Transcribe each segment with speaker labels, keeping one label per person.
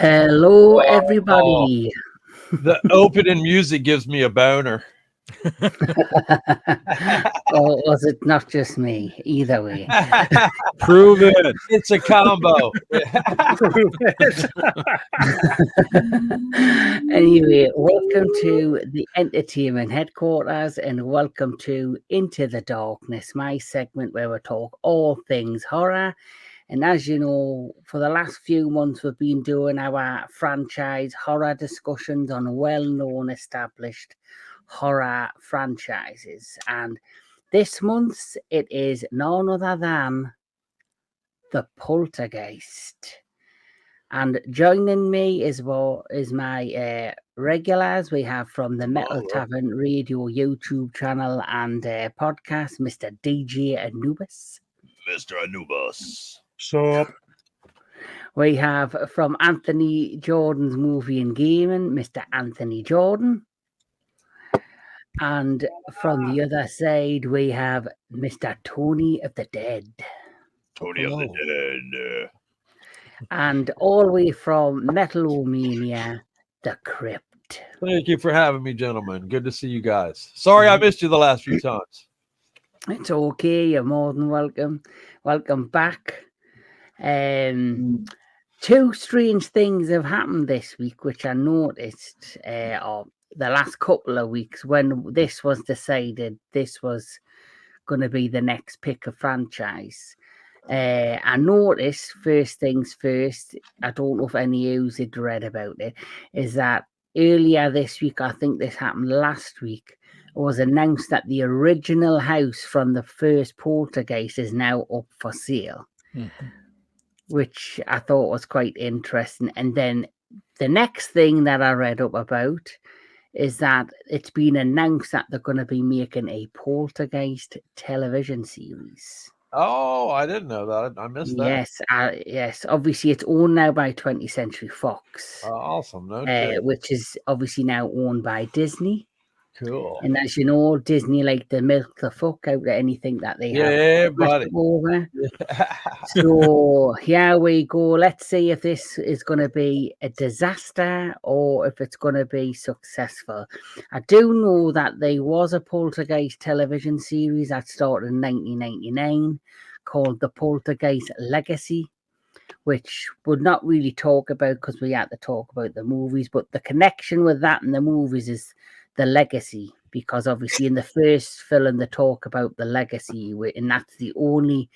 Speaker 1: Hello,
Speaker 2: Oh,
Speaker 1: everybody.
Speaker 2: the opening music gives me a boner.
Speaker 1: Or was it not just me? Either way.
Speaker 3: Prove it.
Speaker 2: It's a combo.
Speaker 1: Anyway, welcome to the entertainment headquarters and welcome to Into the Darkness, my segment where we talk all things horror. And as you know, for the last few months, we've been doing our franchise horror discussions on well-known established horror franchises. And this month, it is none other than the Poltergeist. And joining me is my regulars. We have from the Metal Tavern Radio YouTube channel and podcast, Mr. DJ Anubis.
Speaker 2: Mr. Anubis.
Speaker 3: So
Speaker 1: We have from Anthony Jordan's Movie and Gaming, Mr. Anthony Jordan. And from the other side, we have Mr. Tony of the Dead.
Speaker 2: Tony of the Dead.
Speaker 1: And all the way from Metalomania, the Crypt.
Speaker 2: Thank you for having me, gentlemen. Good to see you guys. Sorry I missed you the last few times.
Speaker 1: It's okay. You're more than welcome. Welcome back. Two strange things have happened this week, which I noticed or the last couple of weeks when this was decided this was going to be the next pick of franchise. I noticed, first things first, I don't know if any of you had read about it, is that earlier this week, I think this happened last week, it was announced that the original house from the first Poltergeist is now up for sale. Mm-hmm. Which I thought was quite interesting. And then the next thing that I read up about is that it's been announced that they're going to be making a Poltergeist television series.
Speaker 2: Oh, I didn't know that. I missed that.
Speaker 1: Yes. Obviously, it's owned now by 20th Century Fox.
Speaker 2: Awesome.
Speaker 1: Which is obviously now owned by Disney.
Speaker 2: Cool.
Speaker 1: And as you know, Disney like to milk the fuck out of anything that they have.
Speaker 2: Yeah, buddy.
Speaker 1: Over. So here we go. Let's see if this is going to be a disaster or if it's going to be successful. I do know that there was a Poltergeist television series that started in 1999 called The Poltergeist Legacy, which would not really talk about because we had to talk about the movies, but the connection with that and the movies is the legacy, because obviously in the first film they talk about the legacy, and that's the only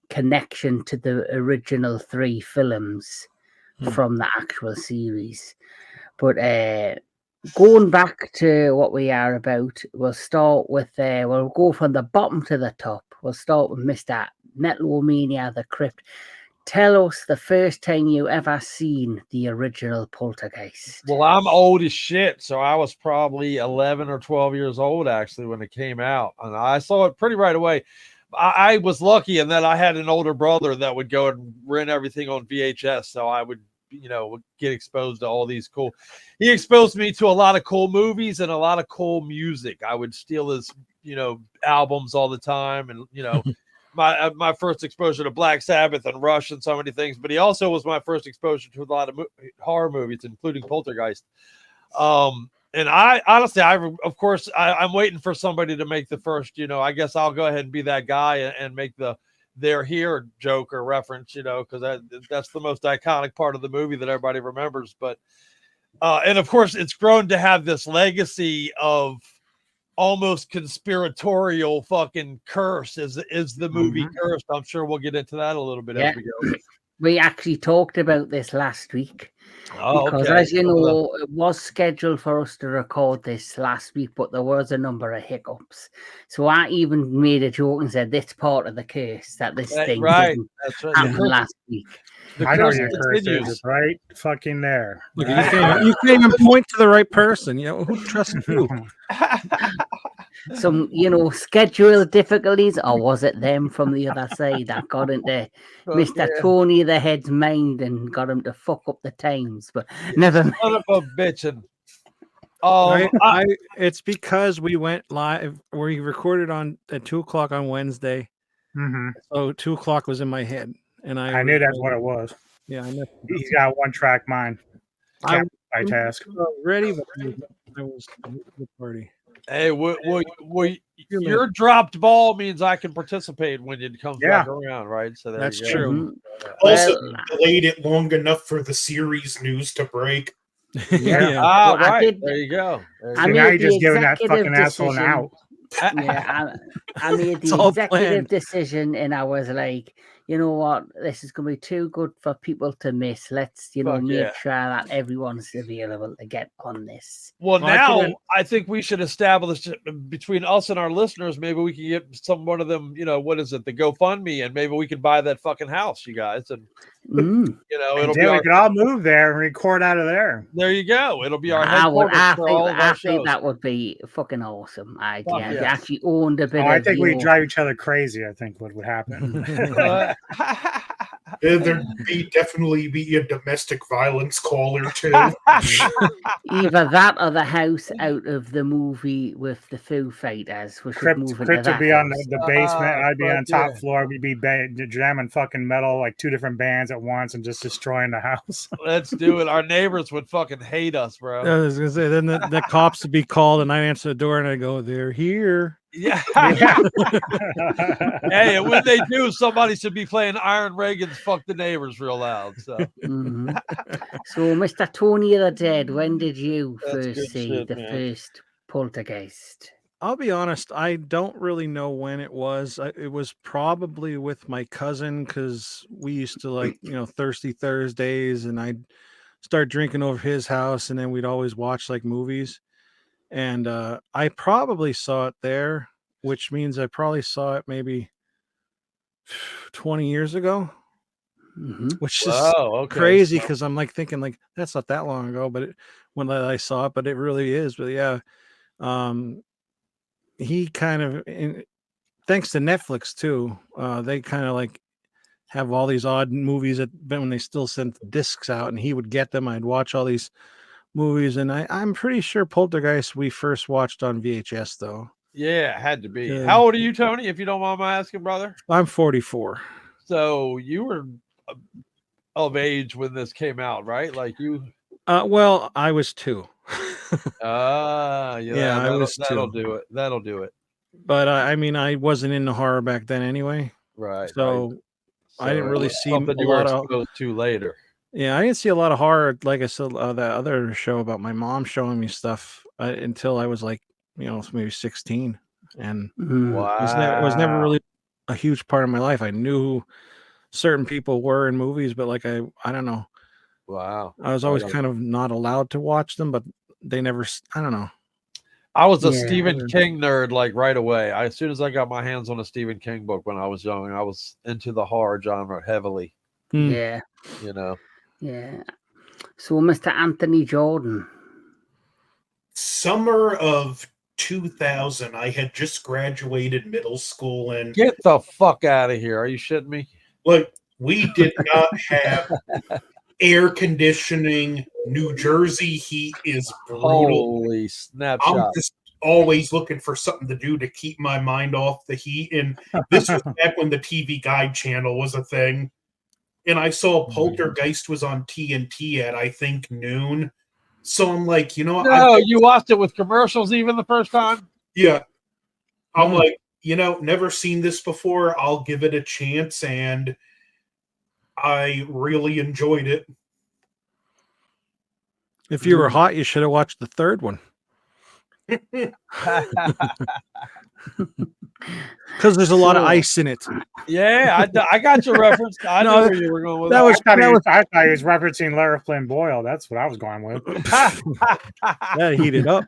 Speaker 1: connection to the original 3 films from the actual series. But going back to what we are about, we'll start with we'll go from the bottom to the top. We'll start with Mr. Metalomania, the Crypt. Tell us the first time you ever seen the original Poltergeist.
Speaker 2: Well, I'm old as shit, so I was probably 11 or 12 years old, actually, when it came out. And I saw it pretty right away. I was lucky in that I had an older brother that would go and rent everything on VHS, so I would, get exposed to all these cool. He exposed me to a lot of cool movies and a lot of cool music. I would steal his, albums all the time, and my first exposure to Black Sabbath and Rush and so many things. But he also was my first exposure to a lot of horror movies, including Poltergeist. And I honestly, of course, I'm waiting for somebody to make the first, I guess I'll go ahead and be that guy and make the "they're here" joke or reference, because that's the most iconic part of the movie that everybody remembers. But, and of course, it's grown to have this legacy of almost conspiratorial fucking curse. Is the movie cursed? I'm sure we'll get into that a little bit as we go.
Speaker 1: We actually talked about this last week because, as you know, it was scheduled for us to record this last week, but there was a number of hiccups. So I even made a joke and said this part of the curse that this thing didn't happen last week.
Speaker 3: I know your curse is right fucking there.
Speaker 4: Look, you can't even point to the right person. Who trusts you?
Speaker 1: Some, schedule difficulties, or was it them from the other side that got into Mr. Tony the Head's mind and got him to fuck up the times? But never mind.
Speaker 2: Son of a bitchin'.
Speaker 4: It's because we went live. We recorded at 2:00 on Wednesday.
Speaker 3: Mm-hmm.
Speaker 4: So 2:00 was in my head, and I
Speaker 3: knew that's what it was.
Speaker 4: Yeah, I know.
Speaker 3: He's got one track mind. by task.
Speaker 4: Ready, but I was the party.
Speaker 2: Hey, your dropped ball means I can participate when it comes back around, right? So
Speaker 4: that's
Speaker 2: you go.
Speaker 4: true.
Speaker 5: Also, delayed it long enough for the series news to break.
Speaker 1: Yeah.
Speaker 2: Ah, well, right. There you go.
Speaker 1: I
Speaker 3: now you're
Speaker 1: made the
Speaker 3: just giving that
Speaker 1: executive
Speaker 3: fucking asshole an
Speaker 1: decision.
Speaker 3: out.
Speaker 1: Yeah, I made
Speaker 4: It's
Speaker 1: the
Speaker 4: all
Speaker 1: executive
Speaker 4: planned.
Speaker 1: decision, and I was like, you know what, this is going to be too good for people to miss. Let's,
Speaker 2: Fuck
Speaker 1: make
Speaker 2: yeah.
Speaker 1: sure that everyone's available to get on this.
Speaker 2: Well, now I think we should establish between us and our listeners. Maybe we can get one of them. What is it? The GoFundMe, and maybe we can buy that fucking house, you guys. And it'll be.
Speaker 3: We could all move there and record out of there.
Speaker 2: There you go. It'll be our headquarters for all of our shows.
Speaker 1: I think that would be a fucking awesome idea.
Speaker 2: Yes.
Speaker 1: If you actually owned a bit of.
Speaker 3: I think we drive each other crazy. I think what would happen.
Speaker 5: There'd definitely be a domestic violence call or two.
Speaker 1: Either that or the house out of the movie with the Foo Fighters.
Speaker 3: Crypt would be on the basement. I'd be on top floor. We'd be jamming fucking metal, like 2 different bands at once, and just destroying the house.
Speaker 2: Let's do it. Our neighbors would fucking hate us, bro.
Speaker 4: I was gonna say, then the cops would be called, and I answer the door, and I go, "They're here."
Speaker 2: Yeah. Hey, and when they do, somebody should be playing Iron Reagan's "Fuck the Neighbors" real loud. So,
Speaker 1: So Mr. Tony of the Dead, when did you first see the first Poltergeist?
Speaker 4: I'll be honest, I don't really know when it was. It was probably with my cousin, because we used to Thirsty Thursdays, and I'd start drinking over his house, and then we'd always watch movies. And I probably saw it there, which means I probably saw it maybe 20 years ago, which is crazy, because I'm thinking that's not that long ago, but when I saw it, but it really is. But yeah, he kind of, thanks to Netflix too, they kind of have all these odd movies that when they still sent discs out, and he would get them. I'd watch all these movies, and I'm pretty sure Poltergeist we first watched on VHS though.
Speaker 2: Yeah, it had to be. How old are you, Tony, if you don't mind my asking, brother?
Speaker 4: I'm 44.
Speaker 2: So you were of age when this came out, right?
Speaker 4: Well, I was 2.
Speaker 2: Yeah,
Speaker 4: I was 2.
Speaker 2: That'll do it.
Speaker 4: But I wasn't into horror back then anyway.
Speaker 2: Right.
Speaker 4: So I didn't really see
Speaker 2: something you were exposed to later.
Speaker 4: Yeah, I didn't see a lot of horror, like I said, that other show about my mom showing me stuff until I was maybe 16, and it was never really a huge part of my life. I knew who certain people were in movies, but I don't know.
Speaker 2: Wow,
Speaker 4: I was always kind of not allowed to watch them, but they never. I don't know.
Speaker 2: I was a Stephen King nerd right away. As soon as I got my hands on a Stephen King book when I was young, I was into the horror genre heavily.
Speaker 1: Yeah. Yeah. So, Mr. Anthony Jordan.
Speaker 5: Summer of 2000, I had just graduated middle school, and
Speaker 2: get the fuck out of here. Are you shitting me?
Speaker 5: We did not have air conditioning. New Jersey heat is brutal.
Speaker 2: Holy snapshot.
Speaker 5: I'm just always looking for something to do to keep my mind off the heat. And this was back when the TV Guide channel was a thing. And I saw Poltergeist was on TNT at, I think, noon. So I'm like,
Speaker 2: you watched it with commercials even the first time?
Speaker 5: Yeah. I'm like, never seen this before. I'll give it a chance. And I really enjoyed it.
Speaker 4: If you were hot, you should have watched the third one. Because there's a lot of ice in it.
Speaker 2: Yeah, I got your reference. I know where you were going with that.
Speaker 3: I thought he was referencing Lara Flynn Boyle. That's what I was going with.
Speaker 4: That heated up.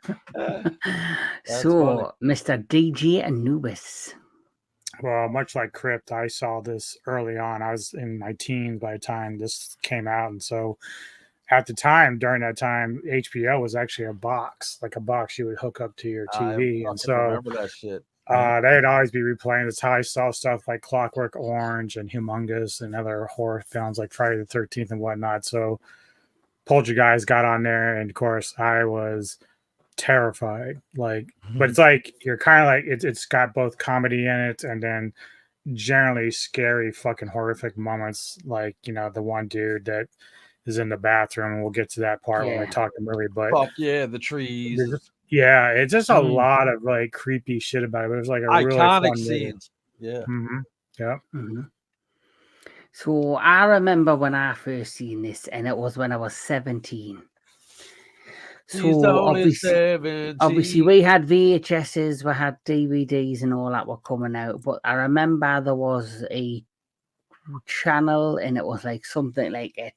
Speaker 1: So, Mr. DJ Anubis.
Speaker 3: Well, much like Crypt, I saw this early on. I was in my teens by the time this came out. And so at the time, during that time, HBO was actually a box you would hook up to your TV.
Speaker 2: And so remember that shit.
Speaker 3: They'd always be replaying. That's how I saw stuff like Clockwork Orange and Humongous and other horror films like Friday the 13th and whatnot. So Poltergeist got on there, and of course I was terrified. But it's you're kind of it's got both comedy in it and then generally scary fucking horrific moments. The one dude that is in the bathroom, and we'll get to that part when we
Speaker 1: Yeah.
Speaker 3: talk the movie. But
Speaker 2: Fuck yeah, the trees.
Speaker 3: yeah, it's just a
Speaker 2: Mm.
Speaker 3: lot of like creepy shit about it. But it was like a really
Speaker 2: Iconic
Speaker 3: fun movie.
Speaker 2: scenes. Yeah.
Speaker 3: Mm-hmm. Yeah.
Speaker 1: Mm-hmm. So I remember when I first seen this, and it was when I was 17.
Speaker 2: He's
Speaker 1: So
Speaker 2: only 17.
Speaker 1: obviously we had VHSs, we had DVDs and all that were coming out, but I remember there was a channel and it was like something like at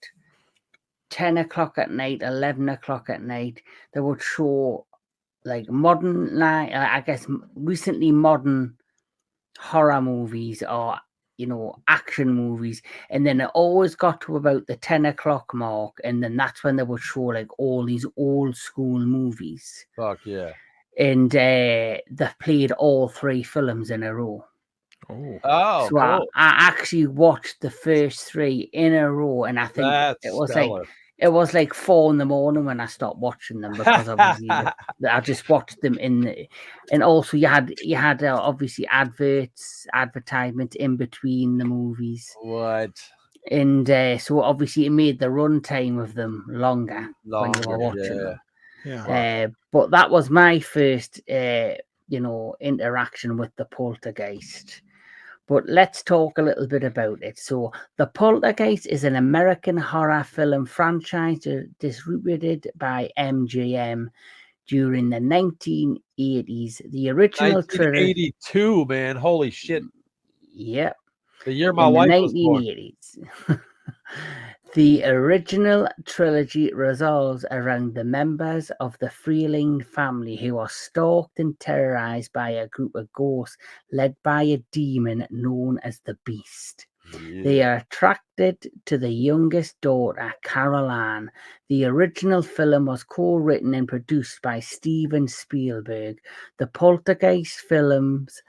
Speaker 1: 10 o'clock at night, 11 o'clock at night, they would show like modern, like I guess recently modern horror movies or action movies, and then it always got to about the 10 o'clock mark, and then that's when they would show like all these old school movies.
Speaker 2: Fuck yeah.
Speaker 1: And they played all 3 films in a row.
Speaker 2: Oh,
Speaker 1: So
Speaker 2: cool.
Speaker 1: I actually watched the first 3 in a row, and I think
Speaker 2: That's
Speaker 1: it was
Speaker 2: stellar.
Speaker 1: like 4 in the morning when I stopped watching them, because obviously I just watched them and also you had obviously advertisements in between the movies.
Speaker 2: What?
Speaker 1: And so obviously it made the runtime of them longer when you were watching them.
Speaker 4: Yeah.
Speaker 1: But that was my first interaction with the Poltergeist. But let's talk a little bit about it. So, The Poltergeist is an American horror film franchise distributed by MGM during the 1980s. The original trilogy.
Speaker 2: 1982, man. Holy shit.
Speaker 1: Yep.
Speaker 2: The year my
Speaker 1: In the
Speaker 2: wife was born.
Speaker 1: 1980s. The original trilogy revolves around the members of the Freeling family who are stalked and terrorized by a group of ghosts led by a demon known as the Beast.
Speaker 2: Yeah.
Speaker 1: They are attracted to the youngest daughter, Carol Ann. The original film was co-written and produced by Steven Spielberg. The Poltergeist films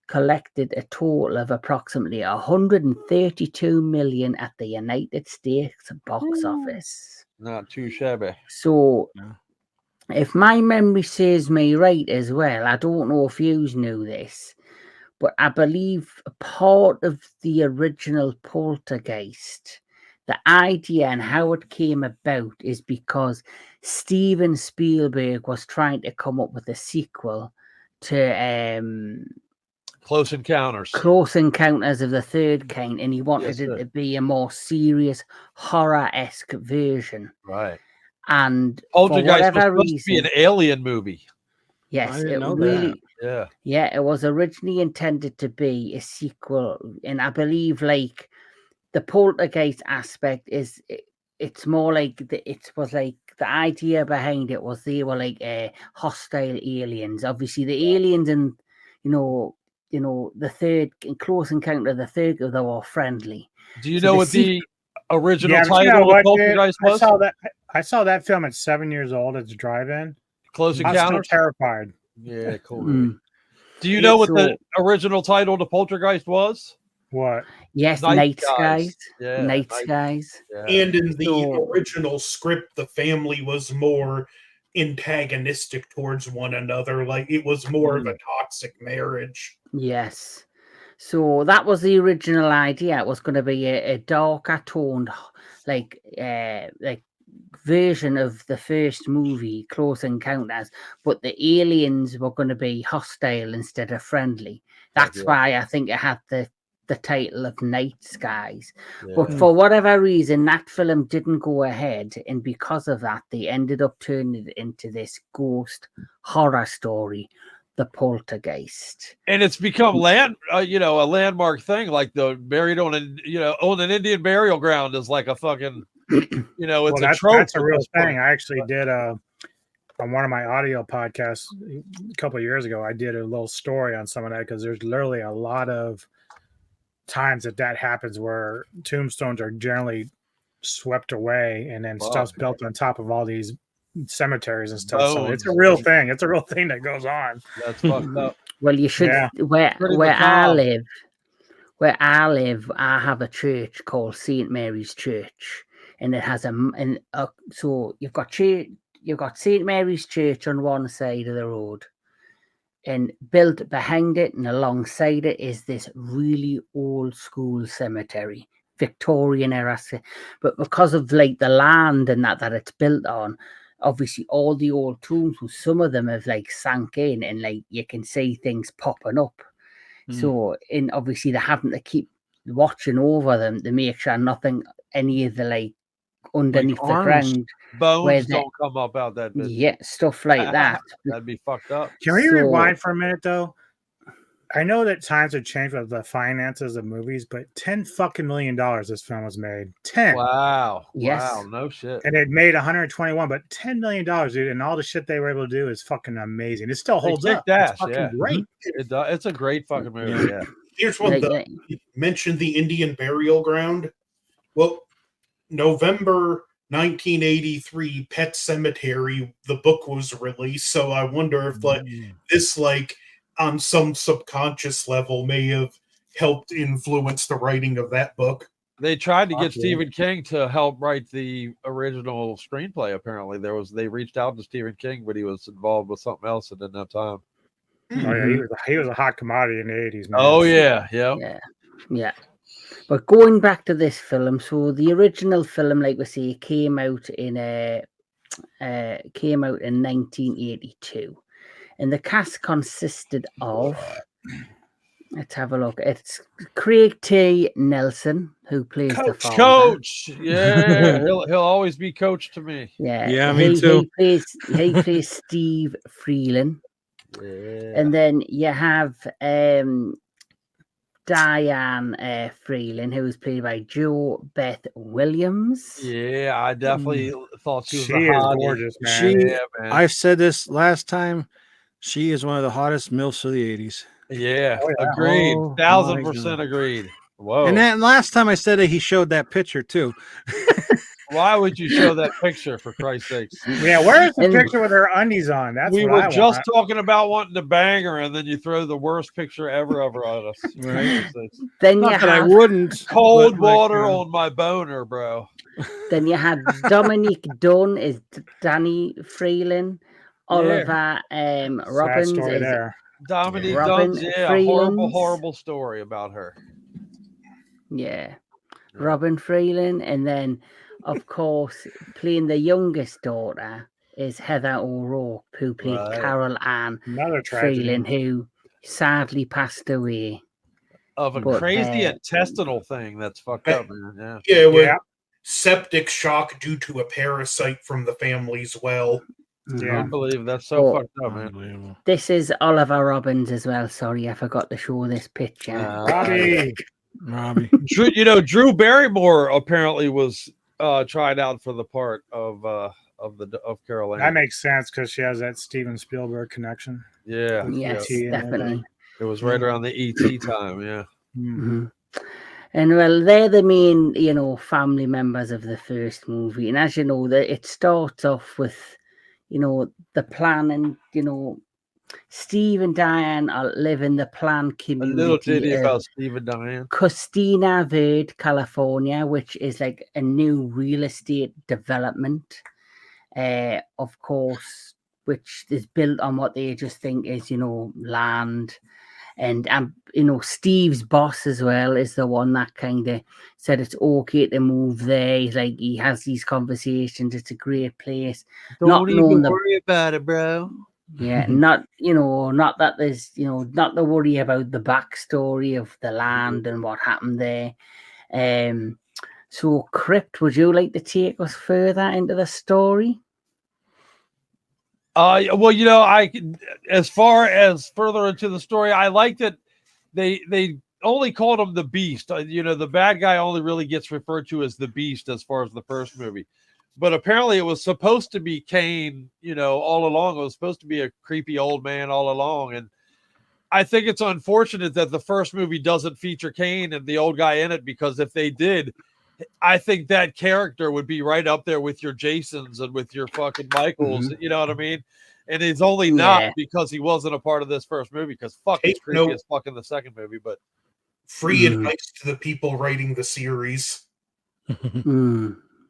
Speaker 1: collected a total of approximately $132 million at the United States box office.
Speaker 2: Not too shabby.
Speaker 1: So, if my memory serves me right as well, I don't know if you knew this, but I believe part of the original Poltergeist, the idea and how it came about is because Steven Spielberg was trying to come up with a sequel to
Speaker 2: Close Encounters.
Speaker 1: Close Encounters of the Third Kind, and he wanted
Speaker 2: Yes,
Speaker 1: it to be a more serious horror-esque version.
Speaker 2: Right.
Speaker 1: And
Speaker 2: Poltergeist
Speaker 1: for
Speaker 2: was
Speaker 1: whatever
Speaker 2: supposed
Speaker 1: reason,
Speaker 2: to be an alien movie.
Speaker 1: yes,
Speaker 4: I didn't
Speaker 1: it
Speaker 4: know
Speaker 1: really,
Speaker 4: that.
Speaker 2: Yeah.
Speaker 1: it was originally intended to be a sequel, and I believe like the Poltergeist aspect is it's more like it was like the idea behind it was they were like hostile aliens. Obviously, the aliens and the third Close Encounter of the Third, they were friendly.
Speaker 2: Do you
Speaker 1: So
Speaker 2: know
Speaker 1: the
Speaker 2: what the original
Speaker 3: Yeah, but
Speaker 2: title
Speaker 3: you know
Speaker 2: of
Speaker 3: what, dude?
Speaker 2: Poltergeist was?
Speaker 3: I saw that film at 7 years old at the drive-in.
Speaker 2: Close
Speaker 3: I was still
Speaker 2: Encounters?
Speaker 3: terrified.
Speaker 2: Yeah, cool movie.
Speaker 1: Mm.
Speaker 2: Do you know what the
Speaker 1: So-
Speaker 2: original title of the Poltergeist was?
Speaker 3: What?
Speaker 1: Yes,
Speaker 2: Night
Speaker 1: Night
Speaker 2: Skies.
Speaker 1: Skies.
Speaker 2: Yeah,
Speaker 1: Night
Speaker 2: Night-
Speaker 1: Skies.
Speaker 2: Yeah.
Speaker 5: And in the
Speaker 1: So-
Speaker 5: original script, the family was more antagonistic towards one another. Like it was more of a toxic marriage.
Speaker 1: Yes. So that was the original idea. It was going to be a darker toned, like version of the first movie, Close Encounters, but the aliens were going to be hostile instead of friendly. That's why I think it had the title of Night Skies.
Speaker 2: Yeah.
Speaker 1: But for whatever reason, that film didn't go ahead, and because of that, they ended up turning it into this ghost horror story, The Poltergeist.
Speaker 2: And it's become a landmark thing, like the buried on an Indian burial ground is like a fucking, it's a trope.
Speaker 3: That's a real thing.
Speaker 2: point.
Speaker 3: I actually did on one of my audio podcasts a couple of years ago. I did a little story on some of that because there's literally a lot of times that happens where tombstones are generally swept away and then stuff's built on top of all these cemeteries and stuff. So it's a real thing. It's a real thing that goes on.
Speaker 2: That's fucked up.
Speaker 1: Well, you should.
Speaker 3: Yeah.
Speaker 1: Where
Speaker 2: Pretty
Speaker 1: I live, I have a church called St. Mary's Church, and it has so you've got St. Mary's Church on one side of the road, and built behind it and alongside it is this really old school cemetery, Victorian era, but because of like the land and that it's built on, obviously all the old tombs, some of them have like sank in, and like you can see things popping up. So, in obviously they're having to keep watching over them to make sure nothing, any of the like underneath the ground,
Speaker 2: bones don't come up out that bitch.
Speaker 1: Yeah, stuff like that.
Speaker 2: That'd be fucked up.
Speaker 3: Can we rewind for a minute though? I know that times have changed with the finances of movies, but $10 fucking million this film was made. 10.
Speaker 2: Wow.
Speaker 1: Yes.
Speaker 2: Wow. No shit.
Speaker 3: And it made 121, but $10 million, dude, and all the shit they were able to do is fucking amazing. It still holds up.
Speaker 2: Ass,
Speaker 3: it's fucking great.
Speaker 2: It's a great fucking movie. Yeah.
Speaker 5: Here's one. You mentioned the Indian burial ground. Well, November 1983, Pet Cemetery, the book was released. So I wonder if this on some subconscious level may have helped influence the writing of that book.
Speaker 2: They tried to get Stephen King to help write the original screenplay. Apparently, they reached out to Stephen King, but he was involved with something else and didn't have time.
Speaker 3: Oh yeah, he was a hot commodity in the 80s, man.
Speaker 2: Oh yeah,
Speaker 1: yeah. But going back to this film, so the original film, like we say, came out in 1982. And the cast consisted of, let's have a look. It's Craig T. Nelson, who plays the father.
Speaker 2: Coach. Yeah, he'll always be Coach to me.
Speaker 1: Yeah,
Speaker 4: me too.
Speaker 1: He plays Steve Freeland.
Speaker 2: Yeah.
Speaker 1: And then you have Diane Freeland, who was played by Jo Beth Williams.
Speaker 2: Yeah, I definitely thought she was
Speaker 3: gorgeous, man.
Speaker 2: Man.
Speaker 4: I've said this last time. She is one of the hottest MILFs of the 80s.
Speaker 2: Yeah, agreed. 1,000% agreed. Whoa.
Speaker 4: And then last time I said it, he showed that picture too.
Speaker 2: Why would you show that picture, for Christ's sakes?
Speaker 3: Yeah, where's the picture with her undies on? That's
Speaker 2: we
Speaker 3: what
Speaker 2: were
Speaker 3: I
Speaker 2: just
Speaker 3: want.
Speaker 2: talking about wanting to bang her, and then you throw the worst picture ever at us.
Speaker 4: Right?
Speaker 1: Then
Speaker 4: Not that I wouldn't.
Speaker 2: Cold water on my boner, bro.
Speaker 1: Then you had Dominique Dunn is Danny Freeland. Oliver Robbins is
Speaker 3: there.
Speaker 2: Dominique
Speaker 1: Robin
Speaker 2: Dunn's, a
Speaker 1: Freeland's.
Speaker 2: horrible story about her.
Speaker 1: Yeah. Robin Freeland, and then of course playing the youngest daughter is Heather O'Rourke, who played Carol Ann Freeland, who sadly passed away
Speaker 2: of a crazy intestinal thing. That's fucked up, man.
Speaker 5: Yeah, septic shock due to a parasite from the family's well.
Speaker 2: Yeah, I believe that's so fucked up, man.
Speaker 1: This is Oliver Robbins as well. Sorry, I forgot to show this picture.
Speaker 3: Robbie.
Speaker 2: Drew Barrymore apparently was tried out for the part of Carol Ann.
Speaker 3: That makes sense because she has that Steven Spielberg connection.
Speaker 2: Yeah,
Speaker 1: yes, definitely.
Speaker 2: It was right around the ET time. Yeah.
Speaker 1: Mm-hmm. And well, they're the main, family members of the first movie. And as you know, it starts off with, the plan, and Steve and Diane live in the planned community.
Speaker 2: A little ditty about Steve and Diane.
Speaker 1: Costina Verde, California, which is like a new real estate development, of course, which is built on what they just think is, land. And Steve's boss as well is the one that kind of said it's okay to move there. He's like, he has these conversations. It's a great place.
Speaker 2: Don't even worry about it, bro.
Speaker 1: Yeah, not that there's not to worry about the backstory of the land and what happened there. So Crypt, would you like to take us further into the story?
Speaker 2: Well, as far as further into the story, I like that they only called him the Beast. The bad guy only really gets referred to as the Beast as far as the first movie. But apparently it was supposed to be Kane, all along. It was supposed to be a creepy old man all along. And I think it's unfortunate that the first movie doesn't feature Kane and the old guy in it, because if they did, I think that character would be right up there with your Jasons and with your fucking Michaels. Mm-hmm. You know what I mean? And he's only not because he wasn't a part of this first movie, because it's creepy as fuck in the second movie. But
Speaker 5: free advice to the people writing the series.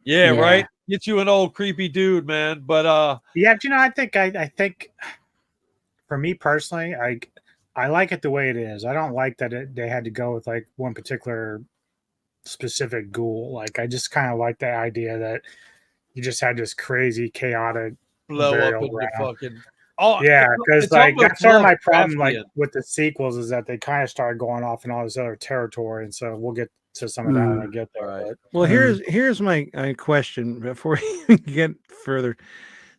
Speaker 2: Yeah, right. Get you an old creepy dude, man. But
Speaker 3: I think for me personally, I like it the way it is. I don't like that they had to go with like one particular specific ghoul. Like I just kind of like the idea that you just had this crazy chaotic
Speaker 2: blow up
Speaker 3: burial
Speaker 2: into
Speaker 3: ground.
Speaker 2: fucking. Oh,
Speaker 3: Yeah, because
Speaker 2: it's
Speaker 3: like
Speaker 2: almost
Speaker 3: that's sort of my problem like
Speaker 2: Lovecraftian.
Speaker 3: with the sequels is that they kind of started going off in all this other territory, and so we'll get to some of that when I get there.
Speaker 2: Right.
Speaker 3: But
Speaker 4: Well, here's my question before we get further.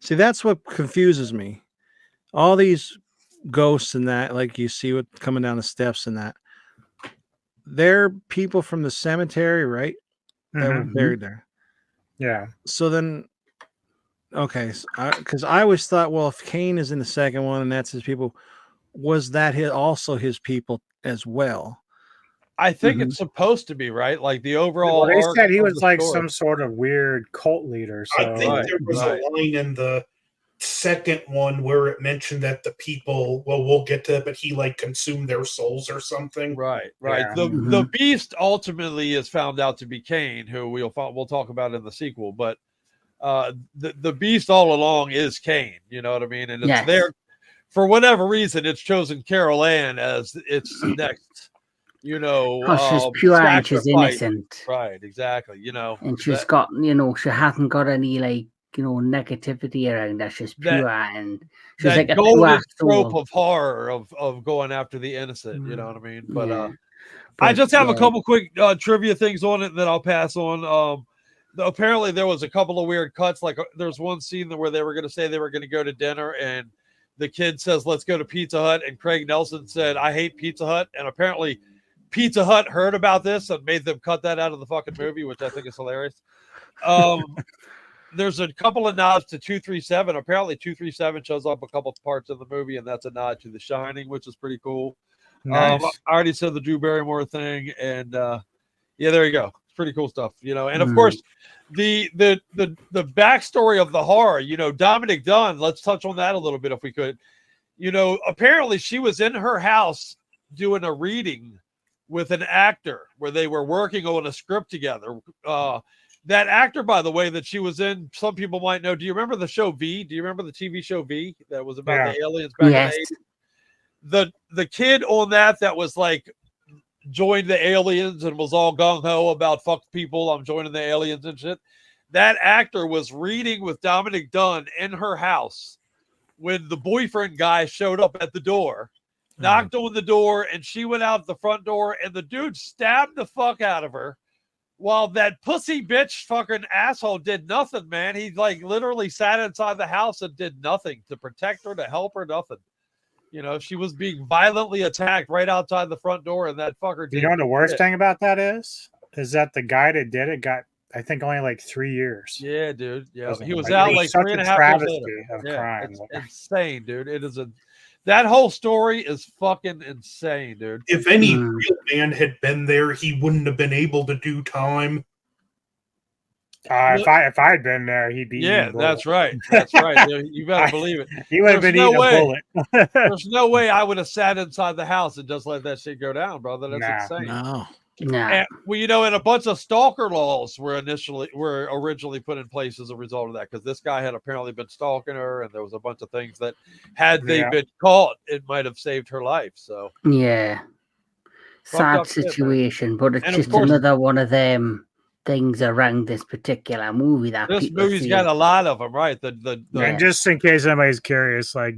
Speaker 4: See, that's what confuses me. All these ghosts and that, like you see what coming down the steps and that, they're people from the cemetery, right? That were
Speaker 3: Mhm.
Speaker 4: buried there.
Speaker 3: yeah,
Speaker 4: So then, okay, because I always thought, well, if Cain is in the second one and that's his people, was that also his people as well?
Speaker 2: I think it's supposed to be, right? Like the overall
Speaker 3: well, they
Speaker 2: arc
Speaker 3: said he
Speaker 2: of
Speaker 3: was
Speaker 2: the
Speaker 3: like
Speaker 2: story.
Speaker 3: some sort of weird cult leader. So
Speaker 5: I think
Speaker 2: Right,
Speaker 5: there was
Speaker 2: right.
Speaker 5: a line in the second one where it mentioned that the people, well, we'll get to it, but he like consumed their souls or something.
Speaker 2: Right.
Speaker 3: Yeah.
Speaker 2: The beast ultimately is found out to be Cain, who we'll talk about in the sequel. But the beast all along is Cain. You know what I mean? And it's there for whatever reason. It's chosen Carol Ann as its next.
Speaker 1: Because she's pure and she's innocent.
Speaker 2: Right. Exactly.
Speaker 1: And she's got, she hasn't got any like, negativity around her. She's pure and she's like a
Speaker 2: golden
Speaker 1: pure
Speaker 2: trope
Speaker 1: soul.
Speaker 2: of horror of going after the innocent. You know what I mean? But
Speaker 1: But
Speaker 2: I just have a couple quick trivia things on it, and then I'll pass on. Apparently, there was a couple of weird cuts. Like there's one scene where they were going to say they were going to go to dinner, and the kid says, "Let's go to Pizza Hut," and Craig Nelson said, "I hate Pizza Hut," and apparently Pizza Hut heard about this and made them cut that out of the fucking movie, which I think is hilarious. There's a couple of nods to 237. Apparently, 237 shows up a couple of parts of the movie, and that's a nod to The Shining, which is pretty cool.
Speaker 3: nice.
Speaker 2: I already said the Drew Barrymore thing, and yeah, there you go. It's pretty cool stuff, And of course, the backstory of the horror, Dominic Dunn. Let's touch on that a little bit if we could. Apparently she was in her house doing a reading with an actor where they were working on a script together. That actor, by the way, that she was in, some people might know. Do you remember the show V? Do you remember the TV show V that was about the aliens back in the 80s? The kid on that was like joined the aliens and was all gung-ho about fuck people, I'm joining the aliens and shit. That actor was reading with Dominic Dunn in her house when the boyfriend guy showed up at the door, knocked on the door, and she went out the front door, and the dude stabbed the fuck out of her while that pussy bitch fucking asshole did nothing, man. He like literally sat inside the house and did nothing to protect her, to help her, nothing. She was being violently attacked right outside the front door, and that fucker did.
Speaker 3: You know what the worst thing about that is that the guy that did it got, I think, only like 3 years.
Speaker 2: Yeah, dude. Yeah, he was
Speaker 3: like,
Speaker 2: out like
Speaker 3: such
Speaker 2: 3.5 years
Speaker 3: of
Speaker 2: later.
Speaker 3: crime.
Speaker 2: It's insane, dude. It is that whole story is fucking insane, dude.
Speaker 5: If any real man had been there, he wouldn't have been able to do time.
Speaker 3: If I had been there, he'd be.
Speaker 2: Yeah, that's right. That's right. You better believe it.
Speaker 3: He would have been eating a bullet.
Speaker 2: There's no way I would have sat inside the house and just let that shit go down, brother. That's insane.
Speaker 4: No.
Speaker 2: And, and a bunch of stalker laws were originally put in place as a result of that, because this guy had apparently been stalking her, and there was a bunch of things that, had they been caught, it might have saved her life. So
Speaker 1: sad situation, but it's just another one of them things around this particular movie that
Speaker 2: this movie's got a lot of them, right?
Speaker 3: And just in case anybody's curious, like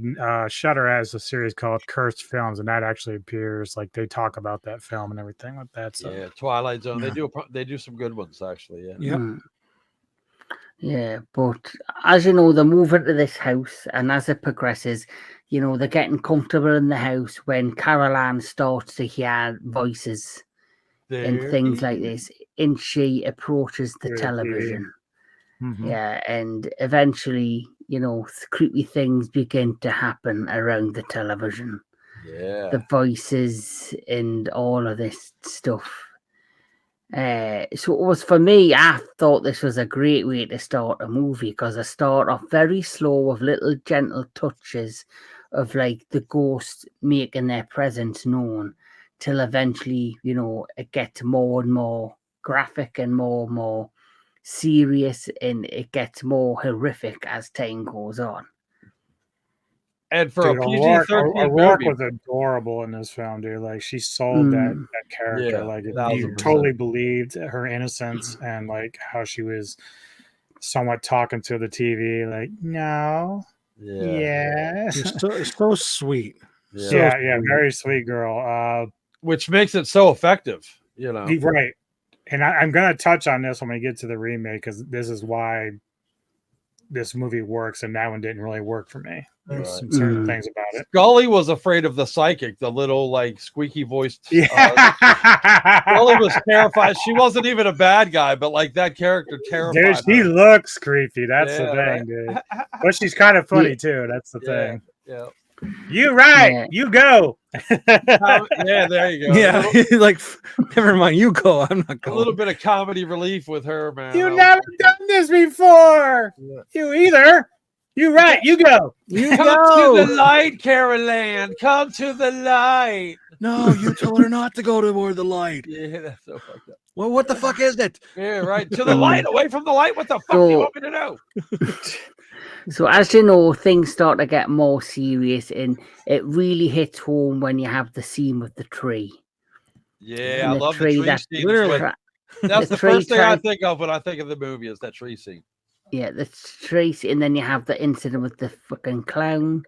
Speaker 3: Shudder has a series called Cursed Films, and that actually appears, like they talk about that film and everything like that. So
Speaker 2: yeah, Twilight Zone. They do some good ones actually.
Speaker 1: Yeah, but as you know, they move into this house, and as it progresses, they're getting comfortable in the house when Carol Ann starts to hear voices and things like this, and she approaches the television. And eventually, creepy things begin to happen around the television. The voices and all of this stuff. So it was, for me, I thought this was a great way to start a movie, because I start off very slow with little gentle touches of like the ghost making their presence known, till eventually, it gets more and more graphic and more serious, and it gets more horrific as time goes on.
Speaker 2: And for
Speaker 3: Dude,
Speaker 2: a PG-13
Speaker 3: O'Rourke
Speaker 2: movie,
Speaker 3: was adorable in this film, dude. Like she sold that character.
Speaker 2: Yeah,
Speaker 3: like you
Speaker 2: 1000%.
Speaker 3: totally believed her innocence and like how she was somewhat talking to the TV. Like, no, yeah,
Speaker 4: so sweet.
Speaker 2: Yeah.
Speaker 3: yeah, very sweet girl.
Speaker 2: Which makes it so effective, you know.
Speaker 3: Right. And I'm gonna touch on this when we get to the remake because this is why this movie works and that one didn't really work for me. There's some certain things about it.
Speaker 2: Scully was afraid of the psychic, the little like squeaky voiced.
Speaker 3: Yeah.
Speaker 2: Scully was terrified. She wasn't even a bad guy, but like that character terrified
Speaker 3: Dude, she
Speaker 2: her.
Speaker 3: looks creepy. That's the thing,
Speaker 2: right?
Speaker 3: dude. But she's kind of funny too. That's the thing.
Speaker 2: Yeah.
Speaker 3: You right. You go.
Speaker 2: Yeah, there you go.
Speaker 4: Yeah, like never mind. You go. I'm not
Speaker 2: A
Speaker 4: going.
Speaker 2: little bit of comedy relief with her, man.
Speaker 3: You never done this before. You either. You right. You go.
Speaker 1: You
Speaker 2: Come
Speaker 1: go.
Speaker 2: to the light, Carol Ann. Come to the light.
Speaker 4: No, you told her not to go toward the light.
Speaker 2: Yeah, that's so fucked up.
Speaker 4: Well, what the fuck is it?
Speaker 2: Yeah, right. To the light, away from the light. What the fuck do you want me to do?
Speaker 1: So as you know, things start to get more serious, and it really hits home when you have the scene with the tree.
Speaker 2: Yeah,
Speaker 1: And
Speaker 2: I love the tree
Speaker 1: that
Speaker 2: scene.
Speaker 4: literally-
Speaker 2: That's
Speaker 1: the
Speaker 2: the first
Speaker 1: tree
Speaker 2: thing I
Speaker 1: tried-
Speaker 2: think of when I think of the movie is that tree scene.
Speaker 1: Yeah, the tree, and then you have the incident with the fucking clown,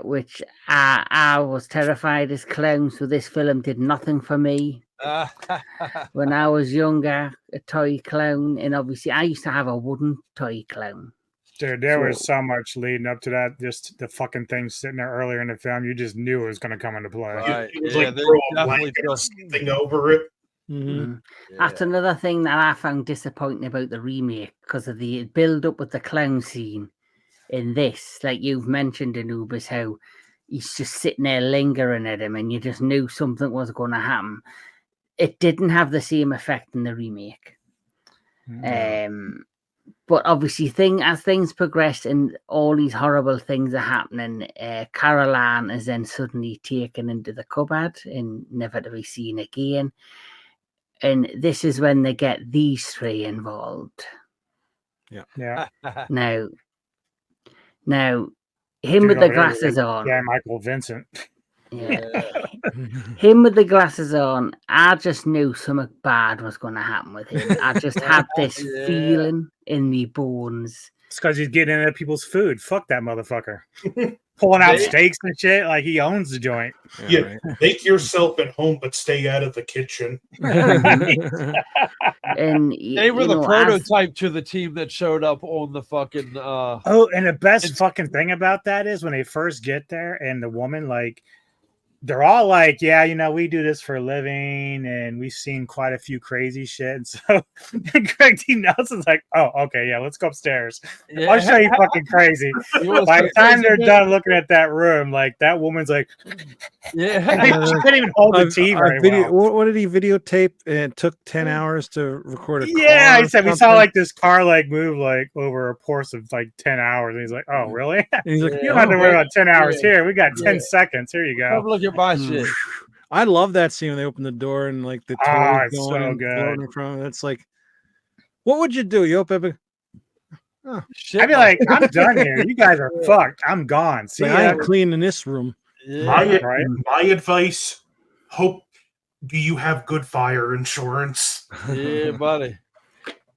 Speaker 1: which I was terrified as clown. So this film did nothing for me. When I was younger, a toy clown, and obviously I used to have a wooden toy clown.
Speaker 3: Dude, there was so much leading up to that. Just the fucking thing sitting there earlier in the film, you just knew it was going to come into play.
Speaker 2: Right.
Speaker 5: It was
Speaker 2: Yeah,
Speaker 5: like
Speaker 2: they
Speaker 5: throw a
Speaker 2: definitely
Speaker 5: blanket or
Speaker 2: just-
Speaker 5: something over it.
Speaker 4: Mm-hmm.
Speaker 1: That's another thing that I found disappointing about the remake because of the build up with the clown scene in this. Like you've mentioned, Anubis, how he's just sitting there lingering at him and you just knew something was going to happen. It didn't have the same effect in the remake. But obviously, as things progress and all these horrible things are happening, Carol Ann is then suddenly taken into the cupboard and never to be seen again. And this is when they get these three involved.
Speaker 3: Yeah.
Speaker 1: Now, him with the glasses on.
Speaker 3: Yeah, Michael Vincent.
Speaker 1: Yeah. Him with the glasses on, I just knew something bad was going to happen with him. I just had this feeling in me bones.
Speaker 3: It's because he's getting into people's food. Fuck that motherfucker. Pulling out steaks and shit like he owns the joint.
Speaker 5: Yeah, make yourself at home, but stay out of the kitchen.
Speaker 1: And
Speaker 2: they were the prototype to the team that showed up on the fucking.
Speaker 3: Oh, and the best fucking thing about that is when they first get there, and the woman like. They're all like, yeah, you know, we do this for a living and we've seen quite a few crazy shit. And so Greg T. Nelson's like, oh, okay, yeah, let's go upstairs.
Speaker 2: Yeah.
Speaker 3: I'll show you fucking crazy. By the time they're done looking at that room, like that woman's like,
Speaker 2: yeah,
Speaker 3: she couldn't even hold the TV very well.
Speaker 4: What did he videotape? And it took 10 hours to record a car.
Speaker 3: Yeah, he said we saw like this car like move like over a course of like 10 hours. And he's like, oh, really?
Speaker 4: And he's like,
Speaker 3: you don't have to worry about 10 hours here. We got 10 seconds. Here you go.
Speaker 2: Look at my shit.
Speaker 4: I love that scene when they open the door and like the toys
Speaker 3: it's
Speaker 4: going
Speaker 3: so
Speaker 4: and
Speaker 3: good.
Speaker 4: floating from it. It's like, what would you do? You open
Speaker 3: I'd be like, I'm done here. You guys are fucked. I'm gone. See,
Speaker 4: I ain't cleaning this room.
Speaker 5: My advice: do you have good fire insurance?
Speaker 2: Yeah, buddy.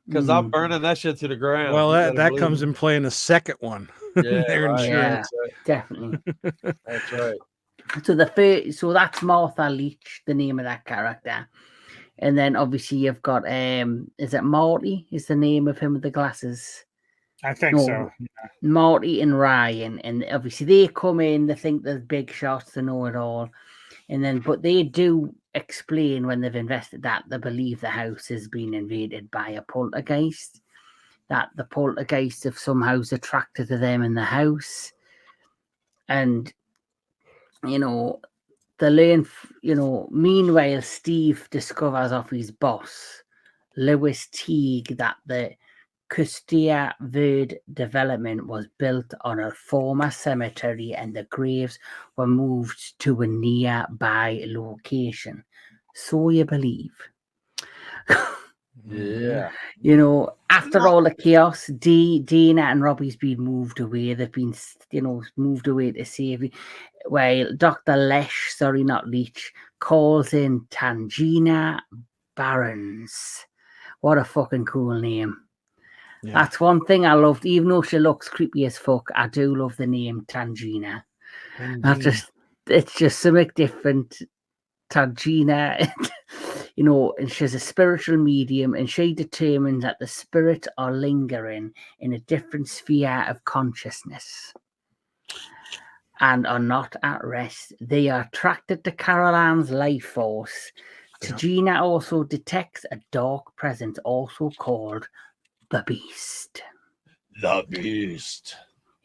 Speaker 2: Because I'm burning that shit to the ground.
Speaker 4: Well, that comes in play in the second one.
Speaker 2: Yeah,
Speaker 4: Their
Speaker 2: right.
Speaker 4: insurance.
Speaker 1: Definitely.
Speaker 2: That's right.
Speaker 1: So that's Martha Leach, the name of that character. And then obviously you've got is it Marty is the name of him with the glasses?
Speaker 3: I think so. Yeah.
Speaker 1: Marty and Ryan, and obviously they come in, they think they're big shots, they know it all. And then but they do explain when they've invested that they believe the house has been invaded by a poltergeist. That the poltergeist have somehow attracted to them in the house. And you know, they learn, meanwhile, Steve discovers of his boss, Lewis Teague, that the Custia Verde development was built on a former cemetery and the graves were moved to a nearby location. So you believe.
Speaker 2: Yeah.
Speaker 1: You know, after all the chaos, Dina and Robbie's been moved away. They've been, moved away to save. While Dr. Lesh, sorry, not Leech, calls in Tangina Barons. What a fucking cool name.
Speaker 4: Yeah.
Speaker 1: That's one thing I loved. Even though she looks creepy as fuck, I do love the name Tangina. It's just something different. Tangina, and she's a spiritual medium, and she determines that the spirits are lingering in a different sphere of consciousness and are not at rest. They are attracted to Carol Ann's life force. Tangina also detects a dark presence, also called the Beast.
Speaker 2: The Beast.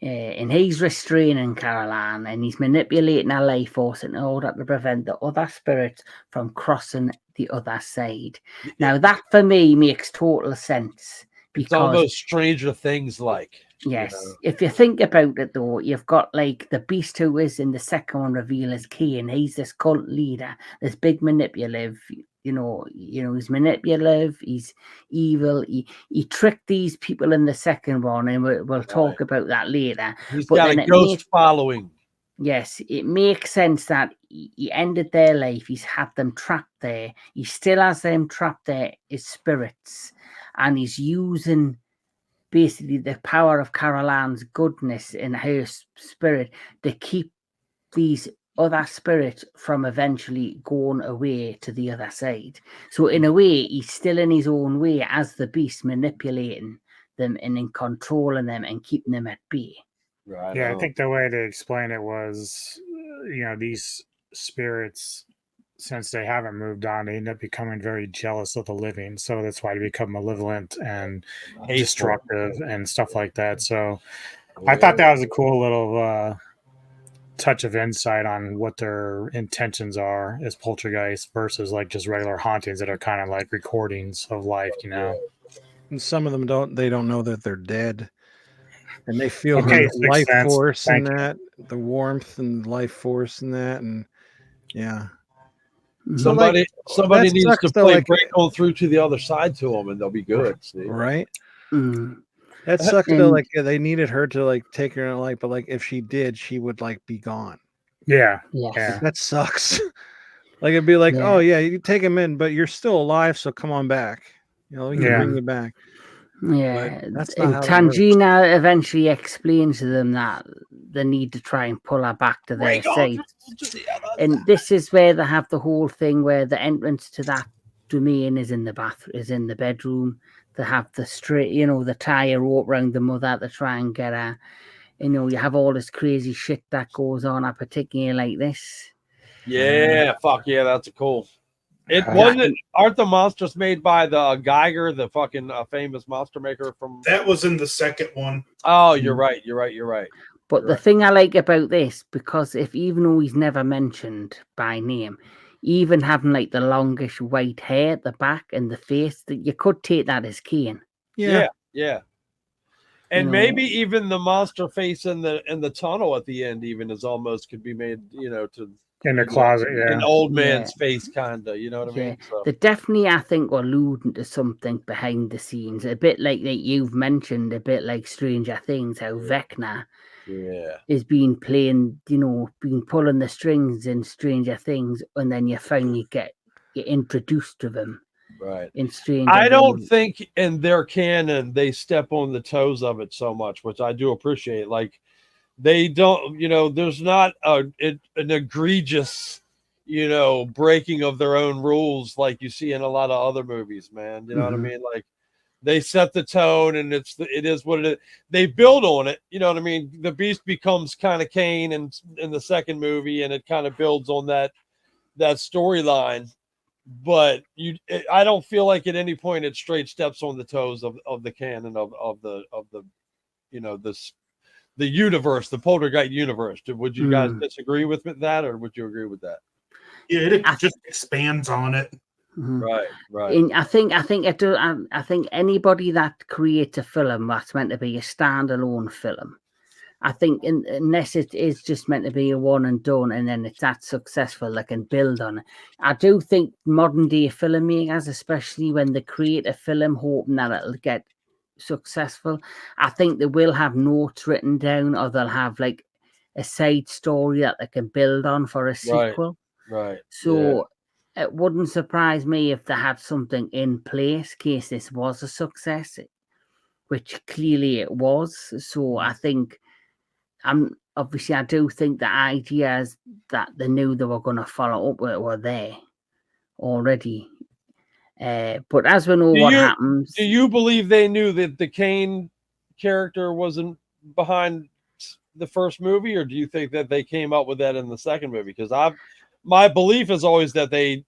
Speaker 1: And he's restraining Carol Ann, and he's manipulating her life force in order to prevent the other spirits from crossing the other side. Now, that for me makes total sense. Because
Speaker 2: it's almost Stranger Things like.
Speaker 1: Yes. If you think about it, though, you've got like the Beast who is in the second one reveal as Cain. He's this cult leader, this big manipulative. He's manipulative. He's evil. He tricked these people in the second one, and we'll talk about that later.
Speaker 2: He's got a ghost following.
Speaker 1: Yes, it makes sense that he ended their life. He's had them trapped there. He still has them trapped there as spirits, and he's using basically the power of Carol Ann's goodness in her spirit to keep these other spirits from eventually going away to the other side. So in a way, he's still in his own way as the Beast, manipulating them and in controlling them and keeping them at bay.
Speaker 2: Right.
Speaker 3: Yeah, I think the way to explain it was, these spirits, since they haven't moved on, they end up becoming very jealous of the living. So that's why they become malevolent and destructive and stuff like that. So I thought that was a cool little touch of insight on what their intentions are as poltergeists versus like just regular hauntings that are kind of like recordings of life,
Speaker 4: And some of them don't know that they're dead. And they feel
Speaker 3: Okay,
Speaker 4: the life
Speaker 3: sense.
Speaker 4: force
Speaker 3: Thank
Speaker 4: in that, the warmth and life force in that. And yeah.
Speaker 2: Somebody
Speaker 4: that
Speaker 2: needs
Speaker 4: sucks
Speaker 2: to
Speaker 4: though,
Speaker 2: play
Speaker 4: like-
Speaker 2: break on through to the other side to them, and they'll be good. See?
Speaker 4: Right?
Speaker 1: Mm.
Speaker 4: That sucks though. Like they needed her to like take her life, but like if she did, she would like be gone.
Speaker 3: Yeah.
Speaker 1: Yes.
Speaker 3: Yeah.
Speaker 4: That sucks. Like it'd be like,
Speaker 1: Yeah.
Speaker 4: oh yeah, you take him in, but you're still alive, so come on back. We can bring you back.
Speaker 1: Yeah,
Speaker 4: But that's
Speaker 1: and
Speaker 4: not how it works.
Speaker 1: Tangina eventually explains to them that they need to try and pull her back to their side. And this is where they have the whole thing where the entrance to that domain is in the bedroom. They have the straight, the tie a rope around the mother to try and get her. You have all this crazy shit that goes on, particularly like this.
Speaker 2: Yeah, fuck yeah, that's cool. It wasn't. Aren't the monsters made by the Geiger, the fucking famous monster maker from?
Speaker 5: That was in the second one.
Speaker 2: Oh, you're right.
Speaker 1: But the thing I like about this, because even though he's never mentioned by name, even having like the longish white hair at the back and the face, that you could take that as Cain.
Speaker 2: Yeah. And maybe even the monster face in the tunnel at the end even is almost could be made, to
Speaker 3: in the closet,
Speaker 2: an old man's face, kinda. You know what I mean? So.
Speaker 1: They definitely, I think, were alluding to something behind the scenes, a bit like you've mentioned, a bit like Stranger Things, how Vecna is being playing, been pulling the strings in Stranger Things, and then you finally get introduced to them.
Speaker 2: Right.
Speaker 1: In Stranger
Speaker 2: I don't
Speaker 1: Things.
Speaker 2: think in their canon they step on the toes of it so much, which I do appreciate. Like they don't, there's not an egregious, breaking of their own rules like you see in a lot of other movies, man. You know what I mean? Like they set the tone, and it is what it is. They build on it. You know what I mean? The Beast becomes kind of Cain in the second movie, and it kind of builds on that storyline. But I don't feel like at any point it straight steps on the toes of the canon of the the universe, the Poltergeist universe. Would you guys disagree with that, or would you agree with that?
Speaker 5: Yeah, it just expands on it.
Speaker 2: Right.
Speaker 1: And I think anybody that creates a film that's meant to be a standalone film, I think unless it is just meant to be a one and done, and then it's that successful, they can build on it. I do think modern day filmmakers, especially when they create a film hoping that it'll get successful, I think they will have notes written down, or they'll have like a side story that they can build on for a sequel.
Speaker 2: Right.
Speaker 1: So it wouldn't surprise me if they had something in place in case this was a success, which clearly it was. So I think obviously I do think the ideas that they knew they were going to follow up with were there already. But as we know what happens.
Speaker 2: Do you believe they knew that the Kane character wasn't behind the first movie, or do you think that they came up with that in the second movie? Because my belief is always that they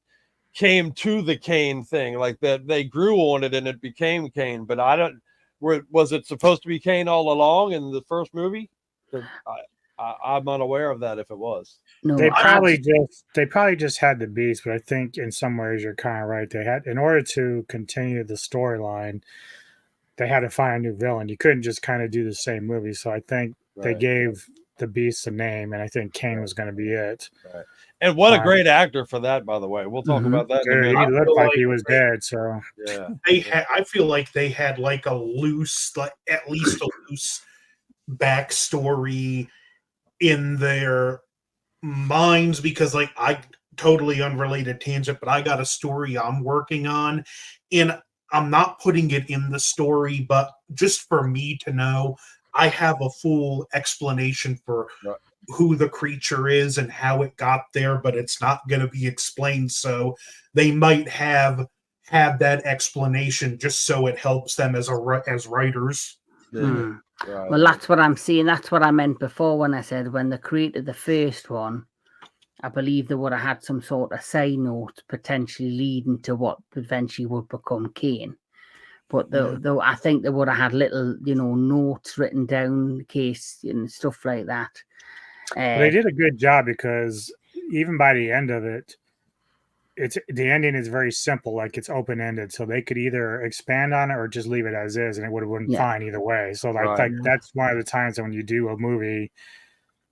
Speaker 2: came to the Kane thing, like that they grew on it and it became Kane. But I don't. Was it supposed to be Kane all along in the first movie? I'm unaware of that. If it was,
Speaker 1: No,
Speaker 3: they probably just had the beast. But I think in some ways you're kind of right. They had, in order to continue the storyline, they had to find a new villain. You couldn't just kind of do the same movie. So I think they gave the beast a name, and I think Kane was going to be it.
Speaker 2: Right. And what a great actor for that, by the way. We'll talk about that.
Speaker 3: Dude, he looked like he was dead. So
Speaker 2: yeah,
Speaker 5: I feel like they had like a loose, like at least a loose backstory in their minds, because like I totally unrelated tangent, but I got a story I'm working on, and I'm not putting it in the story, but just for me to know, I have a full explanation for who the creature is and how it got there, but it's not going to be explained. So they might have that explanation just so it helps them as writers.
Speaker 1: Right. Well, that's what I'm saying. That's what I meant before when I said when they created the first one, I believe they would have had some sort of side note potentially leading to what eventually would become Kane. But though I think they would have had little, notes written down in case and stuff like that.
Speaker 3: They did a good job, because even by the end of it, the ending is very simple, like it's open ended, so they could either expand on it or just leave it as is, and it would have been fine either way. So like that's one of the times when you do a movie,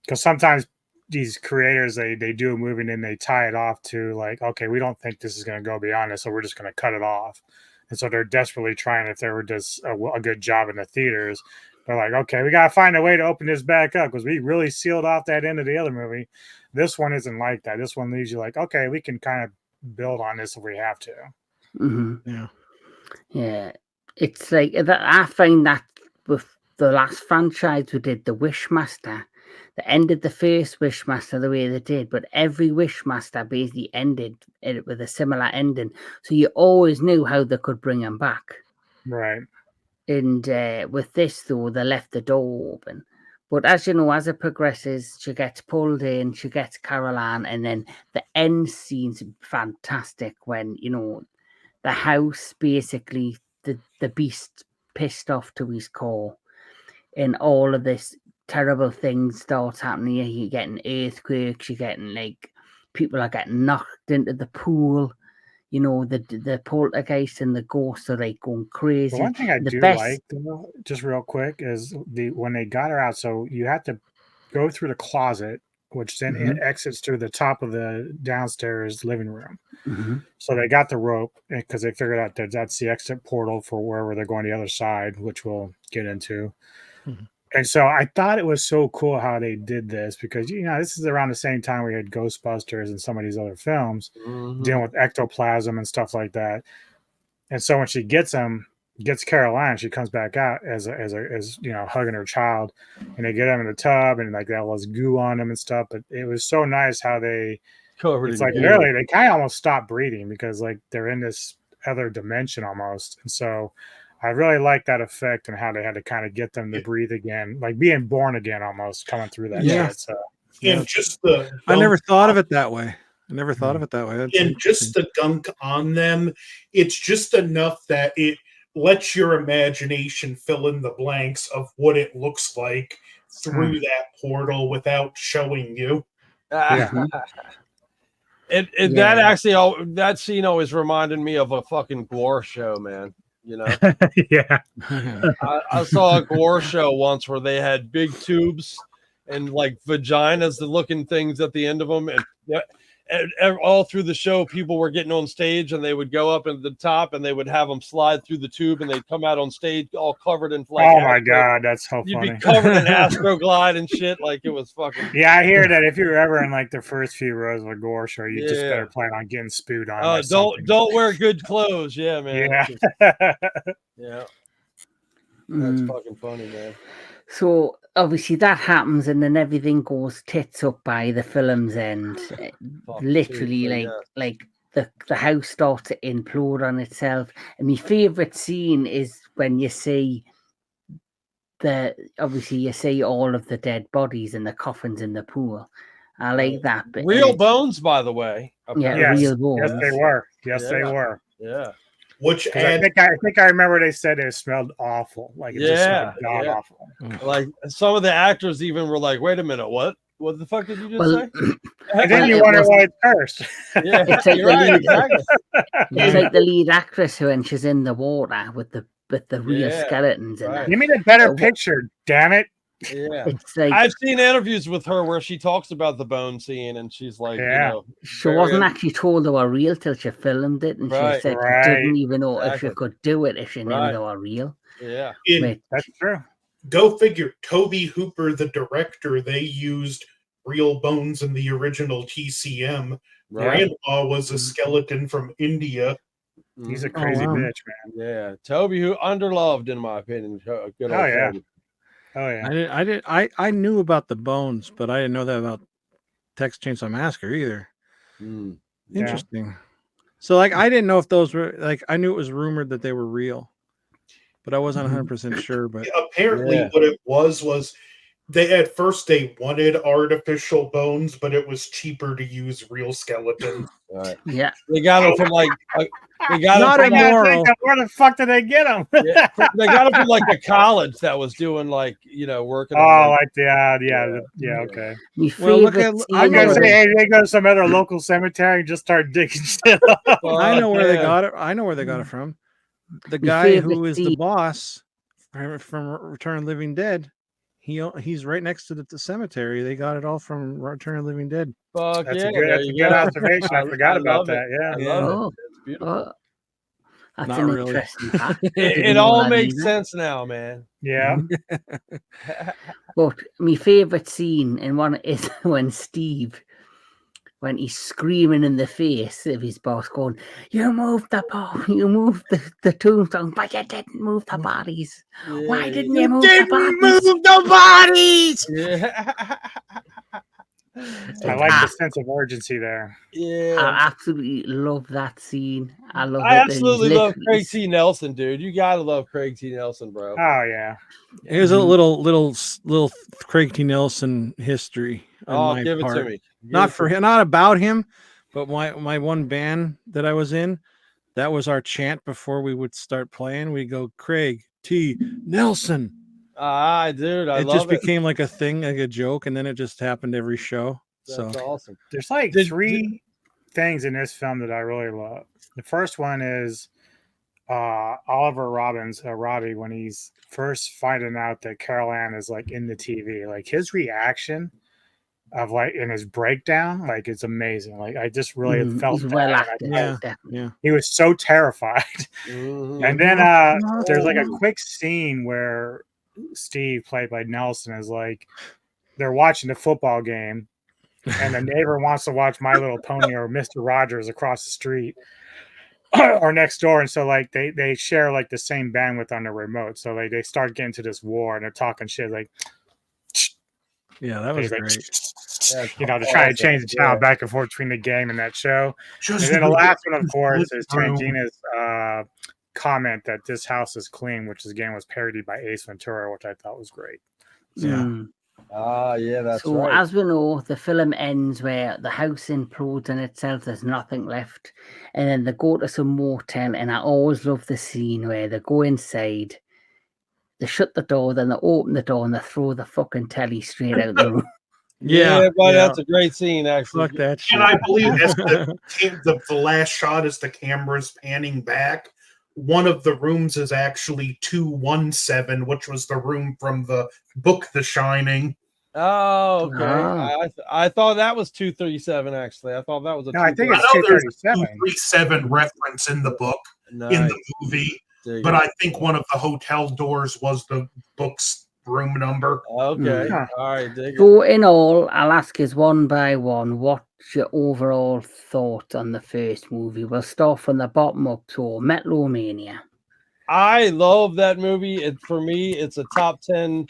Speaker 3: because sometimes these creators they do a movie and then they tie it off to like, okay, we don't think this is going to go beyond this, so we're just going to cut it off. And so they're desperately trying, if they were just a good job in the theaters, they're like, okay, we got to find a way to open this back up, because we really sealed off that end of the other movie. This one isn't like that. This one leaves you like, okay, we can kind of build on this if we have to.
Speaker 1: Mm-hmm. Yeah. It's like that. I find that with the last franchise we did, the Wishmaster, they ended the first Wishmaster the way they did, but every Wishmaster basically ended it with a similar ending. So you always knew how they could bring him back.
Speaker 3: Right.
Speaker 1: And with this, though, they left the door open. But as you know, as it progresses, she gets pulled in, she gets Caroline, and then the end scene's fantastic when, the house, basically, the beast pissed off to his core, and all of this terrible things starts happening. You're getting earthquakes, you're getting, like, people are getting knocked into the pool. The poltergeist and the ghosts are like going crazy.
Speaker 3: The one thing I do like, though, just real quick, is when they got her out. So you have to go through the closet, which then exits through the top of the downstairs living room. So they got the rope because they figured out that that's the exit portal for wherever they're going the other side, which we'll get into. And so I thought it was so cool how they did this, because, this is around the same time we had Ghostbusters and some of these other films dealing with ectoplasm and stuff like that. And so when she gets Caroline, she comes back out as hugging her child, and they get them in the tub and like that was goo on them and stuff. But it was so nice how they covered. It's like really they kind of almost stop breathing, because like they're in this other dimension almost. And so I really like that effect and how they had to kind of get them to breathe again, like being born again almost, coming through that shit. So
Speaker 5: and just
Speaker 4: I never thought of it that way. That's
Speaker 5: and just the gunk on them, it's just enough that it lets your imagination fill in the blanks of what it looks like through that portal without showing you.
Speaker 2: That scene always reminded me of a fucking gore show, man. You know,
Speaker 3: Yeah.
Speaker 2: I saw a gore show once where they had big tubes and like vaginas, the looking things at the end of them, and all through the show, people were getting on stage and they would go up at the top and they would have them slide through the tube and they'd come out on stage all covered in like.
Speaker 3: Oh my god, that's so
Speaker 2: You'd
Speaker 3: funny.
Speaker 2: be covered in Astroglide and shit, like it was fucking.
Speaker 3: Yeah, I hear that if you're ever in like the first few rows of a gore show, you just
Speaker 2: Yeah.
Speaker 3: better plan on getting spewed on.
Speaker 2: Oh,
Speaker 3: by something.
Speaker 2: don't wear good clothes, yeah, man.
Speaker 3: Yeah.
Speaker 2: Yeah. That's fucking funny, man.
Speaker 1: So obviously that happens, and then everything goes tits up by the film's end. Literally, like the house starts to implode on itself. And my favorite scene is when you see you see all of the dead bodies and the coffins in the pool. I like that bit.
Speaker 2: Real bones, by the way.
Speaker 1: Yeah,
Speaker 3: Yes.
Speaker 1: real bones.
Speaker 3: Yes, they were. Yes, they were.
Speaker 2: Yeah.
Speaker 5: Which
Speaker 3: I think I remember they said it smelled awful. Like it just smelled god awful.
Speaker 2: Like some of the actors even were like, "Wait a minute, what? What the fuck did you just say?"
Speaker 3: And then you wonder why it's cursed.
Speaker 2: Yeah,
Speaker 1: it's like
Speaker 2: exactly.
Speaker 1: like the lead actress when she's in the water with the real skeletons in it.
Speaker 3: Give me the better picture, damn it.
Speaker 2: Yeah,
Speaker 1: it's like
Speaker 2: I've seen interviews with her where she talks about the bone scene, and she's like, you know,
Speaker 1: she wasn't actually told they were real till she filmed it, and she said she didn't even know if she could do it if she knew they were real.
Speaker 2: Yeah,
Speaker 3: that's true.
Speaker 5: Go figure. Toby Hooper, the director, they used real bones in the original TCM. Grandpa was a skeleton from India.
Speaker 3: He's a crazy bitch, man.
Speaker 2: Yeah, Toby, who underloved in my opinion. Good old Toby.
Speaker 3: Oh yeah.
Speaker 4: I knew about the bones, but I didn't know that about Texas Chainsaw Massacre either. Interesting. So like I didn't know if those were like I knew it was rumored that they were real, but I wasn't 100% sure. But
Speaker 5: apparently what it was they at first they wanted artificial bones, but it was cheaper to use real skeletons.
Speaker 1: Yeah,
Speaker 2: they got them from like they got
Speaker 3: not
Speaker 2: them from
Speaker 3: immoral. Where the fuck did they get them?
Speaker 2: They got them from like a college that was doing like working.
Speaker 3: Okay.
Speaker 4: Well, look at
Speaker 3: I was gonna say, hey, they go to some other local cemetery and just start digging shit up.
Speaker 4: I know where they got it. I know where they got it from. The guy who is the boss from Return of the Living Dead. He's right next to the cemetery. They got it all from Return of the Living Dead.
Speaker 2: Fuck
Speaker 3: that's a good observation. I forgot about that.
Speaker 2: Yeah. It's beautiful.
Speaker 1: That's
Speaker 4: Not
Speaker 1: an
Speaker 4: really.
Speaker 1: interesting fact.
Speaker 2: It all makes sense now, man.
Speaker 3: Yeah.
Speaker 1: But my favorite scene in one is when he's screaming in the face of his boss, going, "You moved the tombstone, but you didn't move the bodies. Why didn't you move the bodies?"
Speaker 2: Yeah.
Speaker 3: I like the sense of urgency there.
Speaker 2: Yeah,
Speaker 1: I absolutely love that scene. I
Speaker 2: absolutely love Craig T. Nelson, dude. You gotta love Craig T. Nelson, bro.
Speaker 3: Oh yeah.
Speaker 4: Here's a little Craig T. Nelson history.
Speaker 2: Give it to me.
Speaker 4: Not about him, but my one band that I was in, that was our chant before we would start playing. We go Craig T. Nelson.
Speaker 2: Dude,
Speaker 4: it just became like a thing, like a joke, and then it just happened every show.
Speaker 2: That's awesome.
Speaker 3: There's like three things in this film that I really love. The first one is Oliver Robbie, when he's first finding out that Carol Ann is like in the TV, like his reaction of like in his breakdown, like it's amazing. Like I just really felt
Speaker 1: well acted.
Speaker 4: Yeah.
Speaker 3: He was so terrified. And then there's like a quick scene where Steve, played by Nelson, is like they're watching the football game and the neighbor wants to watch My Little Pony or Mr. Rogers across the street or next door, and so like they share like the same bandwidth on the remote, so like they start getting to this war and they're talking shit like
Speaker 4: that was great.
Speaker 3: To try to change the channel back and forth between the game and that show. And then the last one, of course, is Tarantino's comment that this house is clean, which again was parodied by Ace Ventura, which I thought was great.
Speaker 2: That's
Speaker 1: so
Speaker 2: right.
Speaker 1: As we know, the film ends where the house implodes in itself, there's nothing left, and then they go to some motel, and I always love the scene where they go inside, they shut the door, then they open the door and they throw the fucking telly straight out the room.
Speaker 2: That's a great scene, actually.
Speaker 4: Fuck that shit.
Speaker 5: And I believe that's the last shot is the camera's panning back. one of the rooms is actually 217, which was the room from the book The Shining.
Speaker 2: Oh, okay.
Speaker 1: Ah.
Speaker 2: I thought that was 237. Actually, I thought that was a.
Speaker 3: No, I think
Speaker 5: I
Speaker 3: it's
Speaker 5: know there's a
Speaker 3: 237.
Speaker 5: 237 reference in the book, in
Speaker 2: Nice.
Speaker 5: the movie,
Speaker 2: Dig
Speaker 5: but
Speaker 2: it.
Speaker 5: I think one of the hotel doors was the book's room number.
Speaker 2: Okay.
Speaker 3: Huh.
Speaker 2: All right. Dig it.
Speaker 1: So in all, I'll ask us one by one, what's your overall thought on the first movie? We'll start from the bottom up. So Metalomania.
Speaker 2: I love that movie. For me, it's a top 10.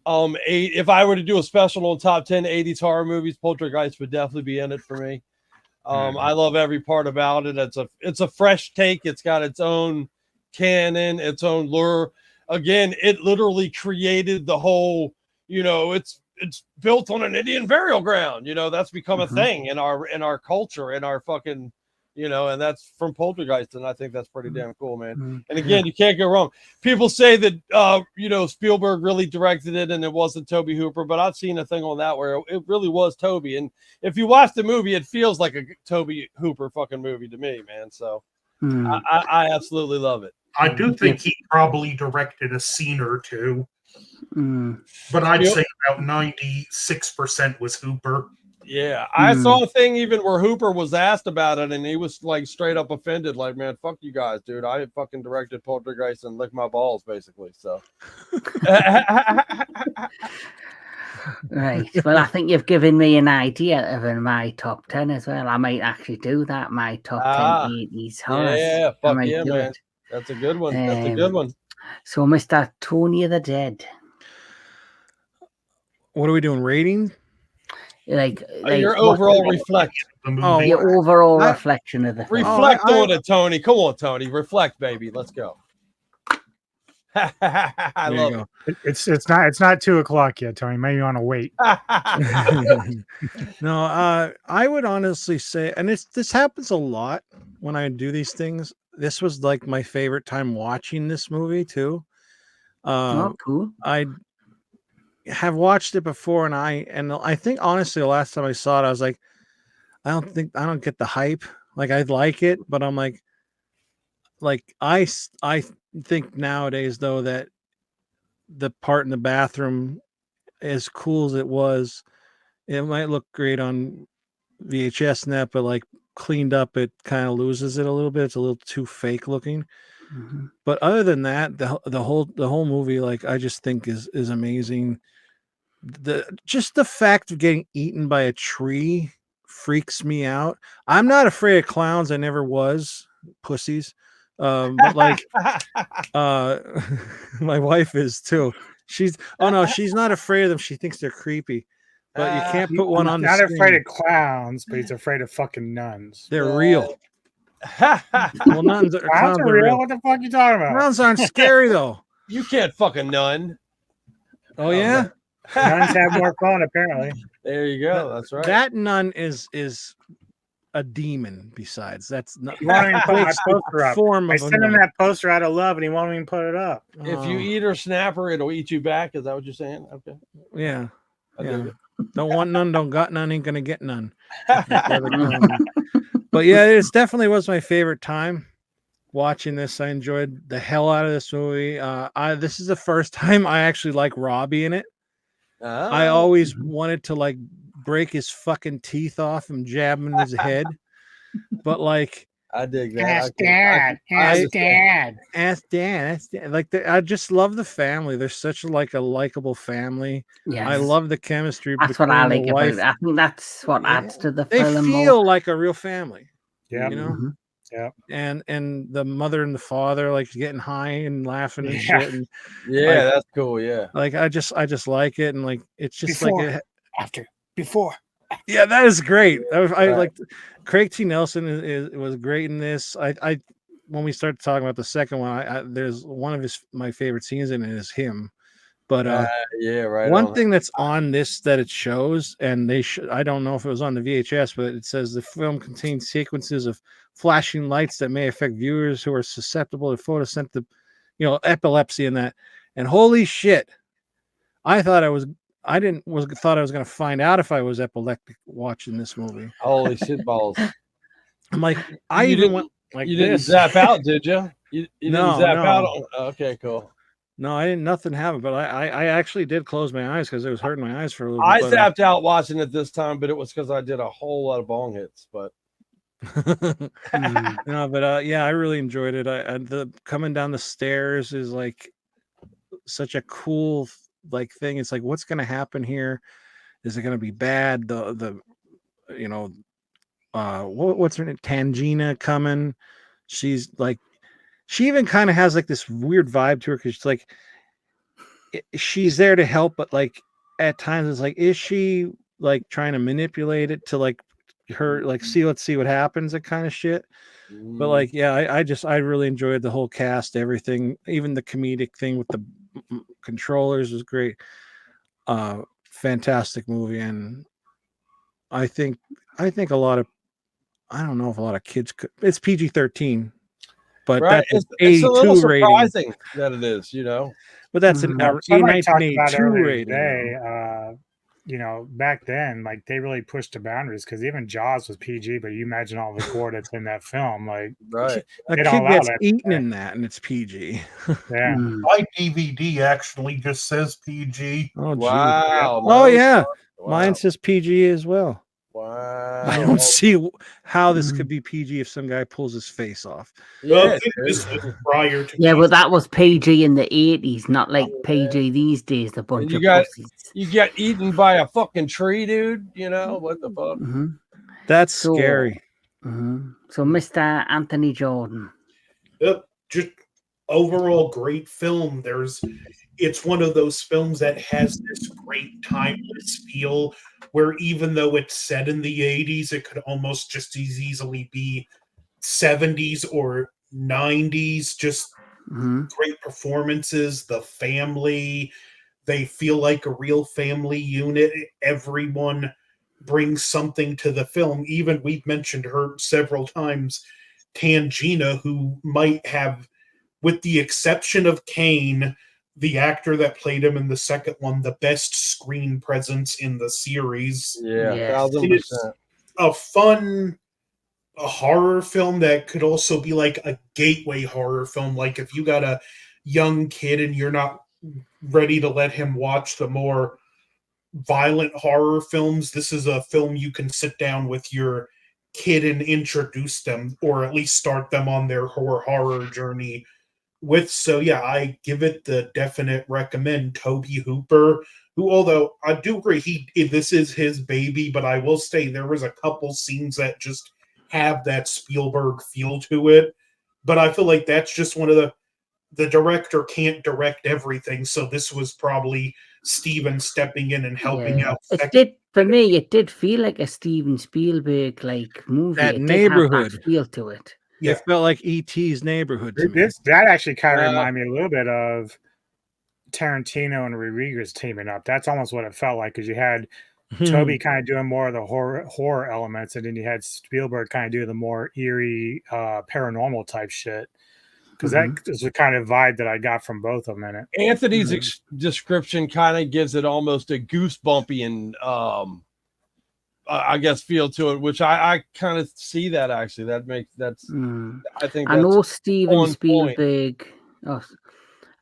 Speaker 2: If I were to do a special on top 10 80s horror movies, Poltergeist would definitely be in it for me. I love every part about it. It's a fresh take. It's got its own canon, its own lure. Again, it literally created the whole, it's built on an Indian burial ground. That's become a thing in our culture, in our fucking, and that's from Poltergeist, and I think that's pretty damn cool, man. And again, you can't go wrong. People say that Spielberg really directed it and it wasn't Tobe Hooper, but I've seen a thing on that where it really was Tobe. And if you watch the movie, it feels like a Tobe Hooper fucking movie to me, man. So I absolutely love it.
Speaker 5: I do think he probably directed a scene or two, but I'd say about 96% was Hooper.
Speaker 2: Yeah, I saw a thing even where Hooper was asked about it, and he was like straight up offended, like, "Man, fuck you guys, dude! I fucking directed Poltergeist and licked my balls, basically." So,
Speaker 1: Right. Well, I think you've given me an idea of my top 10 as well. I might actually do that. My top 10 80s horrors.
Speaker 2: Yeah,
Speaker 1: I
Speaker 2: fuck
Speaker 1: might
Speaker 2: yeah,
Speaker 1: do
Speaker 2: man.
Speaker 1: it.
Speaker 2: That's a good one. That's a good one.
Speaker 1: So, Mr. Tony of the Dead.
Speaker 4: What are we doing? Rating?
Speaker 1: Like
Speaker 2: Your overall reflection.
Speaker 1: Your overall reflection of the film.
Speaker 2: Reflect on it, Tony. Come on, Tony. Reflect, baby. Let's go. I love
Speaker 3: it. It's not 2:00 yet, Tony. Maybe you want to wait.
Speaker 4: No, I would honestly say, and this happens a lot when I do these things. This was like my favorite time watching this movie too.
Speaker 1: Cool.
Speaker 4: I have watched it before, and I think honestly the last time I saw it, I was like, I don't get the hype. Like I like it, but I'm like I think nowadays though that the part in the bathroom, as cool as it was, it might look great on VHS net, but like cleaned up, it kind of loses it a little bit. It's a little too fake looking. But other than that, the whole movie, like I just think is amazing. Just the fact of getting eaten by a tree freaks me out. I'm not afraid of clowns. I never was. Pussies. But like my wife is too. She's not afraid of them. She thinks they're creepy. But you can't put one on the screen.
Speaker 3: Not afraid of clowns, but he's afraid of fucking nuns.
Speaker 4: They're real. Well, clowns are real.
Speaker 3: What the fuck are you talking about?
Speaker 4: Clowns aren't scary though.
Speaker 2: You can't fucking nun.
Speaker 4: Oh yeah.
Speaker 3: Nuns have more fun, apparently.
Speaker 2: There you go. That's right.
Speaker 4: That nun is a demon. Besides, that's not.
Speaker 3: He won't even put my poster up. I sent him that poster out of love, and he won't even put it up.
Speaker 2: If you eat her snapper, it'll eat you back. Is that what you're saying? Okay.
Speaker 4: Yeah. Don't want none, don't got none, ain't gonna get none. But yeah, it definitely was my favorite time watching this. I enjoyed the hell out of this movie. This is the first time I actually like Robbie in it. I always wanted to like break his fucking teeth off and jab him in his head, but like
Speaker 2: I dig that.
Speaker 3: Ask Dad.
Speaker 4: Ask Dad. Like I just love the family. They're such a likable family.
Speaker 1: Yes.
Speaker 4: I love the chemistry.
Speaker 1: That's what I like about it. I think that's what adds to the film.
Speaker 4: They feel like a real family.
Speaker 3: Yeah.
Speaker 4: You know.
Speaker 3: Yeah.
Speaker 4: And the mother and the father like getting high and laughing and shit. And,
Speaker 2: that's cool. Yeah.
Speaker 4: Like I just like it, and like it's just
Speaker 3: before, before.
Speaker 4: Yeah, that is great. I like Craig T. Nelson was great in this. I when we started talking about the second one, there's one of my favorite scenes in it is him. But one thing that's on this that it shows, and I don't know if it was on the VHS, but it says the film contains sequences of flashing lights that may affect viewers who are susceptible to photosensitive, epilepsy and that. And holy shit, I thought I was going to find out if I was epileptic watching this movie.
Speaker 2: Holy shit balls!
Speaker 4: I'm like,
Speaker 2: you didn't zap out, did you? You
Speaker 4: No,
Speaker 2: didn't zap
Speaker 4: no.
Speaker 2: out on. Okay, cool.
Speaker 4: No, I didn't. Nothing happened, but I actually did close my eyes because it was hurting my eyes for a little
Speaker 2: I
Speaker 4: bit. but,
Speaker 2: zapped out watching it this time, but it was because I did a whole lot of bong hits. But
Speaker 1: Mm.
Speaker 4: No, but yeah, I really enjoyed it. The coming down the stairs is like such a cool like thing. It's like, what's gonna happen here? Is it gonna be bad? The you know, what's her name? Tangina coming. She's like, she even kind of has like this weird vibe to her because she's like, she's there to help, but like at times it's like, is she like trying to manipulate it to like her like let's see what happens, that kind of shit. But like, yeah, I really enjoyed the whole cast, everything, even the comedic thing with the controllers was great. Fantastic movie, and I think a lot of, I don't know if a lot of kids could. It's PG-13, but
Speaker 2: right,
Speaker 4: that's
Speaker 2: it's a little
Speaker 4: 82 rating.
Speaker 2: surprising that it is, you know.
Speaker 4: But that's an
Speaker 3: Somebody talked about
Speaker 4: 1982
Speaker 3: earlier
Speaker 4: rating.
Speaker 3: today. You know, back then, like they really pushed the boundaries because even Jaws was PG, but you imagine all the gore that's in that film. Like,
Speaker 2: Right.
Speaker 4: A
Speaker 3: They don't
Speaker 4: kid
Speaker 3: allow
Speaker 4: gets
Speaker 3: that
Speaker 4: eaten
Speaker 3: today.
Speaker 4: in that, and it's PG.
Speaker 3: yeah.
Speaker 1: Mm.
Speaker 5: My DVD actually just says PG.
Speaker 4: Oh, geez.
Speaker 2: Wow.
Speaker 4: Oh,
Speaker 2: no,
Speaker 4: yeah.
Speaker 2: wow,
Speaker 4: Mine says PG as well. I
Speaker 2: Wow.
Speaker 4: don't see how this
Speaker 1: Mm.
Speaker 4: could be PG if some guy pulls his face off.
Speaker 2: Yeah,
Speaker 5: I think this
Speaker 2: dude.
Speaker 5: was prior to
Speaker 1: Yeah,
Speaker 5: me.
Speaker 1: well, that was PG in the 80s, not like
Speaker 2: Oh,
Speaker 1: PG these days. The bunch
Speaker 2: you
Speaker 1: of
Speaker 2: got-
Speaker 1: pussies.
Speaker 2: You get eaten by a fucking tree, dude. You know what the fuck?
Speaker 1: Hmm.
Speaker 4: That's
Speaker 1: So-
Speaker 4: scary.
Speaker 1: So, Mr. Anthony Jordan.
Speaker 5: Just overall great film. It's one of those films that has this great timeless feel where even though it's set in the 80s, it could almost just as easily be 70s or 90s. Just
Speaker 1: Hmm.
Speaker 5: great performances, the family, they feel like a real family unit. Everyone brings something to the film. Even we've mentioned her several times, Tangina, who might have, with the exception of Kane, the actor that played him in the second one, the best screen presence in the series.
Speaker 2: Yeah,
Speaker 1: Yes.
Speaker 2: 1000%.
Speaker 5: A fun horror film that could also be like a gateway horror film. Like if you got a young kid and you're not ready to let him watch the more violent horror films, this is a film you can sit down with your kid and introduce them, or at least start them on their horror journey with. So yeah, I give it the definite recommend. Toby Hooper, who, although I do agree this is his baby, but I will say there was a couple scenes that just have that Spielberg feel to it. But I feel like that's just one of the director can't direct everything, so this was probably Steven stepping in and helping out.
Speaker 1: It did, for me, it did feel like a Steven Spielberg like movie.
Speaker 4: That
Speaker 1: it
Speaker 4: neighborhood.
Speaker 1: did have that feel to it.
Speaker 5: Yeah.
Speaker 4: It felt like E.T.'s neighborhood to me.
Speaker 3: That actually kind of reminded me a little bit of Tarantino and Rodriguez teaming up. That's almost what it felt like, because you had Toby kind of doing more of the horror elements, and then you had Spielberg kind of doing the more eerie, paranormal type shit. Because that is the kind of vibe that I got from both of them in it.
Speaker 2: Anthony's description kind of gives it almost a goosebumpy and I guess feel to it, which I kind of see that actually. I think
Speaker 1: I know
Speaker 2: that's
Speaker 1: Steven
Speaker 2: on
Speaker 1: Spielberg.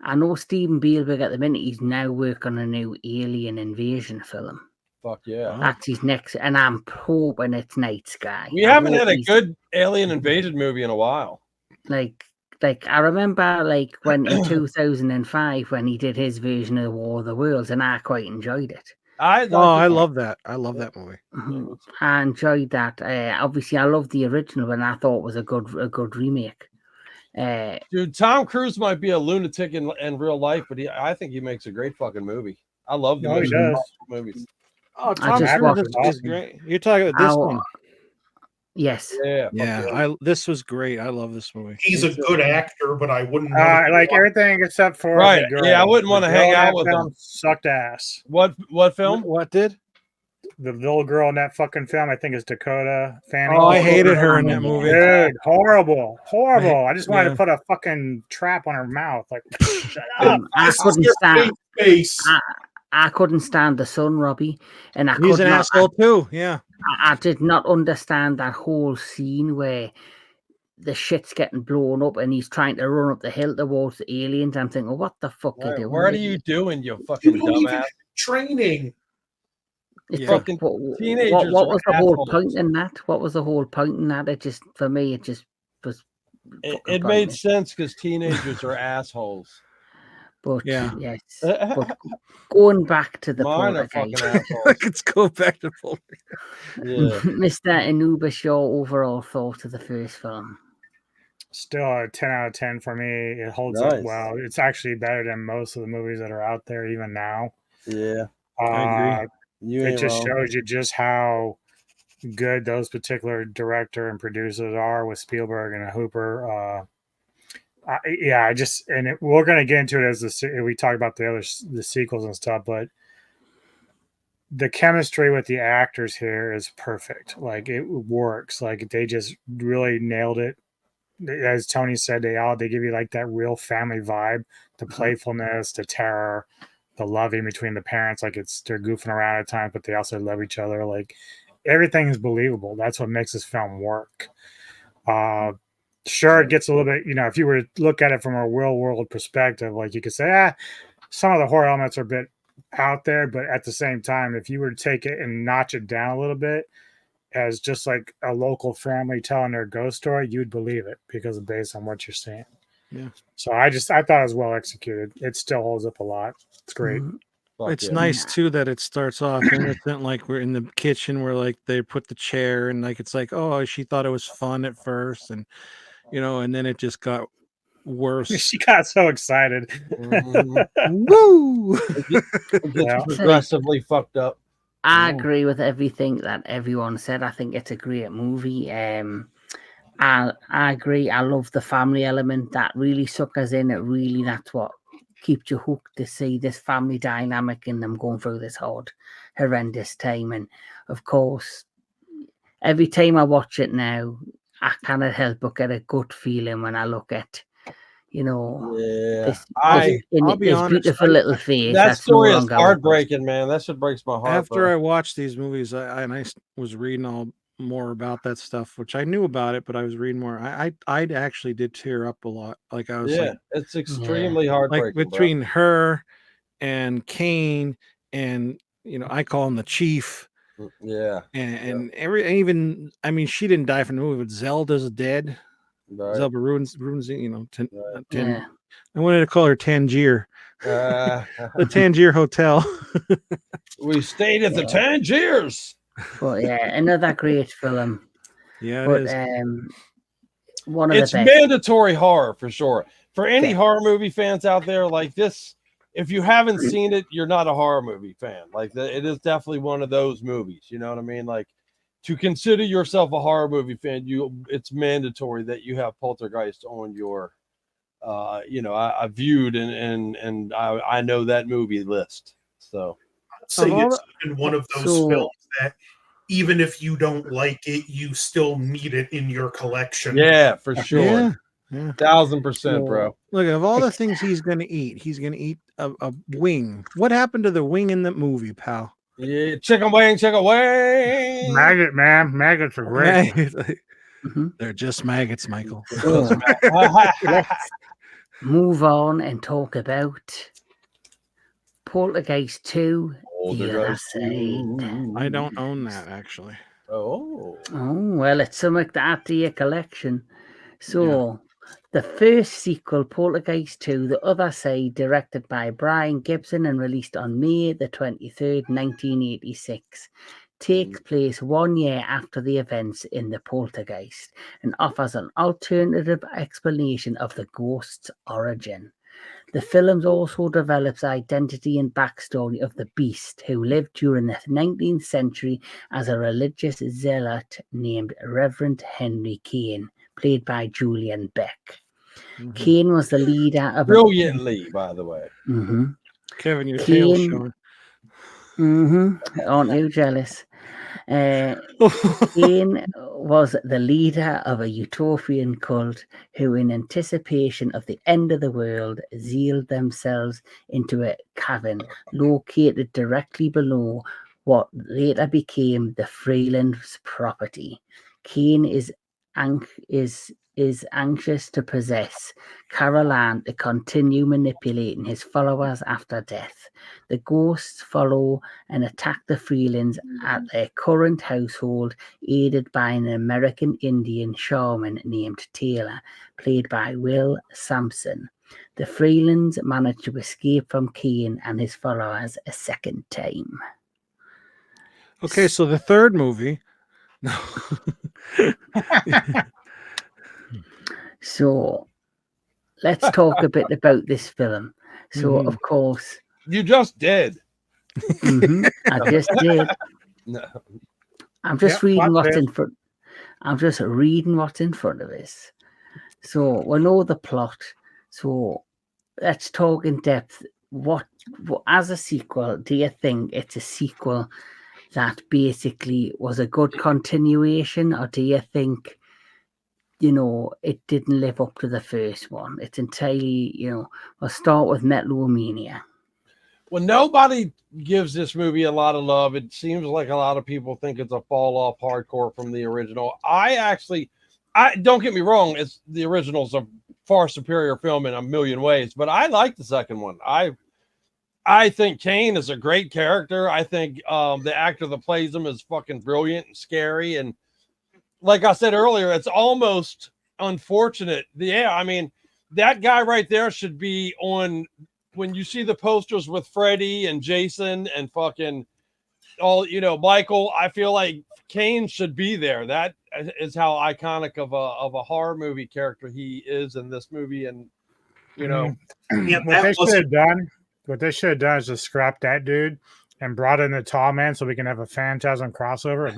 Speaker 1: I know Steven Spielberg at the minute. He's now working on a new Alien invasion film.
Speaker 2: fuck yeah.
Speaker 1: That's his next, and I'm hoping it's Night Sky.
Speaker 2: We haven't had a good alien invasion movie in a while.
Speaker 1: Like I remember like when in 2005 when he did his version of War of the Worlds, and I quite enjoyed it.
Speaker 4: I love that. I love that movie.
Speaker 1: I enjoyed that. Obviously, I love the original, and I thought it was a good remake.
Speaker 2: Dude, Tom Cruise might be a lunatic in real life, but I think he makes a great fucking movie. I love the
Speaker 3: he does.
Speaker 2: movies.
Speaker 4: Oh, Tom Cruise is great. You're talking about this one.
Speaker 1: Yes.
Speaker 2: Yeah.
Speaker 4: This was great. I love this movie.
Speaker 5: He's a good actor, but I wouldn't
Speaker 3: like everything except for
Speaker 2: right.
Speaker 3: the girl.
Speaker 2: Yeah, I wouldn't want to hang out with
Speaker 3: film
Speaker 2: him.
Speaker 3: Sucked ass.
Speaker 2: What film?
Speaker 4: What did?
Speaker 3: The little girl in that fucking film, I think, is Dakota Fanning.
Speaker 4: Oh, I hated her in that movie.
Speaker 3: Dude, horrible. I just wanted to put a fucking trap on her mouth. Like, shut up.
Speaker 1: I couldn't stand. I couldn't stand the son, Robbie, and
Speaker 4: he's an asshole too. Yeah,
Speaker 1: I did not understand that whole scene where the shit's getting blown up and he's trying to run up the hill towards the aliens. I'm thinking, what the fuck are you doing?
Speaker 2: What are you doing, you fucking
Speaker 5: You don't even
Speaker 2: dumbass?
Speaker 5: have training.
Speaker 1: It's
Speaker 4: Yeah.
Speaker 1: like,
Speaker 2: Fucking
Speaker 1: what
Speaker 2: teenagers
Speaker 1: was
Speaker 2: are
Speaker 1: the whole
Speaker 2: assholes.
Speaker 1: point in that? What was the whole point in that? It just, for me, it just was.
Speaker 2: It made sense because teenagers are assholes.
Speaker 1: But
Speaker 4: Yeah.
Speaker 1: yes, but going back to the
Speaker 2: Mine are fucking
Speaker 1: Poltergeist,
Speaker 2: assholes.
Speaker 4: Let's go back to Poltergeist.
Speaker 2: Yeah.
Speaker 1: Mr. Anubis, your overall thought of the first film?
Speaker 3: Still a 10 out of 10 for me. It holds up
Speaker 2: Nice.
Speaker 3: well. It's actually better than most of the movies that are out there even now.
Speaker 2: Yeah.
Speaker 4: I agree.
Speaker 2: You
Speaker 3: It
Speaker 2: ain't
Speaker 3: just
Speaker 2: wrong.
Speaker 3: shows you just how good those particular director and producers are with Spielberg and Hooper. We're going to get into it as we talk about the sequels and stuff, but the chemistry with the actors here is perfect. Like, it works. Like, they just really nailed it. As Tony said, they give you like that real family vibe, the playfulness, the terror, the loving between the parents. Like, they're goofing around at times, but they also love each other. Like, everything is believable. That's what makes this film work. Sure, it gets a little bit, if you were to look at it from a real world perspective, like, you could say, some of the horror elements are a bit out there, but at the same time, if you were to take it and notch it down a little bit as just like a local family telling their ghost story, you'd believe it because of based on what you're seeing.
Speaker 4: Yeah.
Speaker 3: So I thought it was well executed. It still holds up a lot. It's great.
Speaker 4: It's
Speaker 2: yeah.
Speaker 4: nice too that it starts off innocent, like we're in the kitchen where like they put the chair and like it's like, oh, she thought it was fun at first, and and then it just got worse.
Speaker 3: She got so excited.
Speaker 2: Mhm.
Speaker 4: Woo!
Speaker 2: It gets
Speaker 3: Yeah.
Speaker 2: progressively fucked up.
Speaker 1: I agree with everything that everyone said. I think it's a great movie. I agree. I love the family element that really suckers in. It really, that's what keeps you hooked to see this family dynamic and them going through this horrendous time. And of course, every time I watch it now, I cannot help but get a good feeling when I look at,
Speaker 2: Yeah.
Speaker 1: this
Speaker 4: I'll be
Speaker 1: this
Speaker 4: honest,
Speaker 1: beautiful little face.
Speaker 2: That
Speaker 1: that's no
Speaker 2: story is
Speaker 1: longer with us.
Speaker 2: heartbreaking, man. That shit breaks my heart.
Speaker 4: after
Speaker 2: bro.
Speaker 4: I watched these movies, I was reading all more about that stuff, which I knew about it, but I was reading more. I actually did tear up a lot. Like, I was
Speaker 2: Yeah, it's extremely
Speaker 4: like
Speaker 2: heartbreaking.
Speaker 4: between her and Kane, and I call him the Chief.
Speaker 2: bro. Yeah.
Speaker 4: And even I mean, she didn't die from the movie, but Zelda's dead.
Speaker 2: Right.
Speaker 4: Zelda ruins
Speaker 1: Yeah.
Speaker 4: I wanted to call her Tangier.
Speaker 2: Uh,
Speaker 4: The Tangier Hotel.
Speaker 2: we stayed at the Tangiers.
Speaker 1: But yeah, another great film.
Speaker 4: Yeah, it
Speaker 1: But
Speaker 4: is.
Speaker 1: one of
Speaker 2: It's
Speaker 1: the best.
Speaker 2: mandatory horror for sure. For any
Speaker 1: Yeah.
Speaker 2: horror movie fans out there, like this, if you haven't seen it, you're not a horror movie fan. Like, it is definitely one of those movies. You know what I mean? Like, to consider yourself a horror movie fan, it's mandatory that you have Poltergeist on your, I viewed and I know that movie list. So
Speaker 5: I'd say
Speaker 4: Of all
Speaker 5: it's been one of those
Speaker 1: So-
Speaker 5: films that even if you don't like it, you still need it in your collection.
Speaker 2: yeah, for sure,
Speaker 4: Yeah. Yeah.
Speaker 2: 1000%, bro.
Speaker 4: Look, of all the things he's gonna eat a wing. What happened to the wing in the movie, pal?
Speaker 2: Yeah, chicken wing, chicken wing.
Speaker 3: Maggot, man. Maggots are great.
Speaker 1: Mhm.
Speaker 4: They're just maggots, Michael.
Speaker 1: So let's move on and talk about Poltergeist 2, The Other Side.
Speaker 4: I don't own that actually.
Speaker 2: Oh,
Speaker 1: Oh, well, it's something to add to your collection. So, the first sequel, Poltergeist 2, The Other Side, directed by Brian Gibson and released on May the 23rd, 1986, takes place 1 year after the events in the Poltergeist and offers an alternative explanation of the ghost's origin. The film also develops identity and backstory of the beast, who lived during the 19th century as a religious zealot named Reverend Henry Kane, played by Julian Beck.
Speaker 4: Mhm.
Speaker 1: Kane was the leader of
Speaker 2: brilliantly, by the way.
Speaker 1: Mhm.
Speaker 4: Kevin, your tail's
Speaker 1: Kane-
Speaker 4: showing.
Speaker 1: Aren't you jealous? Kane was the leader of a utopian cult who, in anticipation of the end of the world, sealed themselves into a cavern located directly below what later became the Freeland's property. Kane is is anxious to possess Carol Ann to continue manipulating his followers after death. The ghosts follow and attack the Freelands at their current household, aided by an American Indian shaman named Taylor, played by Will Sampson. The Freelands manage to escape from Kane and his followers a second time.
Speaker 4: Okay, so the third movie. No.
Speaker 1: So let's talk a bit about this film. So, of course,
Speaker 2: You just did.
Speaker 1: I just did.
Speaker 2: No.
Speaker 1: I'm just reading what's in front. I'm just reading what's in front of us. So we know the plot. So let's talk in depth. What as a sequel, do you think it's a sequel that basically was a good continuation, or do you think, it didn't live up to the first one? It's entirely, we'll start with Metalomania.
Speaker 2: Well, nobody gives this movie a lot of love. It seems like a lot of people think it's a fall off hardcore from the original. I don't get me wrong, it's the original's a far superior film in a million ways, but I like the second one. I think Kane is a great character. I think the actor that plays him is fucking brilliant and scary. And like I said earlier, it's almost unfortunate. Yeah, I mean, that guy right there should be on when you see the posters with Freddy and Jason and fucking all, Michael. I feel like Kane should be there. That is how iconic of a horror movie character he is in this movie. And
Speaker 3: what they should have done is just scrap that dude and brought in the tall man so we can have a Phantasm crossover.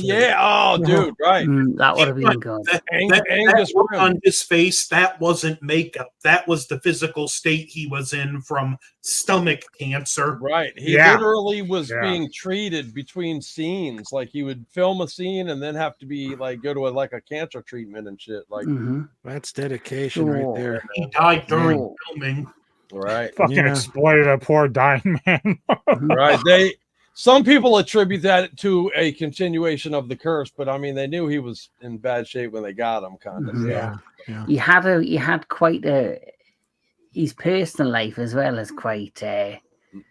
Speaker 2: Yeah. Oh, dude. Right.
Speaker 1: That would have been good.
Speaker 5: That look on his face, that wasn't makeup. That was the physical state he was in from stomach cancer.
Speaker 2: Right. He literally was being treated between scenes. Like he would film a scene and then have to be like go to a cancer treatment and shit. Like
Speaker 4: that's dedication right there.
Speaker 5: He died during filming.
Speaker 2: Right.
Speaker 3: Fucking exploited a poor dying man.
Speaker 2: Right. Some people attribute that to a continuation of the curse, but I mean they knew he was in bad shape when they got him, kind of.
Speaker 4: Yeah.
Speaker 1: He had quite his personal life as well as quite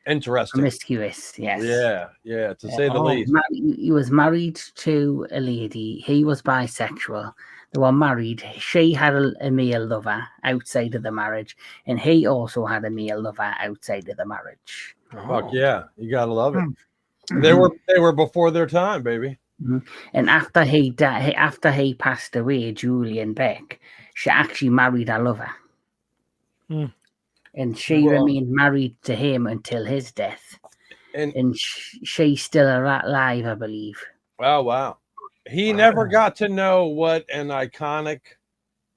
Speaker 2: interesting,
Speaker 1: promiscuous. Yes.
Speaker 2: Yeah, to say the least.
Speaker 1: He was married to a lady. He was bisexual. They were married. She had a male lover outside of the marriage, and he also had a male lover outside of the marriage.
Speaker 2: Fuck yeah, you gotta love it. They were before their time, baby.
Speaker 1: And after he passed away, Julian Beck, she actually married her lover, and she remained married to him until his death. And she's still alive, I believe.
Speaker 2: Oh wow. He never got to know what an iconic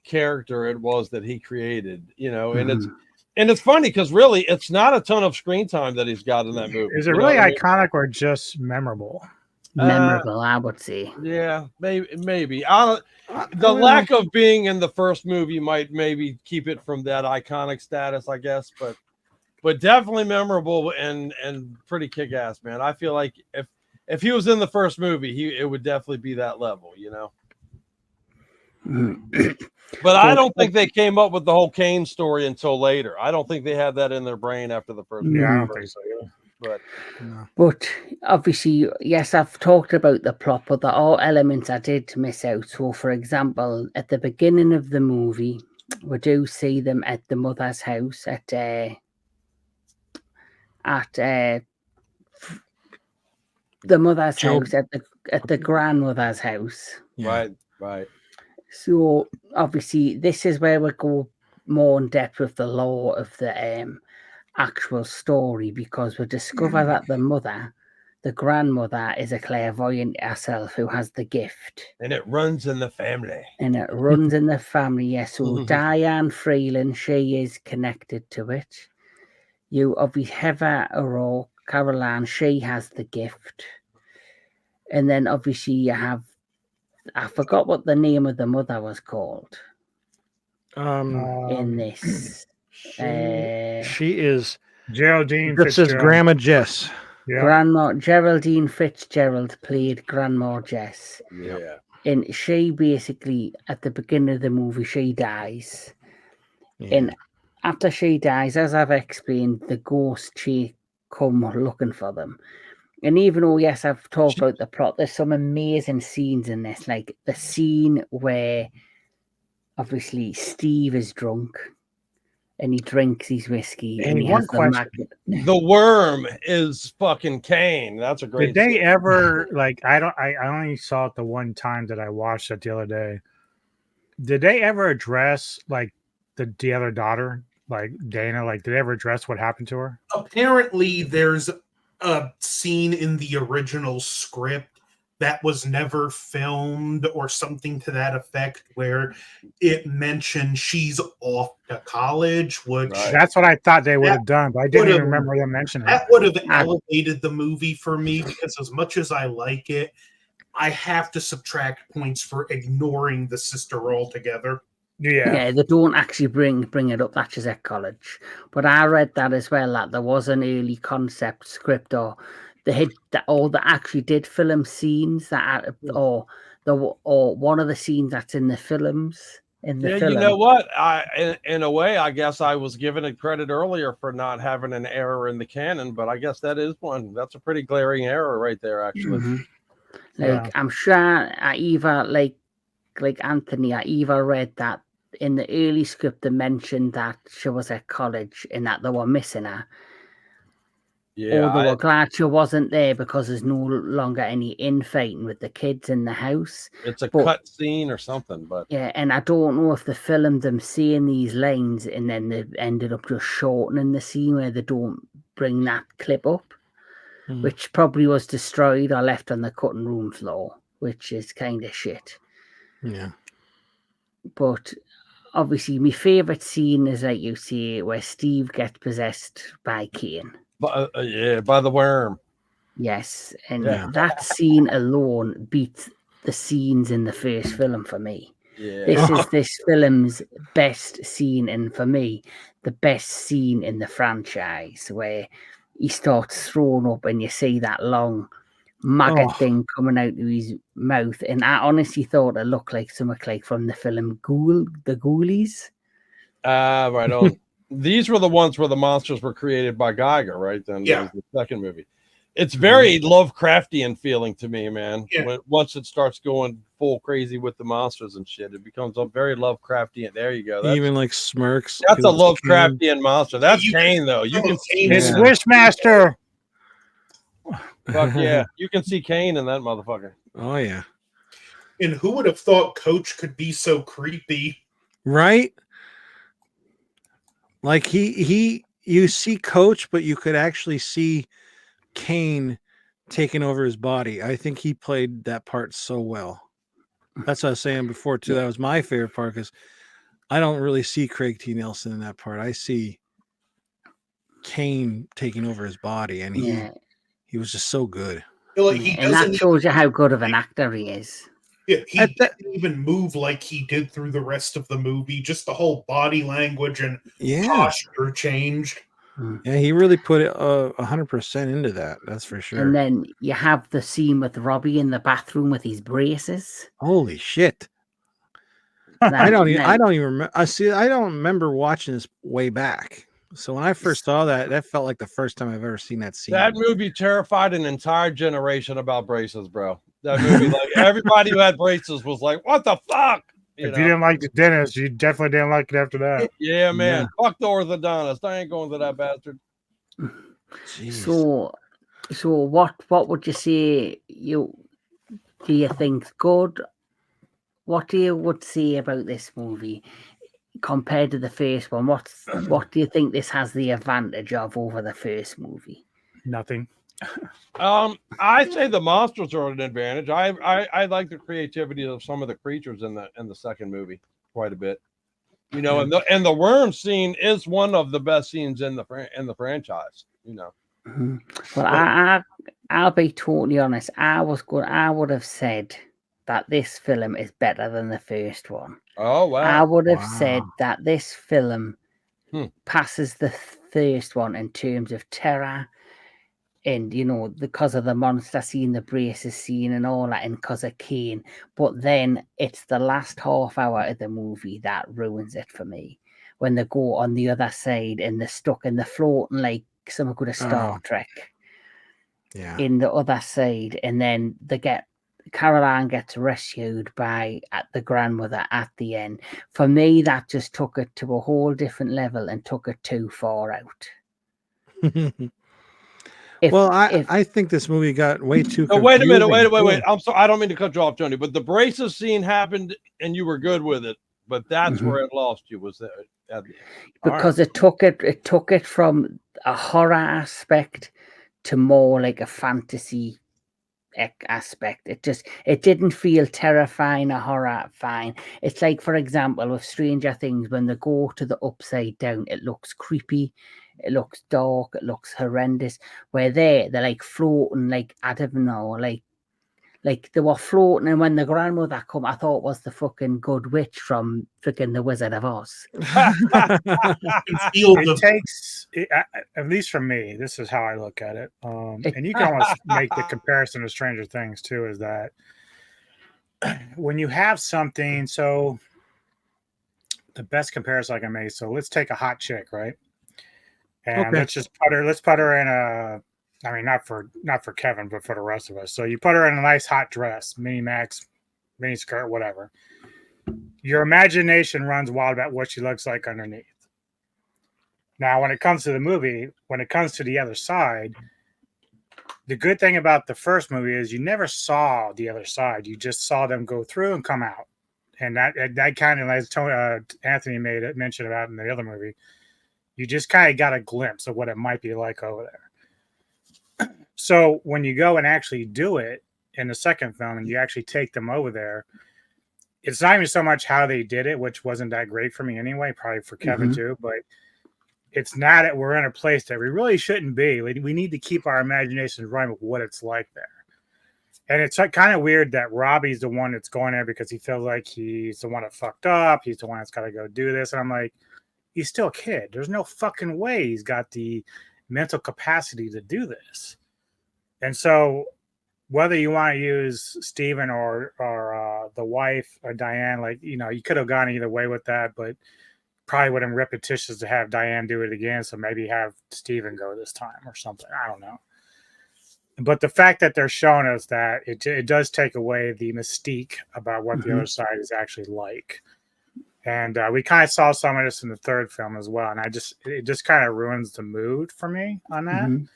Speaker 2: character it was that he created, and it's funny because really it's not a ton of screen time that he's got in that movie.
Speaker 3: Is it really iconic or just memorable?
Speaker 1: Memorable, I would say.
Speaker 2: Yeah, maybe. The lack of being in the first movie might maybe keep it from that iconic status, I guess, but definitely memorable and pretty kick-ass, man. I feel like if he was in the first movie, it would definitely be that level, But I don't think they came up with the whole Kane story until later. I don't think they had that in their brain after the first movie.
Speaker 3: Yeah, I don't think so.
Speaker 1: But obviously, yes, I've talked about the plot, but there are elements I did miss out. So, for example, at the beginning of the movie, we do see them at the mother's house at the mother's house at the grandmother's house.
Speaker 2: Right.
Speaker 1: So obviously this is where we go more in depth with the lore of the actual story, because we discover that the grandmother is a clairvoyant herself who has the gift.
Speaker 2: And it runs in the family.
Speaker 1: Yes. So Diane Freeland, she is connected to it. You obviously Heather O'Rourke, Caroline, she has the gift. And then obviously you have, I forgot what the name of the mother was called. In this.
Speaker 4: She is
Speaker 3: Geraldine
Speaker 4: Fitzgerald. This is Grandma Jess.
Speaker 1: Yeah. Grandma Geraldine Fitzgerald played Grandma Jess.
Speaker 2: Yeah.
Speaker 1: And she basically, at the beginning of the movie, she dies.
Speaker 4: Yeah.
Speaker 1: And after she dies, as I've explained, the ghost she come looking for them. And even though, yes, I've talked about the plot, there's some amazing scenes in this. Like the scene where obviously Steve is drunk and he drinks his whiskey and
Speaker 3: Hey,
Speaker 1: he
Speaker 3: one
Speaker 1: has the
Speaker 3: question.
Speaker 1: magnet.
Speaker 2: The worm is fucking Kane. That's a
Speaker 3: Did
Speaker 2: great.
Speaker 3: they
Speaker 2: scene.
Speaker 3: ever like? I only saw it the one time that I watched it the other day. Did they ever address like the other daughter, like Dana? Like, did they ever address what happened to her?
Speaker 5: Apparently, there's a scene in the original script that was never filmed or something to that effect where it mentioned she's off to college, which
Speaker 2: Right.
Speaker 3: That's what I thought they would have done, but I didn't even
Speaker 5: would've-
Speaker 3: remember them mentioning it.
Speaker 5: that would have elevated the movie for me, because as much as I like it, I have to subtract points for ignoring the sister altogether.
Speaker 1: Yeah, they don't actually bring it up that she's at college. But I read that as well, that there was an early concept script, or they had that, or they actually did film scenes that, or one of the scenes that's in the films in the
Speaker 2: Yeah,
Speaker 1: film.
Speaker 2: you know what? In a way, I guess I was given a credit earlier for not having an error in the canon, but I guess that is one. That's a pretty glaring error right there, actually.
Speaker 1: Mhm.
Speaker 3: Yeah.
Speaker 1: Like I'm sure I either like Anthony, I either read that in the early script they mentioned that she was at college and that they were missing her.
Speaker 2: Yeah,
Speaker 1: Or they were glad she wasn't there because there's no longer any infighting with the kids in the house.
Speaker 2: it's a
Speaker 1: But-
Speaker 2: cut scene or something, but
Speaker 1: Yeah, and I don't know if they filmed them saying these lines and then they ended up just shortening the scene where they don't bring that clip up,
Speaker 4: Hmm.
Speaker 1: which probably was destroyed or left on the cutting room floor, which is kind of shit.
Speaker 4: Yeah.
Speaker 1: But obviously, my favourite scene is, like you say, where Steve gets possessed by Kane.
Speaker 2: yeah, by the worm.
Speaker 1: Yes, and
Speaker 4: Yeah.
Speaker 1: that scene alone beats the scenes in the first film for me.
Speaker 2: Yeah,
Speaker 1: This is this film's best scene, and for me, the best scene in the franchise, where he starts throwing up and you see that long maggot
Speaker 4: Oh.
Speaker 1: thing coming out of his mouth. And I honestly thought it looked like something like from the film The Ghoulies.
Speaker 2: right on. These were the ones where the monsters were created by Geiger, right? Then
Speaker 5: Yeah.
Speaker 2: that was the second movie. It's very Lovecraftian feeling to me, man.
Speaker 5: Yeah.
Speaker 2: Once it starts going full crazy with the monsters and shit, it becomes a very Lovecraftian. There you go. That's,
Speaker 4: Even like smirks.
Speaker 2: that's a
Speaker 4: He looks like Kane.
Speaker 2: Lovecraftian monster. That's
Speaker 5: You-
Speaker 2: Kane, though. You can see
Speaker 3: It's
Speaker 4: Yeah.
Speaker 3: Wishmaster.
Speaker 2: fuck yeah. You can see Kane in that motherfucker.
Speaker 4: Oh yeah.
Speaker 5: And who would have thought Coach could be so creepy?
Speaker 4: Right? Like you see Coach, but you could actually see Kane taking over his body. I think he played that part so well. That's what I was saying before too. That was my favorite part because I don't really see Craig T. Nelson in that part. I see Kane taking over his body, and he was just so good.
Speaker 5: Like, he
Speaker 1: And that
Speaker 5: doesn't
Speaker 1: shows you how good of an actor he is.
Speaker 5: he
Speaker 4: At that-
Speaker 5: didn't even move like he did through the rest of the movie. Just the whole body language and
Speaker 4: Yeah,
Speaker 5: posture changed.
Speaker 4: yeah, he really put it 100% into that. That's for sure.
Speaker 1: And then you have the scene with Robbie in the bathroom with his braces.
Speaker 4: Holy shit!
Speaker 1: Now-
Speaker 4: I don't
Speaker 1: now-
Speaker 4: even remember. I don't remember watching this way back. So when I first saw that, that felt like the first time I've ever seen that scene.
Speaker 2: That movie terrified an entire generation about braces, bro. That movie, like everybody who had braces was like, "What the fuck?"
Speaker 3: If you didn't like the dentist, you definitely didn't like it after that.
Speaker 2: Yeah, man. Fuck the orthodontist. I ain't going to that bastard.
Speaker 4: Jeez.
Speaker 1: So what would you say do you think's good? What do you would say about this movie compared to the first one? What do you think this has the advantage of over the first movie?
Speaker 3: Nothing.
Speaker 2: I say the monsters are an advantage. I like the creativity of some of the creatures in the second movie quite a bit. You know, and the worm scene is one of the best scenes in the franchise. You know.
Speaker 1: Well, I'll be totally honest. I would have said that this film is better than the first one.
Speaker 2: Oh wow!
Speaker 1: I would have said that this film
Speaker 2: Hmm.
Speaker 1: passes the first one in terms of terror, and because of the monster scene, the braces scene, and all that, and because of Kane. But then it's the last half hour of the movie that ruins it for me. When they go on the other side and they're stuck in the floating like some good of Star Trek.
Speaker 4: Yeah.
Speaker 1: In the other side, and then Caroline gets rescued by the grandmother at the end. For me, that just took it to a whole different level and took it too far out.
Speaker 4: I think this movie got way too.
Speaker 2: No, wait a minute, wait. I'm sorry, I don't mean to cut you off, Tony, but the braces scene happened and you were good with it, but that's where it lost you. Was that
Speaker 1: because it took it from a horror aspect to more like a fantasy aspect. It didn't feel terrifying or horror fine. It's like, for example, with Stranger Things, when they go to the upside down, it looks creepy, it looks dark, it looks horrendous. Where they're like floating, like I don't know, like they were floating, and when the grandmother come, I thought was the fucking good witch from freaking The Wizard of Oz.
Speaker 3: It takes, at least for me, this is how I look at it. And you can almost make the comparison to Stranger Things too, is that when you have something, so the best comparison I can make, so let's take a hot chick, right? And let's put her in a, I mean, not for Kevin, but for the rest of us. So you put her in a nice hot dress, mini max, mini skirt, whatever. Your imagination runs wild about what she looks like underneath. Now, when it comes to the movie, when it comes to the other side, the good thing about the first movie is you never saw the other side. You just saw them go through and come out. And that kind of, as Anthony made it mention about in the other movie, you just kind of got a glimpse of what it might be like over there. So when you go and actually do it in the second film and you actually take them over there, it's not even so much how they did it, which wasn't that great for me anyway, probably for Kevin too, but it's not that we're in a place that we really shouldn't be. We need to keep our imaginations running with what it's like there. And it's kind of weird that Robbie's the one that's going there because he feels like he's the one that fucked up. He's the one that's got to go do this. And I'm like, he's still a kid. There's no fucking way he's got the mental capacity to do this. And so whether you want to use Steven or the wife or Diane, like, you could have gone either way with that, but probably would have been repetitious to have Diane do it again. So maybe have Steven go this time or something. I don't know. But the fact that they're showing us that it does take away the mystique about what the other side is actually like. And we kind of saw some of this in the third film as well. And it just kind of ruins the mood for me on that.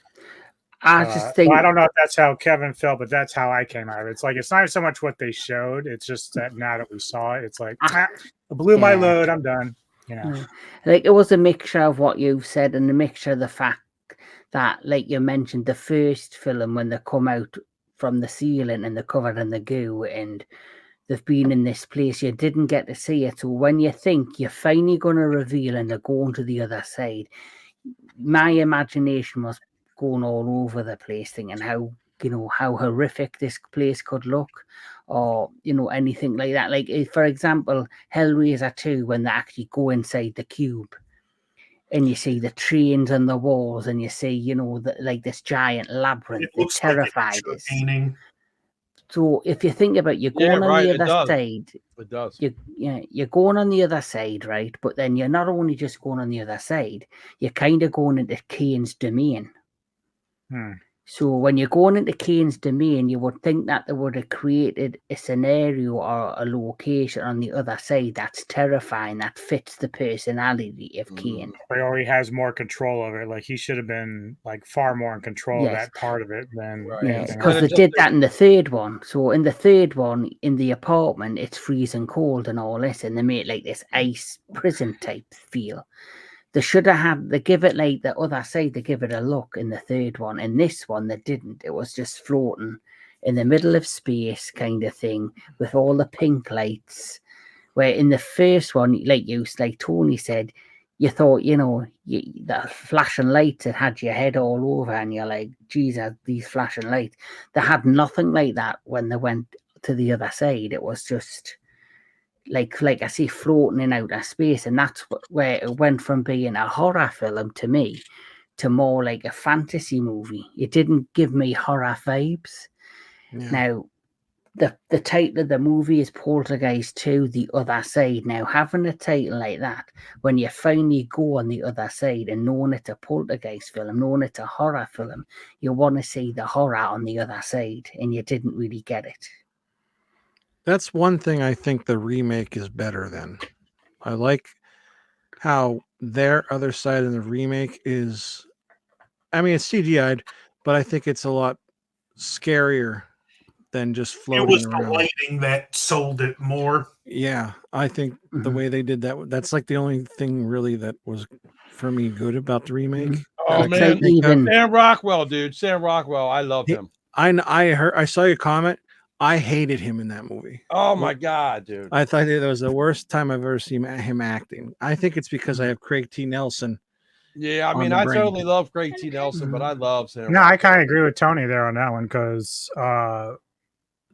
Speaker 3: I just think, I don't know if that's how Kevin felt, but that's how I came out of it. It's like, it's not so much what they showed. It's just that now that we saw it, it's like, I blew my load. I'm done.
Speaker 1: Like, it was a mixture of what you've said and a mixture of the fact that, like you mentioned, the first film, when they come out from the ceiling and they're covered in the goo and they've been in this place, you didn't get to see it. So when you think you're finally going to reveal and they're going to the other side, my imagination was going all over the place, thinking how horrific this place could look, or anything like that. Like, for example, Hellraiser 2, when they actually go inside the cube and you see the trains on the walls and you see like this giant labyrinth that terrified us. So if you think about, you're going on the other side,
Speaker 2: it does.
Speaker 1: You're going on the other side, right? But then you're not only just going on the other side, you're kind of going into Kane's domain. So when you're going into Kane's domain, you would think that they would have created a scenario or a location on the other side that's terrifying, that fits the personality of Kane.
Speaker 3: Or he has more control over it. Like, he should have been like far more in control of that part of it than
Speaker 1: because they did that in the third one. So in the third one, in the apartment, it's freezing cold and all this, and they made like this ice prison type feel. They should have they give it like the other side, they give it a look in the third one. In this one, they didn't. It was just floating in the middle of space kind of thing with all the pink lights. Where in the first one, like Tony said, you thought, the flashing lights that had your head all over and you're like, Jesus, these flashing lights. They had nothing like that when they went to the other side. It was just like I see, floating in outer space, and that's where it went from being a horror film to me to more like a fantasy movie. It didn't give me horror vibes.
Speaker 4: Yeah.
Speaker 1: Now, the title of the movie is Poltergeist 2, The Other Side. Now, having a title like that, when you finally go on the other side and knowing it's a poltergeist film, knowing it's a horror film, you want to see the horror on the other side, and you didn't really get it.
Speaker 4: That's one thing I think the remake is better than. I like how their other side in the remake is, I mean, it's CGI'd, but I think it's a lot scarier than just
Speaker 5: It
Speaker 4: floating
Speaker 5: was the
Speaker 4: around.
Speaker 5: lighting that sold it more.
Speaker 4: Yeah, I think the
Speaker 1: Mhm.
Speaker 4: way they did that, that's like the only thing really that was for me good about the remake.
Speaker 1: Mhm.
Speaker 2: Oh
Speaker 1: It's
Speaker 2: man,
Speaker 1: like even
Speaker 2: Sam Rockwell, dude. Sam Rockwell, I love
Speaker 4: He-
Speaker 2: him.
Speaker 4: I saw your comment. I hated him in that movie.
Speaker 2: Oh my god, dude.
Speaker 4: I thought that was the worst time I've ever seen him acting. I think it's because I have Craig T. Nelson.
Speaker 2: Yeah, I
Speaker 4: on
Speaker 2: mean,
Speaker 4: the
Speaker 2: I
Speaker 4: brain.
Speaker 2: totally love Craig T. Nelson, but I love Sam.
Speaker 3: No, I
Speaker 2: Rockwell.
Speaker 3: kind of agree with Tony there on that one because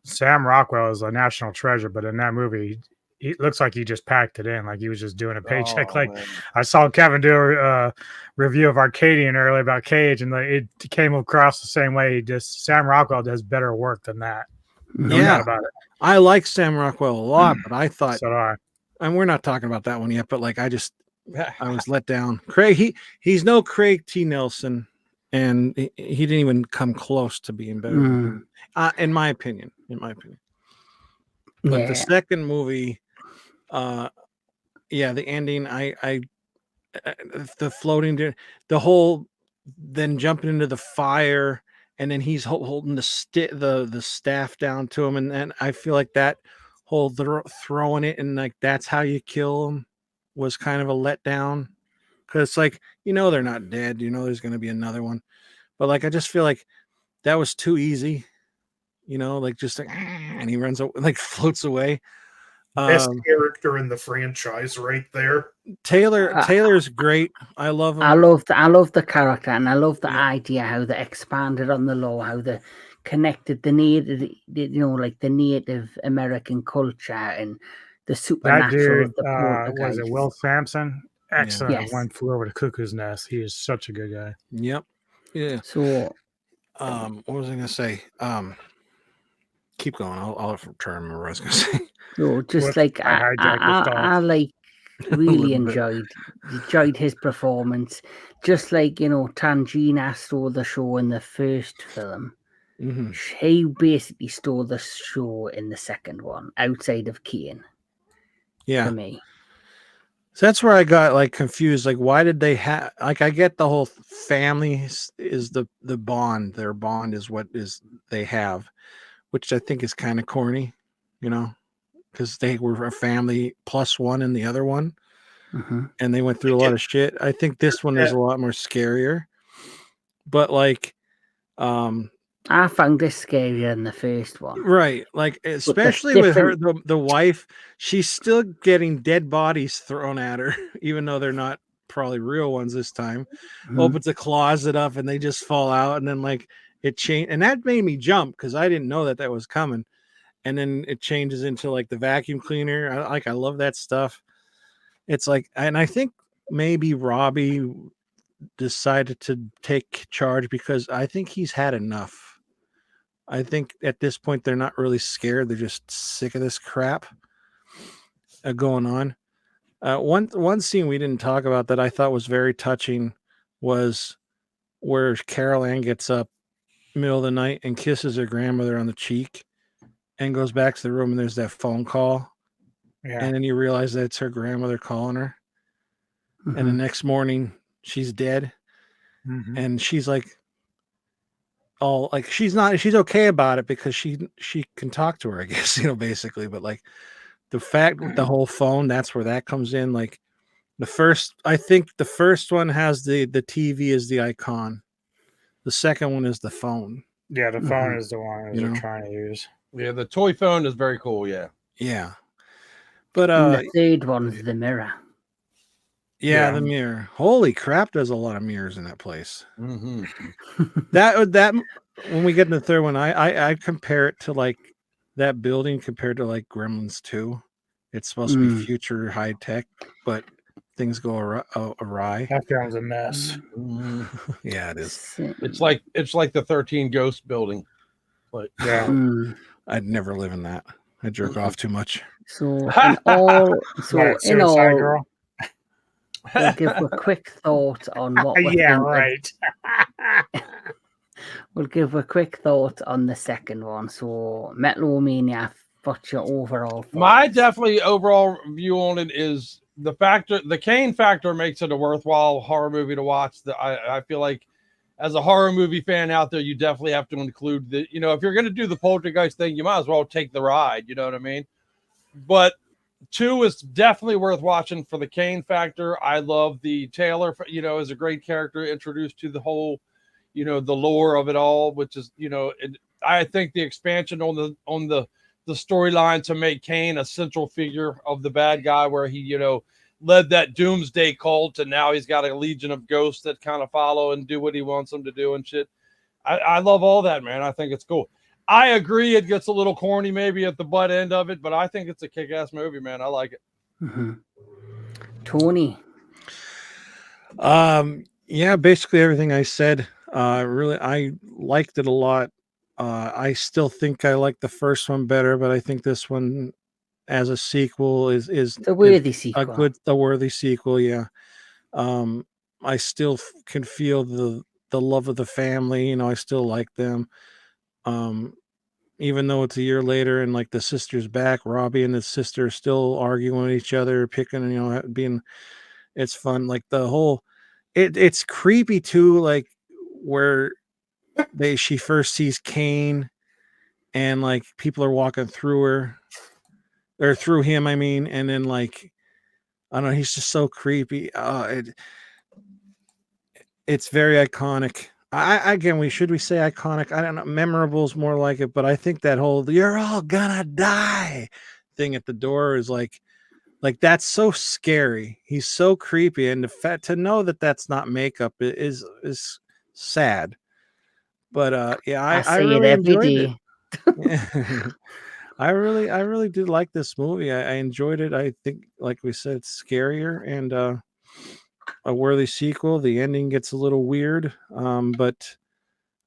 Speaker 3: Sam Rockwell is a national treasure, but in that movie, he looks like he just packed it in, like he was just doing a paycheck.
Speaker 2: Oh,
Speaker 3: Like
Speaker 2: man.
Speaker 3: I saw Kevin do a review of Arcadian earlier about Cage, and it came across the same way. Sam Rockwell does better work than that. No
Speaker 4: Yeah.
Speaker 3: doubt about it.
Speaker 4: I like Sam Rockwell a lot, but I thought,
Speaker 3: So do I.
Speaker 4: and we're not talking about that one yet, but like I was let down. Craig, he's no Craig T. Nelson, and he didn't even come close to being better than him, in my opinion. But the second movie, the ending, the floating, the whole, then jumping into the fire, and then he's holding the staff down to him, and then I feel like that whole throwing it and like that's how you kill him was kind of a letdown, because like they're not dead, there's going to be another one, but like I just feel like that was too easy, like just like, and he runs like floats away.
Speaker 5: Best character in the franchise, right there.
Speaker 4: Taylor's great. I love him.
Speaker 1: I love the character, and I love the idea how they expanded on the lore, how they connected the native, like the Native American culture and the
Speaker 3: That
Speaker 1: supernatural
Speaker 3: dude,
Speaker 1: of the poltergeist.
Speaker 3: was it Will Sampson? Excellent.
Speaker 1: Yes.
Speaker 3: One Flew Over the Cuckoo's Nest. He is such a good guy.
Speaker 4: Yep. Yeah.
Speaker 1: So,
Speaker 4: what was I gonna say? Keep going. I'll try to remember what I was gonna say.
Speaker 1: so just like I like really enjoyed his performance, just like Tangina stole the show in the first film.
Speaker 4: Mm-hmm.
Speaker 1: He basically stole the show in the second one, outside of Kane.
Speaker 4: Yeah,
Speaker 1: for me.
Speaker 4: So that's where I got like confused. Like, why did they have? Like, I get the whole family is the bond. Their bond is what is they have, which I think is kind of corny, because they were a family plus one in the other one.
Speaker 1: Mm-hmm.
Speaker 4: And they went through a lot of shit. I think this one is a lot more scarier. But like,
Speaker 1: I found this scarier than the first one.
Speaker 4: Right. Like, especially with her, the wife, she's still getting dead bodies thrown at her, even though they're not probably real ones this time. Mm-hmm. Opens a closet up and they just fall out. And then like it changed. And that made me jump because I didn't know that was coming. And then it changes into like the vacuum cleaner. I love that stuff. It's like, and I think maybe Robbie decided to take charge because I think he's had enough. I think at this point they're not really scared; they're just sick of this crap going on. One scene we didn't talk about that I thought was very touching was where Carol Ann gets up middle of the night and kisses her grandmother on the cheek, and goes back to the room and there's that phone call. Yeah. And then you realize that it's her grandmother calling her. Mm-hmm. And the next morning she's dead. Mm-hmm. And she's like, all like, she's okay about it because she can talk to her, I guess, basically. But like the fact with the whole phone, that's where that comes in. Like I think the first one has the TV as the icon. The second one is the phone.
Speaker 3: Yeah. The phone is the one they're trying to use.
Speaker 2: Yeah. The toy phone is very cool. Yeah.
Speaker 4: Yeah. But
Speaker 1: the third one's the mirror.
Speaker 4: Yeah, the mirror. Holy crap! There's a lot of mirrors in that place.
Speaker 2: Mm-hmm.
Speaker 4: that when we get in the third one, I compare it to like that building compared to like Gremlins 2. It's supposed to be future high tech, but things go awry.
Speaker 3: That film's a mess.
Speaker 4: Yeah, it is.
Speaker 2: It's like the 13 Ghost building. But
Speaker 3: Yeah.
Speaker 4: I'd never live in that. I jerk off too much.
Speaker 1: So in all,
Speaker 3: Right,
Speaker 1: in
Speaker 3: Suicide
Speaker 1: all,
Speaker 3: Girl.
Speaker 1: we'll give a quick thought on what we're
Speaker 3: Yeah,
Speaker 1: thinking.
Speaker 3: right.
Speaker 1: We'll give a quick thought on the second one. So Metalomania, what's your overall thoughts?
Speaker 2: my definitely overall view on it is the Kane factor makes it a worthwhile horror movie to watch. I feel like as a horror movie fan out there, you definitely have to include the, if you're going to do the Poltergeist thing, you might as well take the ride. You know what I mean? But 2 is definitely worth watching for the Kane factor. I love the Taylor, is a great character introduced to the whole, the lore of it all, which is, I think the expansion on the storyline to make Kane a central figure of the bad guy, where he, led that doomsday cult, and now he's got a legion of ghosts that kind of follow and do what he wants them to do and shit. I love all that, man. I think it's cool. I agree it gets a little corny maybe at the butt end of it, but I think it's a kick-ass movie, man. I like it.
Speaker 1: Tony.
Speaker 4: Yeah, basically everything I said. Really, I liked it a lot. I still think I like the first one better, but I think this one as a sequel is
Speaker 1: The worthy sequel.
Speaker 4: a worthy sequel. Yeah. I still can feel the love of the family. I still like them. Even though it's a year later and like the sister's back, Robbie and his sister are still arguing with each other, picking, it's fun. Like the whole, it's creepy too. Like where she first sees Kane and like people are walking through her or through him. I mean, and then like, I don't know, he's just so creepy. It's very iconic. Should we say iconic? I don't know. Memorable is more like it, but I think that whole "you're all gonna die" thing at the door is like that's so scary. He's so creepy, and to know that that's not makeup is sad. But yeah, I really enjoyed it. I really did like this movie. I enjoyed it. I think, like we said, it's scarier and a worthy sequel. The ending gets a little weird, but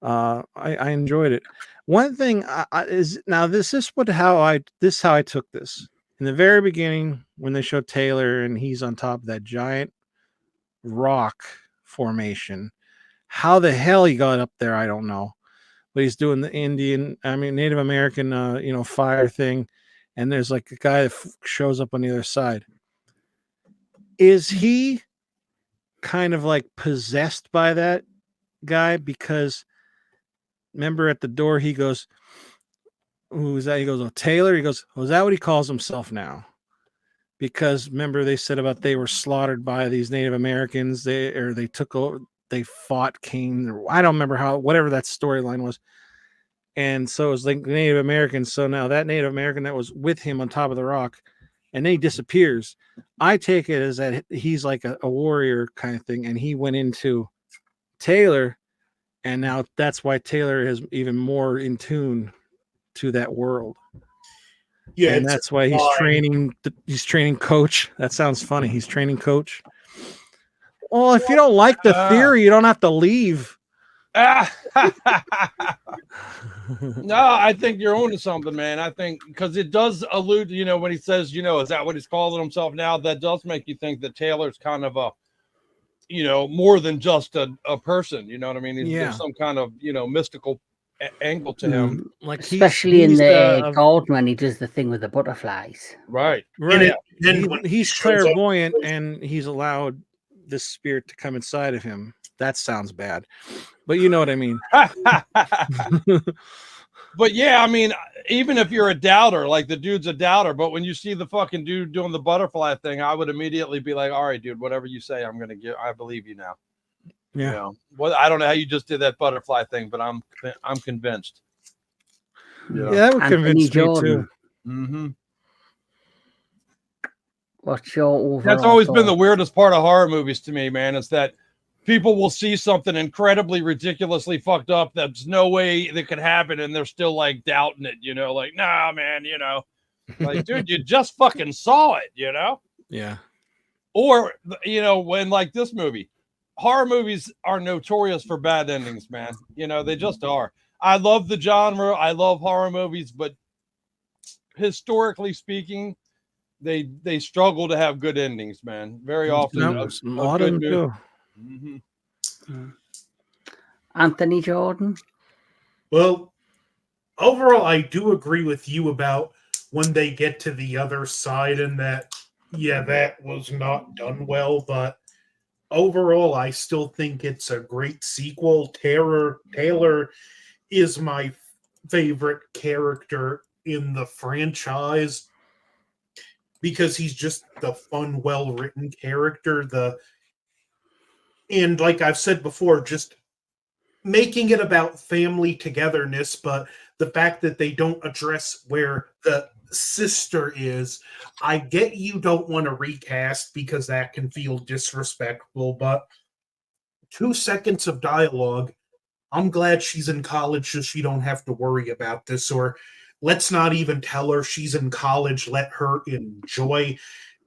Speaker 4: I enjoyed it. One thing is now this is how I took this in the very beginning when they showed Taylor and he's on top of that giant rock formation. How the hell he got up there, I don't know. But he's doing the Native American, fire thing, and there's like a guy that shows up on the other side. Is he kind of like possessed by that guy? Because remember at the door he goes, "Who is that?" He goes, "Oh, Taylor." He goes, "Oh, is that what he calls himself now?" Because remember they said about they were slaughtered by these Native Americans. They took over. They fought Kane. I don't remember whatever that storyline was. And so it was like Native Americans. So now that Native American that was with him on top of the rock, and then he disappears. I take it as that he's like a warrior kind of thing, and he went into Taylor, and now that's why Taylor is even more in tune to that world. Yeah, and that's why he's training. He's training Coach. That sounds funny. He's training Coach. Well, if you don't like the theory, you don't have to leave.
Speaker 2: No, I think you're onto something, man. I think because it does allude, when he says, is that what he's calling himself now? That does make you think that Taylor's kind of a, more than just a person. You know what I mean? There's some kind of, mystical angle to him.
Speaker 1: Like especially in the gold when he does the thing with the butterflies.
Speaker 2: Right.
Speaker 4: He's clairvoyant and he's allowed this spirit to come inside of him. That sounds bad, but you know what I mean.
Speaker 2: But yeah, I mean, even if you're a doubter, like the dude's a doubter, but when you see the fucking dude doing the butterfly thing, I would immediately be like, all right, dude, whatever you say, I believe you now.
Speaker 4: Yeah.
Speaker 2: Well, I don't know how you just did that butterfly thing, but I'm convinced.
Speaker 4: Yeah, that would convince me too.
Speaker 2: Mm-hmm.
Speaker 1: What's your overall
Speaker 2: That's always been the weirdest part of horror movies to me, man. It's that people will see something incredibly ridiculously fucked up that's no way that could happen, and they're still like doubting it, like, nah, man, like, dude, you just fucking saw it,
Speaker 4: Yeah.
Speaker 2: Or, when like this movie, horror movies are notorious for bad endings, man. They just are. I love the genre. I love horror movies, but historically speaking, they struggle to have good endings, man. Very often,
Speaker 4: a lot of them too.
Speaker 2: Mm-hmm.
Speaker 1: Anthony Jordan.
Speaker 5: Well, overall, I do agree with you about when they get to the other side and that, yeah, that was not done well. But overall, I still think it's a great sequel. Taylor is my favorite character in the franchise because he's just the fun, well-written character. And like I've said before, just making it about family togetherness, but the fact that they don't address where the sister is. I get you don't want to recast because that can feel disrespectful, but 2 seconds of dialogue. I'm glad she's in college so she don't have to worry about this, or let's not even tell her she's in college. Let her enjoy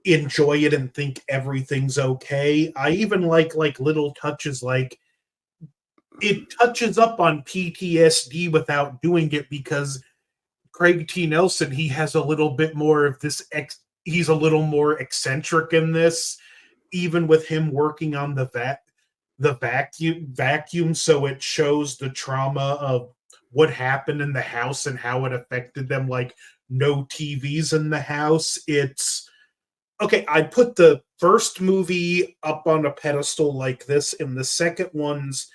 Speaker 5: it and think everything's okay. I even like little touches like it touches up on PTSD without doing it because Craig T. Nelson, he has a little bit more of this he's a little more eccentric in this, even with him working on the vacuum, so it shows the trauma of what happened in the house and how it affected them, like no TVs in the house. It's okay, I put the first movie up on a pedestal like this, and the second one's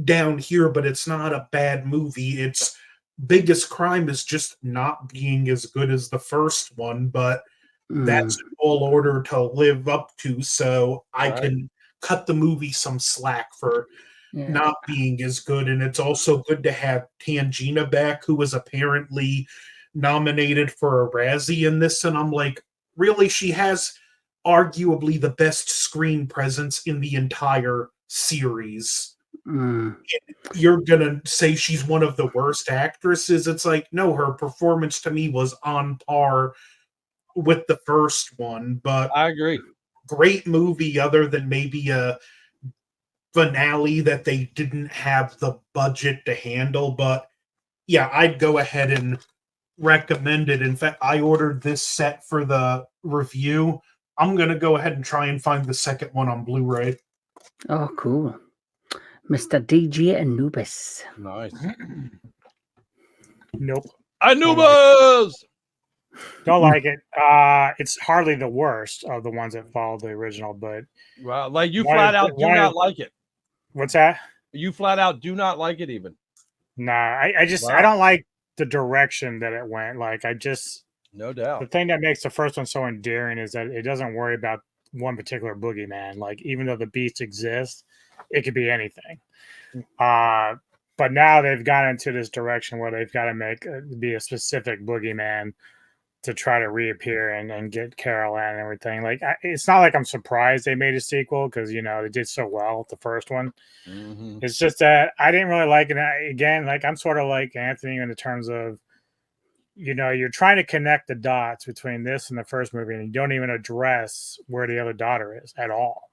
Speaker 5: down here, but it's not a bad movie. Its biggest crime is just not being as good as the first one, but that's in all order to live up to, so I can cut the movie some slack for not being as good. And it's also good to have Tangina back, who was apparently nominated for a Razzie in this, and I'm like, really? She has arguably the best screen presence in the entire series. You're gonna say she's one of the worst actresses? It's like, no, her performance to me was on par with the first one, but
Speaker 2: I agree.
Speaker 5: Great movie, other than maybe a finale that they didn't have the budget to handle. But yeah, I'd go ahead and recommend it. In fact, I ordered this set for the review. I'm gonna go ahead and try and find the second one on Blu-ray.
Speaker 1: Oh, cool. Mr. DJ Anubis.
Speaker 2: Nice.
Speaker 3: Nope.
Speaker 2: Anubis!
Speaker 3: Don't like it. It's hardly the worst of the ones that follow the original, but
Speaker 2: Well, like you flat out do not like it.
Speaker 3: What's that?
Speaker 2: You flat out do not like it even.
Speaker 3: Nah, I don't like the direction that it went. Like
Speaker 2: no doubt.
Speaker 3: The thing that makes the first one so endearing is that it doesn't worry about one particular boogeyman. Like, even though the beast exists, it could be anything. But now they've gone into this direction where they've got to be a specific boogeyman to try to reappear and get Carol in and everything. Like, it's not like I'm surprised they made a sequel because, they did so well with the first one.
Speaker 2: Mm-hmm.
Speaker 3: It's just that I didn't really like it. Again, like, I'm sort of like Anthony in the terms of, you're trying to connect the dots between this and the first movie, and you don't even address where the other daughter is at all.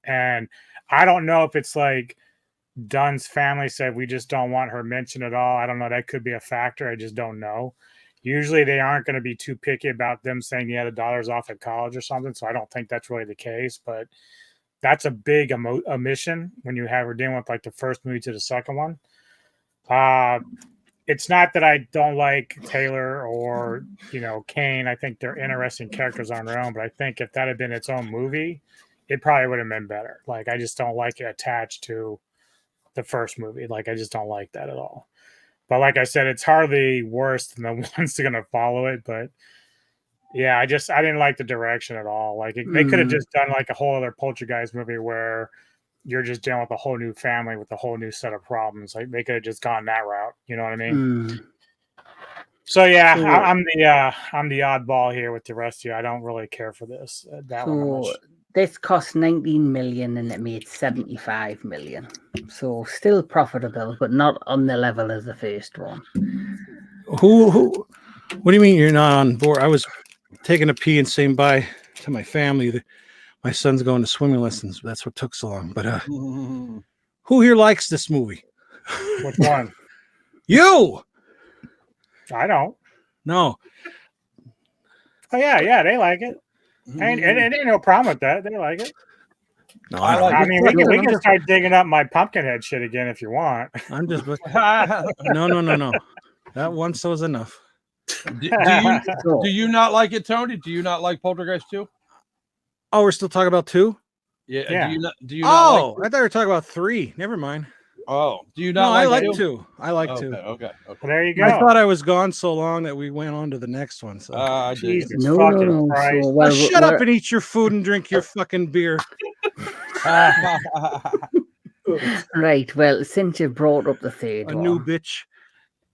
Speaker 3: And I don't know if it's like Dunn's family said, we just don't want her mentioned at all. I don't know. That could be a factor. I just don't know. Usually they aren't going to be too picky about them saying, yeah, the daughter's off at college or something. So I don't think that's really the case, but that's a big omission when you have her dealing with like the first movie to the second one. It's not that I don't like Taylor or, Kane. I think they're interesting characters on their own, but I think if that had been its own movie, it probably would have been better. Like, I just don't like it attached to the first movie. Like, I just don't like that at all. But like I said, it's hardly worse than the ones that are going to follow it. But yeah, I didn't like the direction at all. Like, they could have just done like a whole other Poltergeist movie where you're just dealing with a whole new family with a whole new set of problems. Like, they could have just gone that route. You know what I mean? So yeah, I'm the oddball here with the rest of you. I don't really care for this.
Speaker 1: This cost 19 million and it made 75 million. So still profitable, but not on the level as the first one.
Speaker 4: Who what do you mean you're not on board? I was taking a pee and saying bye to my family. My son's going to swimming lessons. That's what took so long. But who here likes this movie?
Speaker 3: Which one?
Speaker 4: You?
Speaker 3: I don't.
Speaker 4: No.
Speaker 3: Oh yeah, they like it. And it ain't no problem with that. They like it.
Speaker 4: No,
Speaker 2: I like
Speaker 3: I
Speaker 2: it.
Speaker 3: mean, we can start digging up my Pumpkinhead shit again if you want.
Speaker 4: I'm just no. That once was enough.
Speaker 2: Do you not like it, Tony? Do you not like Poltergeist 2?
Speaker 4: Oh, we're still talking about 2?
Speaker 2: Yeah. Do you
Speaker 4: Oh,
Speaker 2: not like
Speaker 4: I thought we were talking about 3. Never mind.
Speaker 2: Oh, do you
Speaker 4: No,
Speaker 2: not
Speaker 4: I
Speaker 2: like
Speaker 4: like
Speaker 2: 2?
Speaker 4: 2. I like 2.
Speaker 2: Okay.
Speaker 3: Well, there you go.
Speaker 4: I thought I was gone so long that we went on to the next one. So
Speaker 2: I dig it.
Speaker 3: Jesus
Speaker 1: No.
Speaker 3: fucking Christ.
Speaker 1: So, well,
Speaker 4: shut up and eat your food and drink your fucking beer.
Speaker 1: Right. Well, since you brought up the third
Speaker 4: A
Speaker 1: one,
Speaker 4: new bitch.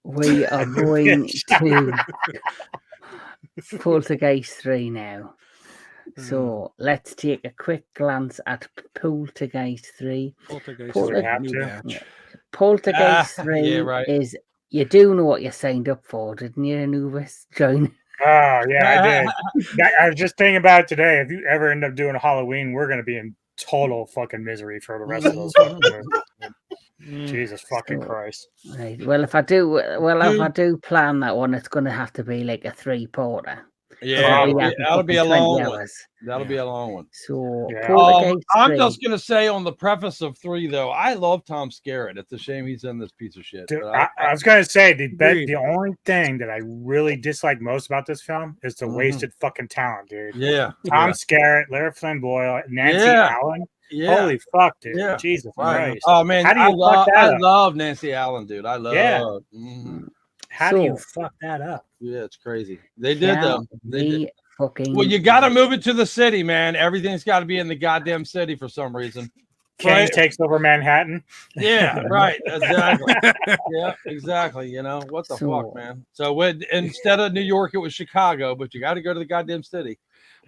Speaker 1: we are going to Poltergeist 3 now. So let's take a quick glance at Poltergeist 3.
Speaker 4: Poltergeist.
Speaker 3: We have
Speaker 4: new
Speaker 3: to.
Speaker 4: batch.
Speaker 1: Poltergeist 3
Speaker 2: yeah, right.
Speaker 1: is, you do know what you signed up for, didn't you, Anubis? Join.
Speaker 3: Oh yeah, I did. I was just thinking about it today. If you ever end up doing Halloween, we're gonna be in total fucking misery for the rest of those fucking movies. Jesus fucking Christ.
Speaker 1: Right. Well, if I do plan that one, it's going to have to be like a 3-parter.
Speaker 2: Yeah,
Speaker 3: Probably.
Speaker 2: that'll be a long one.
Speaker 1: hours.
Speaker 2: That'll be a long one.
Speaker 1: So
Speaker 3: Yeah.
Speaker 1: Poltergeist
Speaker 2: I'm
Speaker 1: 3,
Speaker 2: just gonna say on the preface of 3 though, I love Tom Skerritt. It's a shame he's in this piece of shit.
Speaker 3: Dude,
Speaker 2: But
Speaker 3: I was gonna say
Speaker 4: Agreed.
Speaker 3: the only thing that I really dislike most about this film is the
Speaker 2: Mhm.
Speaker 3: wasted fucking talent, dude.
Speaker 2: yeah,
Speaker 3: Tom Skerritt, Larry Flynn Boyle, Nancy
Speaker 2: Yeah.
Speaker 3: Allen.
Speaker 2: yeah.
Speaker 3: Holy fuck, dude!
Speaker 2: Yeah.
Speaker 3: Jesus
Speaker 2: Right.
Speaker 3: Christ!
Speaker 2: Oh man,
Speaker 3: How do you fuck that
Speaker 2: I
Speaker 3: up?
Speaker 2: love Nancy Allen, dude. I love.
Speaker 3: Yeah.
Speaker 2: Mhm.
Speaker 3: How do you
Speaker 1: So-
Speaker 3: fuck that up?
Speaker 2: Yeah, it's crazy. They did
Speaker 1: can
Speaker 2: though. They did.
Speaker 1: we fucking
Speaker 2: Well, you got to move it to the city, man. Everything's got to be in the goddamn city for some reason.
Speaker 3: Kane
Speaker 2: Right.
Speaker 3: takes over Manhattan.
Speaker 2: Yeah, right. Exactly. Yeah, exactly. You know what the
Speaker 1: So-
Speaker 2: fuck, man. So instead of New York, it was Chicago, but you got to go to the goddamn city.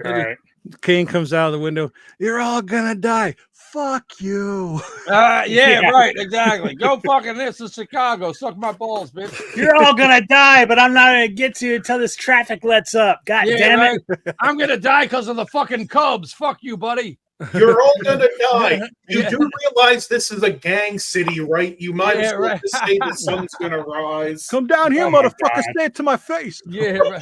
Speaker 3: Right.
Speaker 4: Kane comes out of the window. You're all gonna die. Fuck you.
Speaker 2: Yeah,
Speaker 3: Yeah.
Speaker 2: right. Exactly. Go fucking this is Chicago. Suck my balls, bitch.
Speaker 3: You're all gonna die, but I'm not gonna get to you until this traffic lets up. God
Speaker 2: Yeah,
Speaker 3: damn it!
Speaker 2: right. I'm gonna die because of the fucking Cubs. Fuck you, buddy.
Speaker 5: You're all gonna die. You do realize this is a gang city, right? You might as
Speaker 2: Yeah,
Speaker 5: well
Speaker 2: right.
Speaker 5: just say the sun's gonna rise.
Speaker 4: Come down here,
Speaker 3: Oh my
Speaker 4: motherfucker.
Speaker 3: God.
Speaker 4: Say it to my face.
Speaker 2: Yeah, right.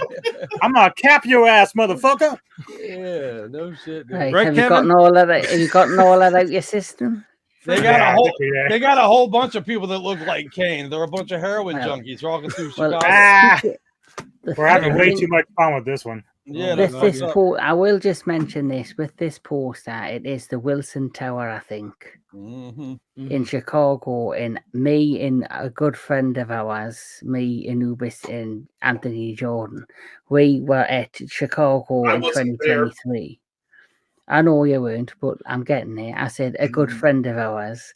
Speaker 3: I'm gonna cap your ass, motherfucker.
Speaker 2: Yeah, no shit. Dude.
Speaker 1: Right,
Speaker 4: Right,
Speaker 1: have you
Speaker 4: Kevin?
Speaker 1: gotten all of that? Have you gotten all that out your system?
Speaker 2: They got
Speaker 3: Yeah,
Speaker 2: a
Speaker 3: I
Speaker 2: whole.
Speaker 3: think we did.
Speaker 2: They got a whole bunch of people that look like Kane. They're a bunch of heroin
Speaker 1: Well-
Speaker 2: junkies walking through
Speaker 1: Well,
Speaker 2: Chicago.
Speaker 3: Ah,
Speaker 1: The
Speaker 3: we're having way
Speaker 1: thing-
Speaker 3: too much fun with this one.
Speaker 2: Yeah,
Speaker 1: With
Speaker 2: that's
Speaker 1: this
Speaker 2: what's up.
Speaker 1: I will just mention this. With this poster, it is the Wilson Tower, I think,
Speaker 2: Mhm.
Speaker 1: in Chicago. And me and a good friend of ours, me, Anubis, and Anthony Jordan, we were at Chicago
Speaker 5: I
Speaker 1: in
Speaker 5: wasn't there.
Speaker 1: 2023. I know you weren't, but I'm getting there. I said a good friend of ours,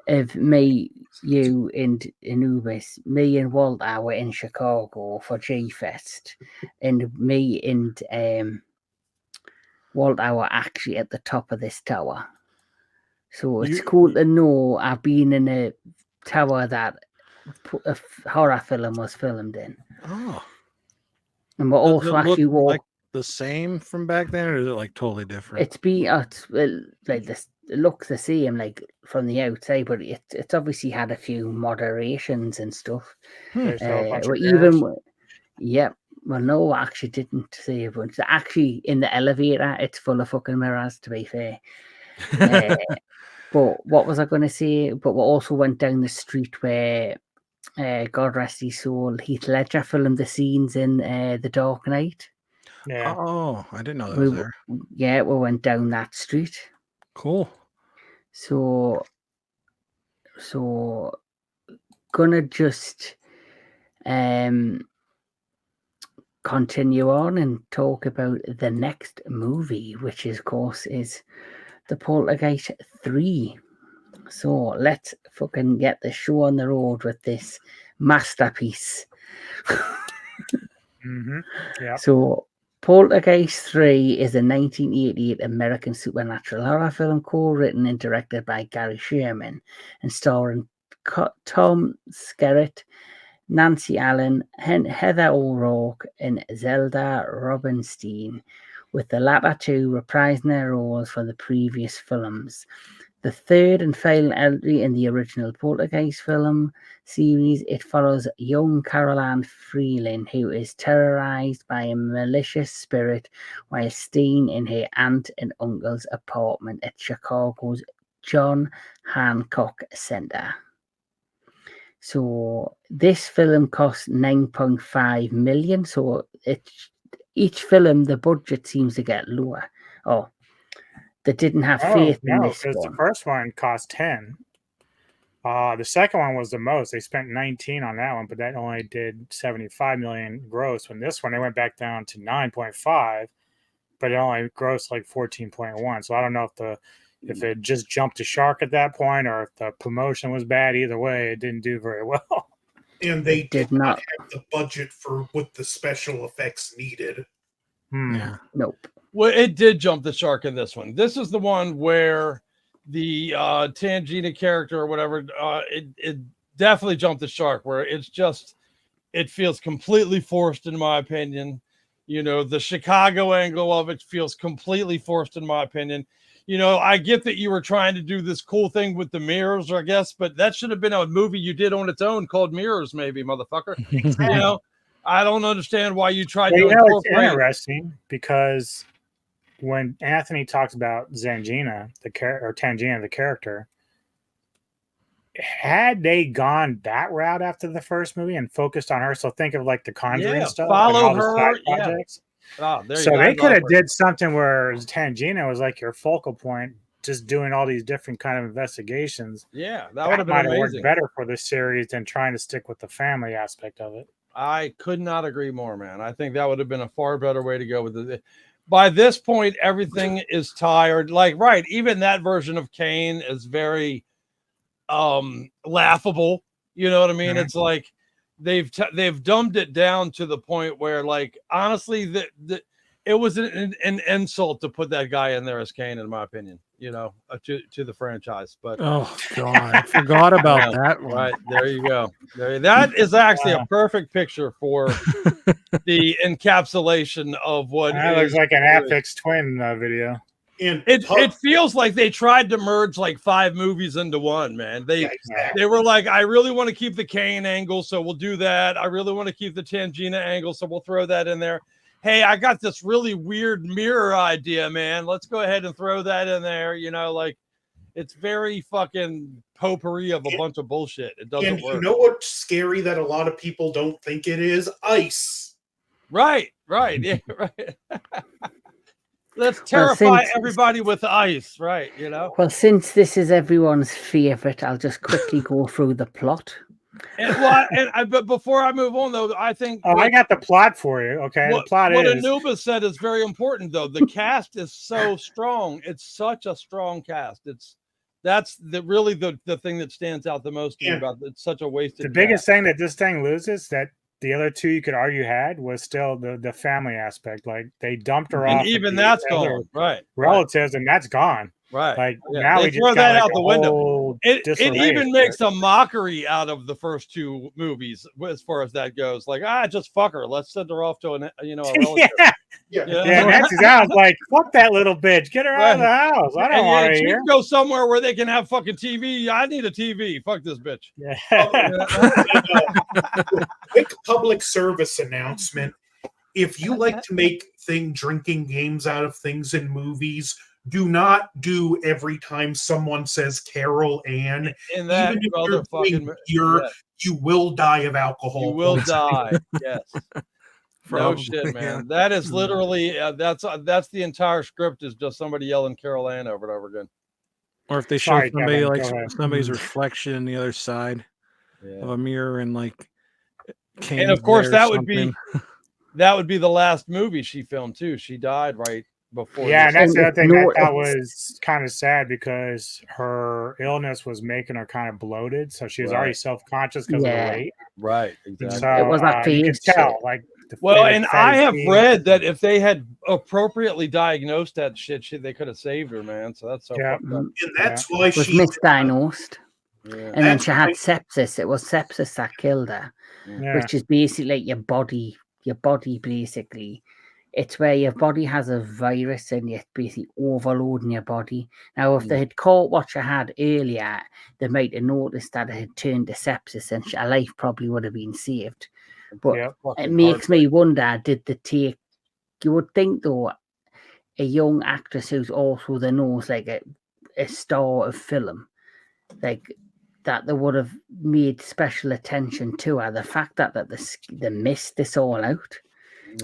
Speaker 1: of me, you, and Anubis, me and Walter were in Chicago for G Fest, and me and Walter were actually at the top of this tower. So it's cool to know I've been in a tower that a horror film was filmed in,
Speaker 4: Oh.
Speaker 1: and we're
Speaker 4: Does
Speaker 1: also
Speaker 4: it look
Speaker 1: actually
Speaker 4: like the same from back then, or is it like totally different?
Speaker 1: it's been like this. It looks the same, like from the outside, but it's obviously had a few moderations and stuff.
Speaker 3: There's still a bunch of
Speaker 1: Well,
Speaker 3: mirrors.
Speaker 1: yeah. Well, no, I actually didn't see a bunch. Actually, in the elevator, it's full of fucking mirrors. To be fair, but what was I going to say? But we also went down the street where, God rest his soul, Heath Ledger filmed the scenes in The Dark Knight.
Speaker 3: Yeah.
Speaker 4: Oh, I didn't know that was there.
Speaker 1: Yeah, we went down that street.
Speaker 4: Cool.
Speaker 1: So gonna just continue on and talk about the next movie, which of course is the Poltergeist 3. So let's fucking get the show on the road with this masterpiece.
Speaker 3: Mm-hmm. Yeah.
Speaker 1: So Poltergeist 3 is a 1988 American supernatural horror film co-written and directed by Gary Sherman and starring Tom Skerritt, Nancy Allen, Heather O'Rourke, and Zelda Rubinstein, with the latter two reprising their roles for the previous films. The third and final entry in the original Poltergeist film series, it follows young Caroline Freeling, who is terrorized by a malicious spirit while staying in her aunt and uncle's apartment at Chicago's John Hancock Center. So this film cost $9.5 million. So each film, the budget seems to get lower. Oh, they didn't have faith in this
Speaker 3: because
Speaker 1: one.
Speaker 3: the first one cost 10. The second one was the most. They spent 19 on that one, but that only did 75 million gross. When this one, they went back down to 9.5, but it only grossed like 14.1. So I don't know if it just jumped the shark at that point or if the promotion was bad. Either way, it didn't do very well.
Speaker 5: And they did not have the budget for what the special effects needed.
Speaker 4: Yeah.
Speaker 1: Nope.
Speaker 2: Well, it did jump the shark in this one. This is the one where the Tangina character or whatever, it definitely jumped the shark, where it feels completely forced in my opinion. You know, the Chicago angle of it feels completely forced in my opinion. You know, I get that you were trying to do this cool thing with the mirrors, I guess, but that should have been a movie you did on its own called Mirrors, maybe, motherfucker. You know, I don't understand why you tried to
Speaker 3: it's interesting because when Anthony talks about Tangina, the character, had they gone that route after the first movie and focused on her, so think of like the Conjuring stuff,
Speaker 2: follow
Speaker 3: and all
Speaker 2: her,
Speaker 3: the side projects.
Speaker 2: So
Speaker 3: they could have did something where Tangina was like your focal point, just doing all these different kind of investigations.
Speaker 2: Yeah, that would have been amazing.
Speaker 3: Worked better for the series than trying to stick with the family aspect of it.
Speaker 2: I could not agree more, man. I think that would have been a far better way to go with it. By this point, everything is tired. Like, right, even that version of Kane is very laughable. You know what I mean? It's like they've dumbed it down to the point where, like, honestly, it was an insult to put that guy in there as Kane, in my opinion. You know, to the franchise. But
Speaker 4: oh god, I forgot about that one.
Speaker 2: Right there, you go. That is actually a perfect picture for the encapsulation of what
Speaker 3: that looks like an Aphex Twin video.
Speaker 5: And
Speaker 2: it feels like they tried to merge like 5 movies into one, man. They were like, I really want to keep the Kane angle, so we'll do that. I really want to keep the Tangina angle, so we'll throw that in there. Hey, I got this really weird mirror idea, man. Let's go ahead and throw that in there. You know, like, it's very fucking potpourri of a bunch of bullshit. It doesn't work.
Speaker 5: You know what's scary that a lot of people don't think it is? Ice.
Speaker 2: Right. Yeah, right. Let's terrify everybody with ice, right? You know.
Speaker 1: Well, since this is everyone's favorite, I'll just quickly go through the plot.
Speaker 2: But before I move on, though, I think
Speaker 3: I got the plot for you. Okay, the plot is
Speaker 2: what Anubis said is very important, though. The cast is so strong; it's such a strong cast. That's really the thing that stands out the most to me about it. It's such a wasted.
Speaker 3: The biggest thing that this thing loses that the other two you could argue had was still the family aspect. Like they dumped her off,
Speaker 2: and even that's gone. Right,
Speaker 3: relatives, and that's gone.
Speaker 2: Right.
Speaker 3: Like now
Speaker 2: they
Speaker 3: we
Speaker 2: throw
Speaker 3: just
Speaker 2: that
Speaker 3: got
Speaker 2: out the window. It even makes
Speaker 3: a
Speaker 2: a mockery out of the first 2 movies as far as that goes. Like, just fuck her. Let's send her off to a relative.
Speaker 3: Yeah. That's I was like, fuck that little bitch. Get her out of the house. I don't want her
Speaker 2: here.
Speaker 3: She
Speaker 2: can go somewhere where they can have fucking TV. I need a TV. Fuck this bitch.
Speaker 5: Quick public service announcement. If you like to make drinking games out of things in movies, do not do every time someone says Carol Ann.
Speaker 2: In that
Speaker 5: even if
Speaker 2: motherfucking
Speaker 5: you will die of alcohol.
Speaker 2: You will die. Yes. No shit, man. That is literally that's the entire script is just somebody yelling Carol Ann over and over again.
Speaker 4: Or if they show somebody like somebody's reflection on the other side of a mirror and like Kane,
Speaker 2: and of course that would be the last movie she filmed too. She died right before.
Speaker 3: Yeah, and that's the other thing I thought was kind of sad because her illness was making her kind of bloated, so she was already self-conscious because of the weight.
Speaker 2: Right, exactly.
Speaker 3: So,
Speaker 1: it was like
Speaker 3: you can tell, like.
Speaker 2: And I have read that if they had appropriately diagnosed that shit, they could have saved her, man. So that's so fucked up.
Speaker 5: And that's why
Speaker 1: she was misdiagnosed.
Speaker 2: Yeah.
Speaker 1: And then she had sepsis. It was sepsis that killed her, which is basically your body basically It's where your body has a virus and you're basically overloading your body. Now, if they had caught what you had earlier, they might have noticed that it had turned to sepsis and a life probably would have been saved. But
Speaker 3: Yep.
Speaker 1: it makes me wonder, did they take, you would think though, a young actress who's also the nose like a star of film, like that they would have made special attention to her. The fact that they missed this all out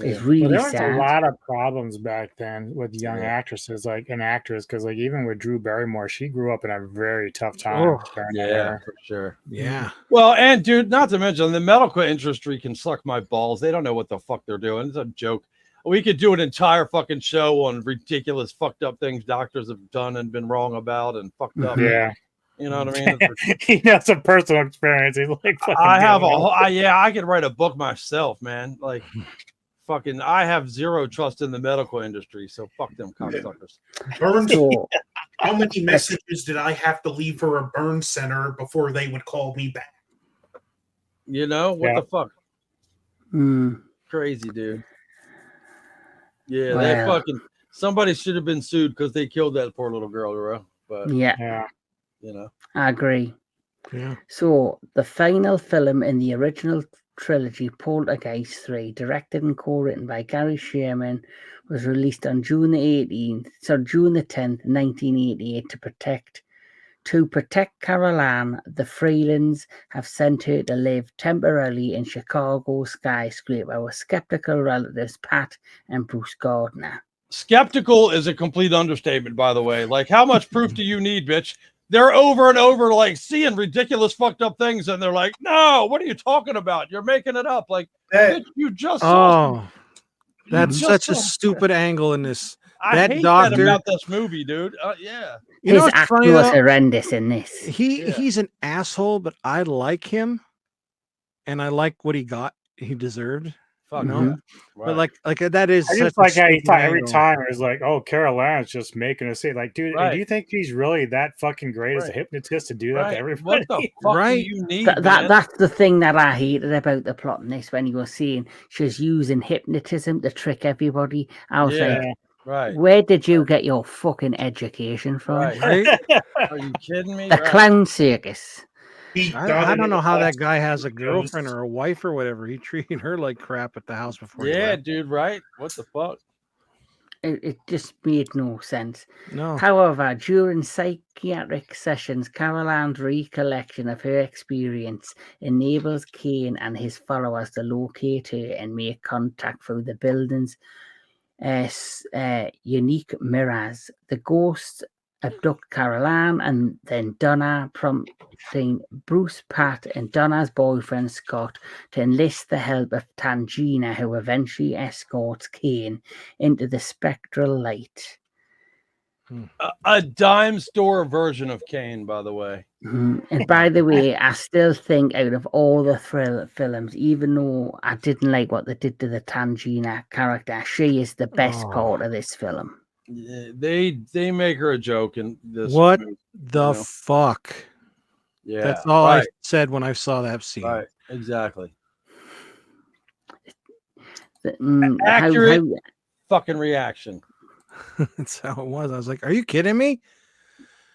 Speaker 1: is really
Speaker 3: Well, there was
Speaker 1: sad.
Speaker 3: a lot of problems back then with young actresses, like an actress, because like even with Drew Barrymore, she grew up in a very tough time. during that era.
Speaker 2: for sure.
Speaker 4: Yeah.
Speaker 2: Well, and dude, not to mention the medical industry can suck my balls. They don't know what the fuck they're doing. It's a joke. We could do an entire fucking show on ridiculous, fucked up things doctors have done and been wrong about and fucked up.
Speaker 3: Yeah.
Speaker 2: You know what I mean?
Speaker 3: He has a personal experience. He's like,
Speaker 2: I have I could write a book myself, man. Like, fucking, I have zero trust in the medical industry, so fuck them cocksuckers.
Speaker 5: Burns, how many messages did I have to leave for a burn center before they would call me back?
Speaker 2: You know what the fuck? Crazy, dude. Yeah, they fucking somebody should have been sued because they killed that poor little girl, bro. But
Speaker 1: yeah,
Speaker 2: you know,
Speaker 1: I agree.
Speaker 4: Yeah.
Speaker 1: So the final film in the original trilogy, Poltergeist 3, directed and co-written by Gary Sherman, was released on June the 10th, 1988 to protect Carol Ann. The Freelands have sent her to live temporarily in Chicago's skyscraper with skeptical relatives Pat and Bruce Gardner.
Speaker 2: Skeptical is a complete understatement, by the way. Like, how much proof do you need, bitch? They're over and over, like, seeing ridiculous, fucked up things, and they're like, no, what are you talking about? You're making it up. Like, bitch, you just saw
Speaker 4: that's such a stupid angle in this.
Speaker 2: I hate that about this movie, dude. Yeah.
Speaker 1: His acting was horrendous in this.
Speaker 4: He's an asshole, but I like him, and I like what he deserved.
Speaker 2: Fuck
Speaker 4: no, but like that is.
Speaker 3: I just like how he thought every time it was like, "Oh, Carol Ann's just making a scene." Like, dude, do you think he's really that fucking great as a hypnotist to do that to everybody?
Speaker 2: What the fuck do you need?
Speaker 1: That's the thing that I hated about the plot in this, when you were saying she's using hypnotism to trick everybody. I was like, where did you get your fucking education from?
Speaker 2: Right? Are you kidding me?
Speaker 1: The clown circus.
Speaker 4: I don't know how that guy has a girlfriend or a wife or whatever. He treated her like crap at the house before.
Speaker 2: Yeah, dude, right? What the fuck?
Speaker 1: It just made no sense.
Speaker 4: No.
Speaker 1: However, during psychiatric sessions, Carol Ann's recollection of her experience enables Kane and his followers to locate her and make contact through the building's unique mirrors. The ghosts abduct Carol Ann and then Donna, prompting Bruce, Pat, and Donna's boyfriend Scott to enlist the help of Tangina, who eventually escorts Kane into the spectral light.
Speaker 2: A dime store version of Kane, by the way.
Speaker 1: And by the way, I still think out of all the Thrill films, even though I didn't like what they did to the Tangina character, she is the best part of this film.
Speaker 2: Yeah, they make her a joke in this.
Speaker 4: What
Speaker 2: movie,
Speaker 4: the fuck?
Speaker 2: Yeah,
Speaker 4: that's all I said when I saw that scene.
Speaker 2: Right, exactly.
Speaker 1: Accurate
Speaker 2: fucking reaction.
Speaker 4: That's how it was. I was like, "Are you kidding me?"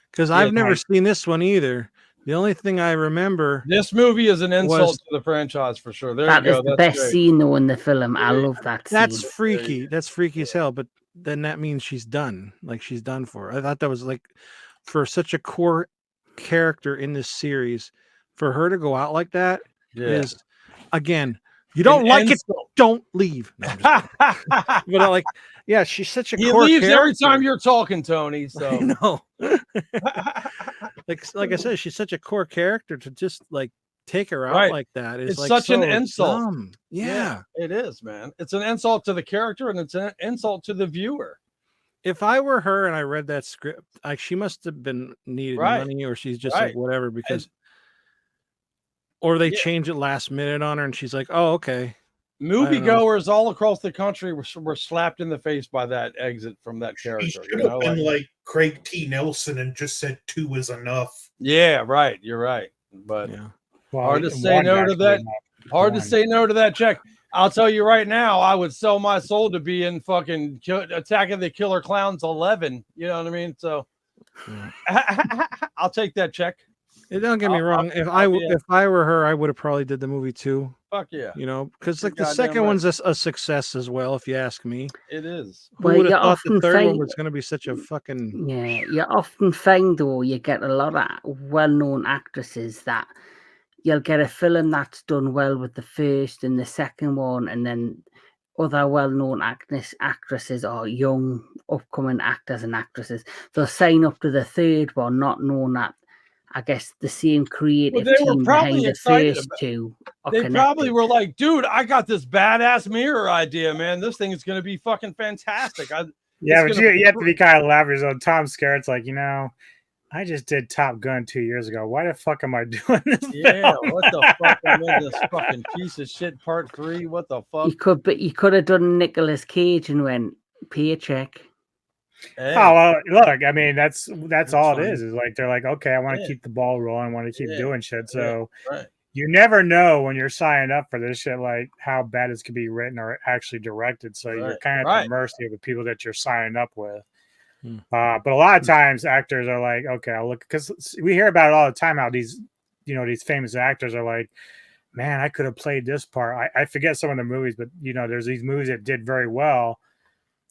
Speaker 4: Because I've never seen this one either. The only thing I remember,
Speaker 2: this movie is an insult to the franchise for sure. There you go.
Speaker 1: That's the best scene though in the film. I love that scene.
Speaker 4: That's freaky. That's freaky as hell. But then that means she's done. Like, she's done for. I thought that was like, for such a core character in this series, for her to go out like that is, again, you don't like it, don't leave. No, but like, yeah, she's such a core
Speaker 2: leaves
Speaker 4: character.
Speaker 2: Every time you're talking, Tony. So
Speaker 4: I know. like I said, she's such a core character to just like take her out like that.
Speaker 2: It's
Speaker 4: like
Speaker 2: such an insult.
Speaker 4: Dumb. Yeah,
Speaker 2: it is, man. It's an insult to the character and it's an insult to the viewer.
Speaker 4: If I were her and I read that script, like, she must have been needed money, or she's just like whatever, because or they change it last minute on her and she's like, oh, okay.
Speaker 2: Moviegoers all across the country were slapped in the face by that exit from that character.
Speaker 5: She should have been like Craig T. Nelson and just said 2 is enough.
Speaker 2: Yeah, right. You're right. But hard to say no to that. Hard to say no to that check. I'll tell you right now, I would sell my soul to be in fucking Attack of the Killer Clowns 11. You know what I mean? So I'll take that check.
Speaker 4: Don't get me wrong. If I were her, I would have probably did the movie too.
Speaker 2: Fuck yeah.
Speaker 4: You know, because like the
Speaker 2: Goddamn
Speaker 4: second
Speaker 2: right.
Speaker 4: one's a success as well, if you ask me.
Speaker 2: It is.
Speaker 4: Who would have thought the third one was going to be such a fucking...
Speaker 1: Yeah, you often find, though, you get a lot of well-known actresses that you'll get a film that's done well with the first and the second one, and then other well-known actresses or young upcoming actors and actresses, they'll sign up to the third one, not knowing that, I guess, the same creative team behind the first two.
Speaker 2: They probably were like, dude, I got this badass mirror idea, man. This thing is going to be fucking fantastic.
Speaker 3: Yeah, but you have to be kind of leveraged. On Tom Skerritt's like, I just did Top Gun 2 years ago. Why the fuck am I doing this?
Speaker 2: Yeah, what the fuck? I'm in this fucking piece of shit part 3. What the fuck?
Speaker 1: You could have done Nicolas Cage and went paycheck.
Speaker 2: Hey.
Speaker 3: Oh well, look, I mean that's all fine. It is like they're like, okay, I want to keep the ball rolling, I want to keep doing shit. So you never know when you're signing up for this shit, like how bad it's could be written or actually directed. So you're kind of at the mercy of the people that you're signing up with. But a lot of times actors are like, okay, I'll look, because we hear about it all the time how these famous actors are like, man, I could have played this part. I forget some of the movies, but there's these movies that did very well.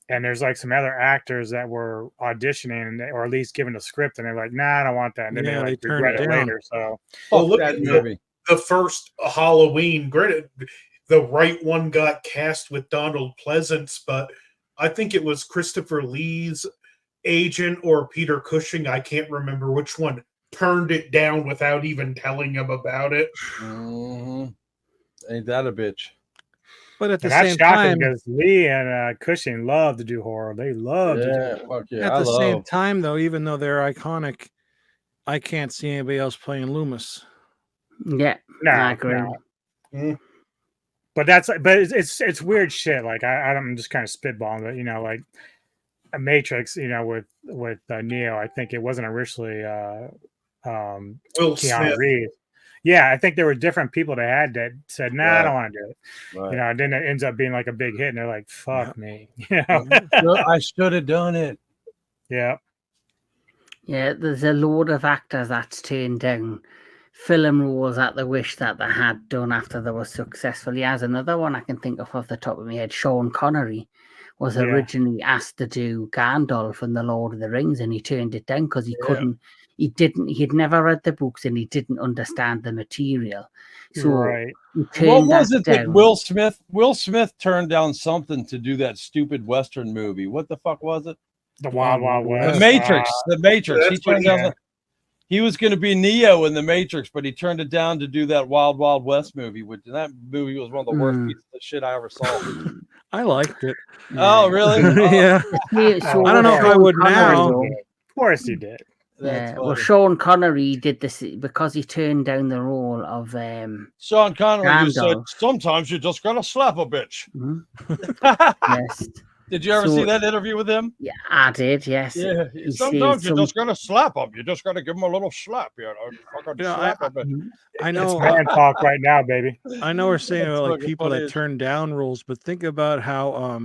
Speaker 3: And there's like some other actors that were auditioning or at least given a script, and they're like, "Nah, I don't want that." And then they like regret it later. So,
Speaker 5: look at the first Halloween. Granted, the right one got cast with Donald Pleasance, but I think it was Christopher Lee's agent or Peter Cushing. I can't remember which one turned it down without even telling him about it.
Speaker 2: Mm-hmm. Ain't that a bitch?
Speaker 4: But at the same time,
Speaker 3: because Lee and Cushing love to do horror. They love to do it.
Speaker 2: Fuck yeah.
Speaker 4: At the same time, though, even though they're iconic, I can't see anybody else playing Loomis.
Speaker 1: Yeah,
Speaker 3: no,
Speaker 1: I agree.
Speaker 3: No. But it's weird shit. Like I'm just kind of spitballing, but like a Matrix, with Neo. I think it wasn't originally Keanu Reeves. Yeah, I think there were different people that said, "Nah, I don't want to do it." Right. And then it ends up being like a big hit, and they're like, "Fuck me,"
Speaker 2: I should have done it.
Speaker 3: Yeah.
Speaker 1: Yeah, there's a load of actors that's turned down film roles that they wish that they had done after they were successful. He has another one I can think of off the top of my head. Sean Connery was originally asked to do Gandalf in The Lord of the Rings, and he turned it down because he couldn't. He'd never read the books and he didn't understand the material. So
Speaker 2: what was it that Will Smith turned down something to do that stupid Western movie? What the fuck was it?
Speaker 3: The Wild Wild West.
Speaker 2: The Matrix. He turned down he was going to be Neo in the Matrix, but he turned it down to do that Wild Wild West movie. That movie was one of the worst pieces of shit I ever saw.
Speaker 4: I liked it.
Speaker 2: Oh, really?
Speaker 4: Yeah. I don't know if I would now.
Speaker 3: Of course you did.
Speaker 1: Well, Sean Connery did this because he turned down the role of
Speaker 2: Sean Connery. You said sometimes you just gotta slap a bitch.
Speaker 1: Mm-hmm. Yes.
Speaker 2: Did you ever see that interview with him?
Speaker 1: Yeah, I did. Yes.
Speaker 2: Yeah. Sometimes you just gotta slap him. You just gotta give him a little slap.
Speaker 4: I know.
Speaker 3: It's man talk right now, baby.
Speaker 4: I know we're saying about like people that turn down roles, but think about how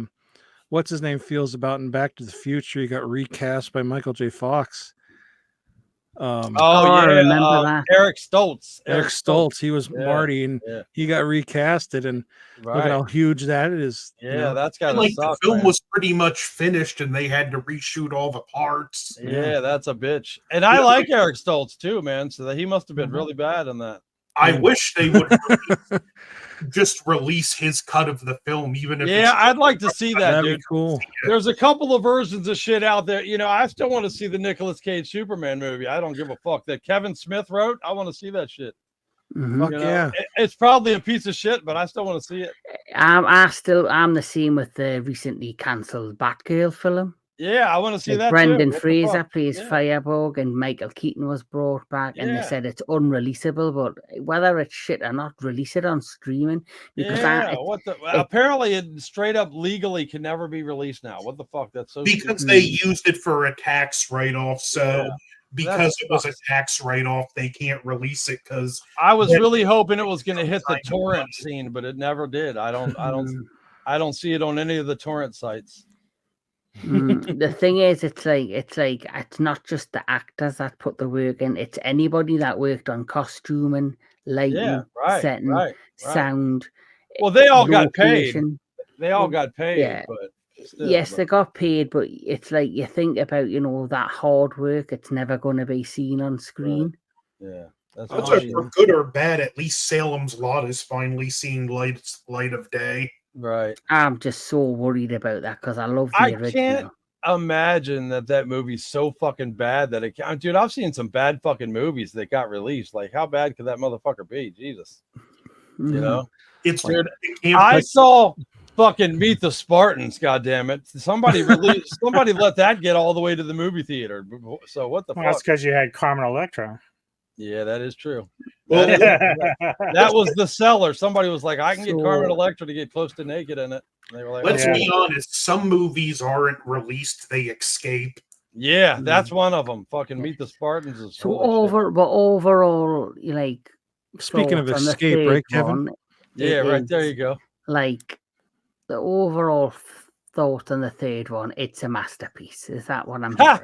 Speaker 4: what's his name feels about in Back to the Future. He got recast by Michael J. Fox.
Speaker 1: I remember that.
Speaker 2: Eric Stoltz.
Speaker 4: Eric Stoltz. He was Marty, and he got recasted. And look at how huge that is.
Speaker 2: Yeah, that's got
Speaker 5: like the film was pretty much finished, and they had to reshoot all the parts.
Speaker 2: Yeah, that's a bitch. And I like Eric Stoltz too, man. So that he must have been really bad in that.
Speaker 5: I wish they would just release his cut of the film, even if
Speaker 2: I'd like to see that.
Speaker 4: That'd
Speaker 2: dude.
Speaker 4: Be cool.
Speaker 2: There's a couple of versions of shit out there. I still want to see the Nicolas Cage Superman movie. I don't give a fuck that Kevin Smith wrote. I want to see that shit.
Speaker 1: Mm-hmm.
Speaker 4: Fuck yeah.
Speaker 2: It's probably a piece of shit, but I still want to see it.
Speaker 1: I'm the same with the recently cancelled Batgirl film.
Speaker 2: Yeah, I want to see that.
Speaker 1: Brendan Fraser plays Firebug, and Michael Keaton was brought back, and they said it's unreleasable. But whether it's shit or not, release it on streaming. Because
Speaker 2: apparently it straight up legally can never be released now. What the fuck? That's so
Speaker 5: because
Speaker 2: stupid.
Speaker 5: they used it for a tax write-off. So because it was a tax write-off, they can't release it because
Speaker 2: I was really hoping it was going to hit the torrent scene, but it never did. I don't see it on any of the torrent sites.
Speaker 1: The thing is, it's not just the actors that put the work in; it's anybody that worked on costuming, lighting, setting, sound.
Speaker 2: Well, they all got paid.
Speaker 1: location.
Speaker 2: They all got paid,
Speaker 1: Yeah.
Speaker 2: but still,
Speaker 1: Yes, they got paid, but it's like you think about, that hard work. It's never going to be seen on screen.
Speaker 2: yeah, that's
Speaker 5: for good or bad, at least Salem's Lot is finally seeing light of day.
Speaker 2: right.
Speaker 1: I'm just so worried about that because I love the original.
Speaker 2: Can't imagine that movie's so fucking bad that it can't. Dude, I've seen some bad fucking movies that got released. Like, how bad could that motherfucker be? Jesus, you know.
Speaker 5: It's
Speaker 2: weird. I saw fucking Meet the Spartans. God damn it! Somebody released. Somebody let that get all the way to the movie theater. So what the fuck?
Speaker 3: That's because you had Carmen Electra.
Speaker 2: Yeah, that is true.
Speaker 5: Well,
Speaker 2: That was the seller. Somebody was like, I can get Carmen Electra to get close to naked in it. And they were like,
Speaker 5: let's be honest, some movies aren't released, they escape.
Speaker 2: Yeah, that's one of them. Fucking Meet the Spartans is
Speaker 1: so overall,
Speaker 4: speaking of escape, right, Kevin?
Speaker 2: Yeah, right there you go.
Speaker 1: Like the overall thought on the third one, it's a masterpiece. Is that what I'm hearing?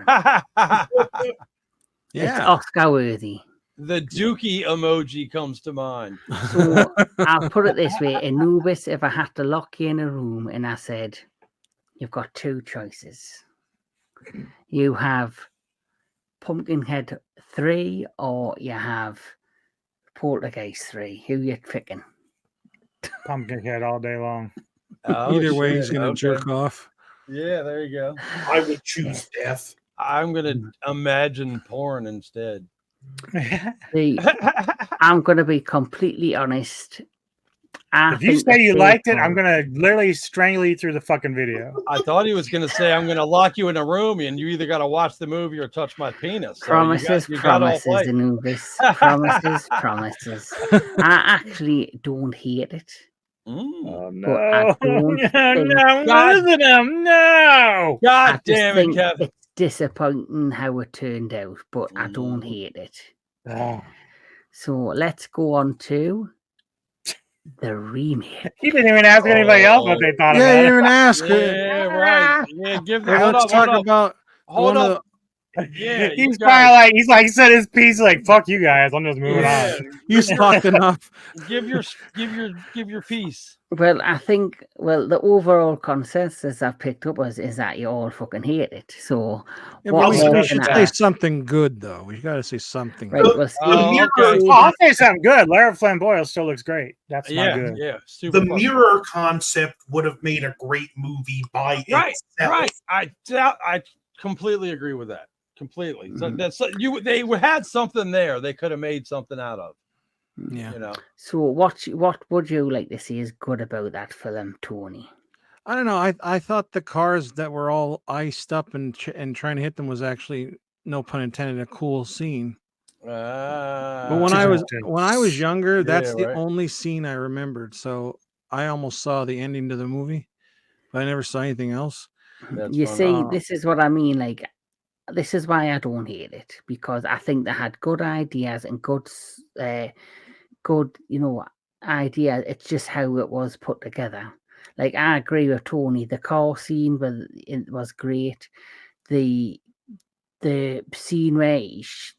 Speaker 1: It's Oscar worthy.
Speaker 2: The Dookie emoji comes to mind.
Speaker 1: So I'll put it this way: Anubis, if I had to lock you in a room and I said, you've got two choices. You have Pumpkinhead 3 or you have Poltergeist 3. Who you picking?
Speaker 3: Pumpkinhead all day long.
Speaker 4: Either way, he's going to jerk off.
Speaker 2: Yeah, there you go.
Speaker 5: I would choose death.
Speaker 2: I'm going to imagine porn instead.
Speaker 1: I'm going to be completely honest.
Speaker 3: If you say you liked it, I'm going to literally strangle you through the fucking video.
Speaker 2: I thought he was going to say, I'm going to lock you in a room and you either got to watch the movie or touch my penis. So
Speaker 1: promises, Anubis. Promises. I actually don't hate it.
Speaker 3: Oh, no.
Speaker 1: But I don't
Speaker 3: no.
Speaker 2: God damn it, Kevin.
Speaker 1: It's disappointing how it turned out, but I don't hate it. So let's go on to the remake.
Speaker 3: He didn't even ask anybody else what they thought about it.
Speaker 4: Yeah, you didn't even ask.
Speaker 2: Yeah, right. Yeah, give them.
Speaker 4: Let's talk about.
Speaker 2: Hold up. Yeah,
Speaker 3: he's probably like he said his piece, like fuck you guys. I'm just moving on.
Speaker 4: You talked enough.
Speaker 2: Give your piece.
Speaker 1: Well, I think the overall consensus I've picked up is that you all fucking hate it. So
Speaker 4: we should say something good though. We got to say something.
Speaker 1: Right,
Speaker 4: good.
Speaker 3: I'll say something good. Lara Flamboyant still looks great. That's my good.
Speaker 2: Yeah,
Speaker 5: the mirror concept would have made a great movie by itself.
Speaker 2: Right. I completely agree with that. Completely. So they had something there they could have made something out of.
Speaker 4: Yeah.
Speaker 1: So what would you like to see is good about that film, Tony?
Speaker 4: I don't know. I thought the cars that were all iced up and trying to hit them was actually, no pun intended, a cool scene. But when I was younger, that's the only scene I remembered. So I almost saw the ending to the movie, but I never saw anything else.
Speaker 1: This is what I mean. Like, this is why I don't hate it, because I think they had good ideas and good ideas. It's just how it was put together. Like, I agree with Tony. The car scene was great. The scene where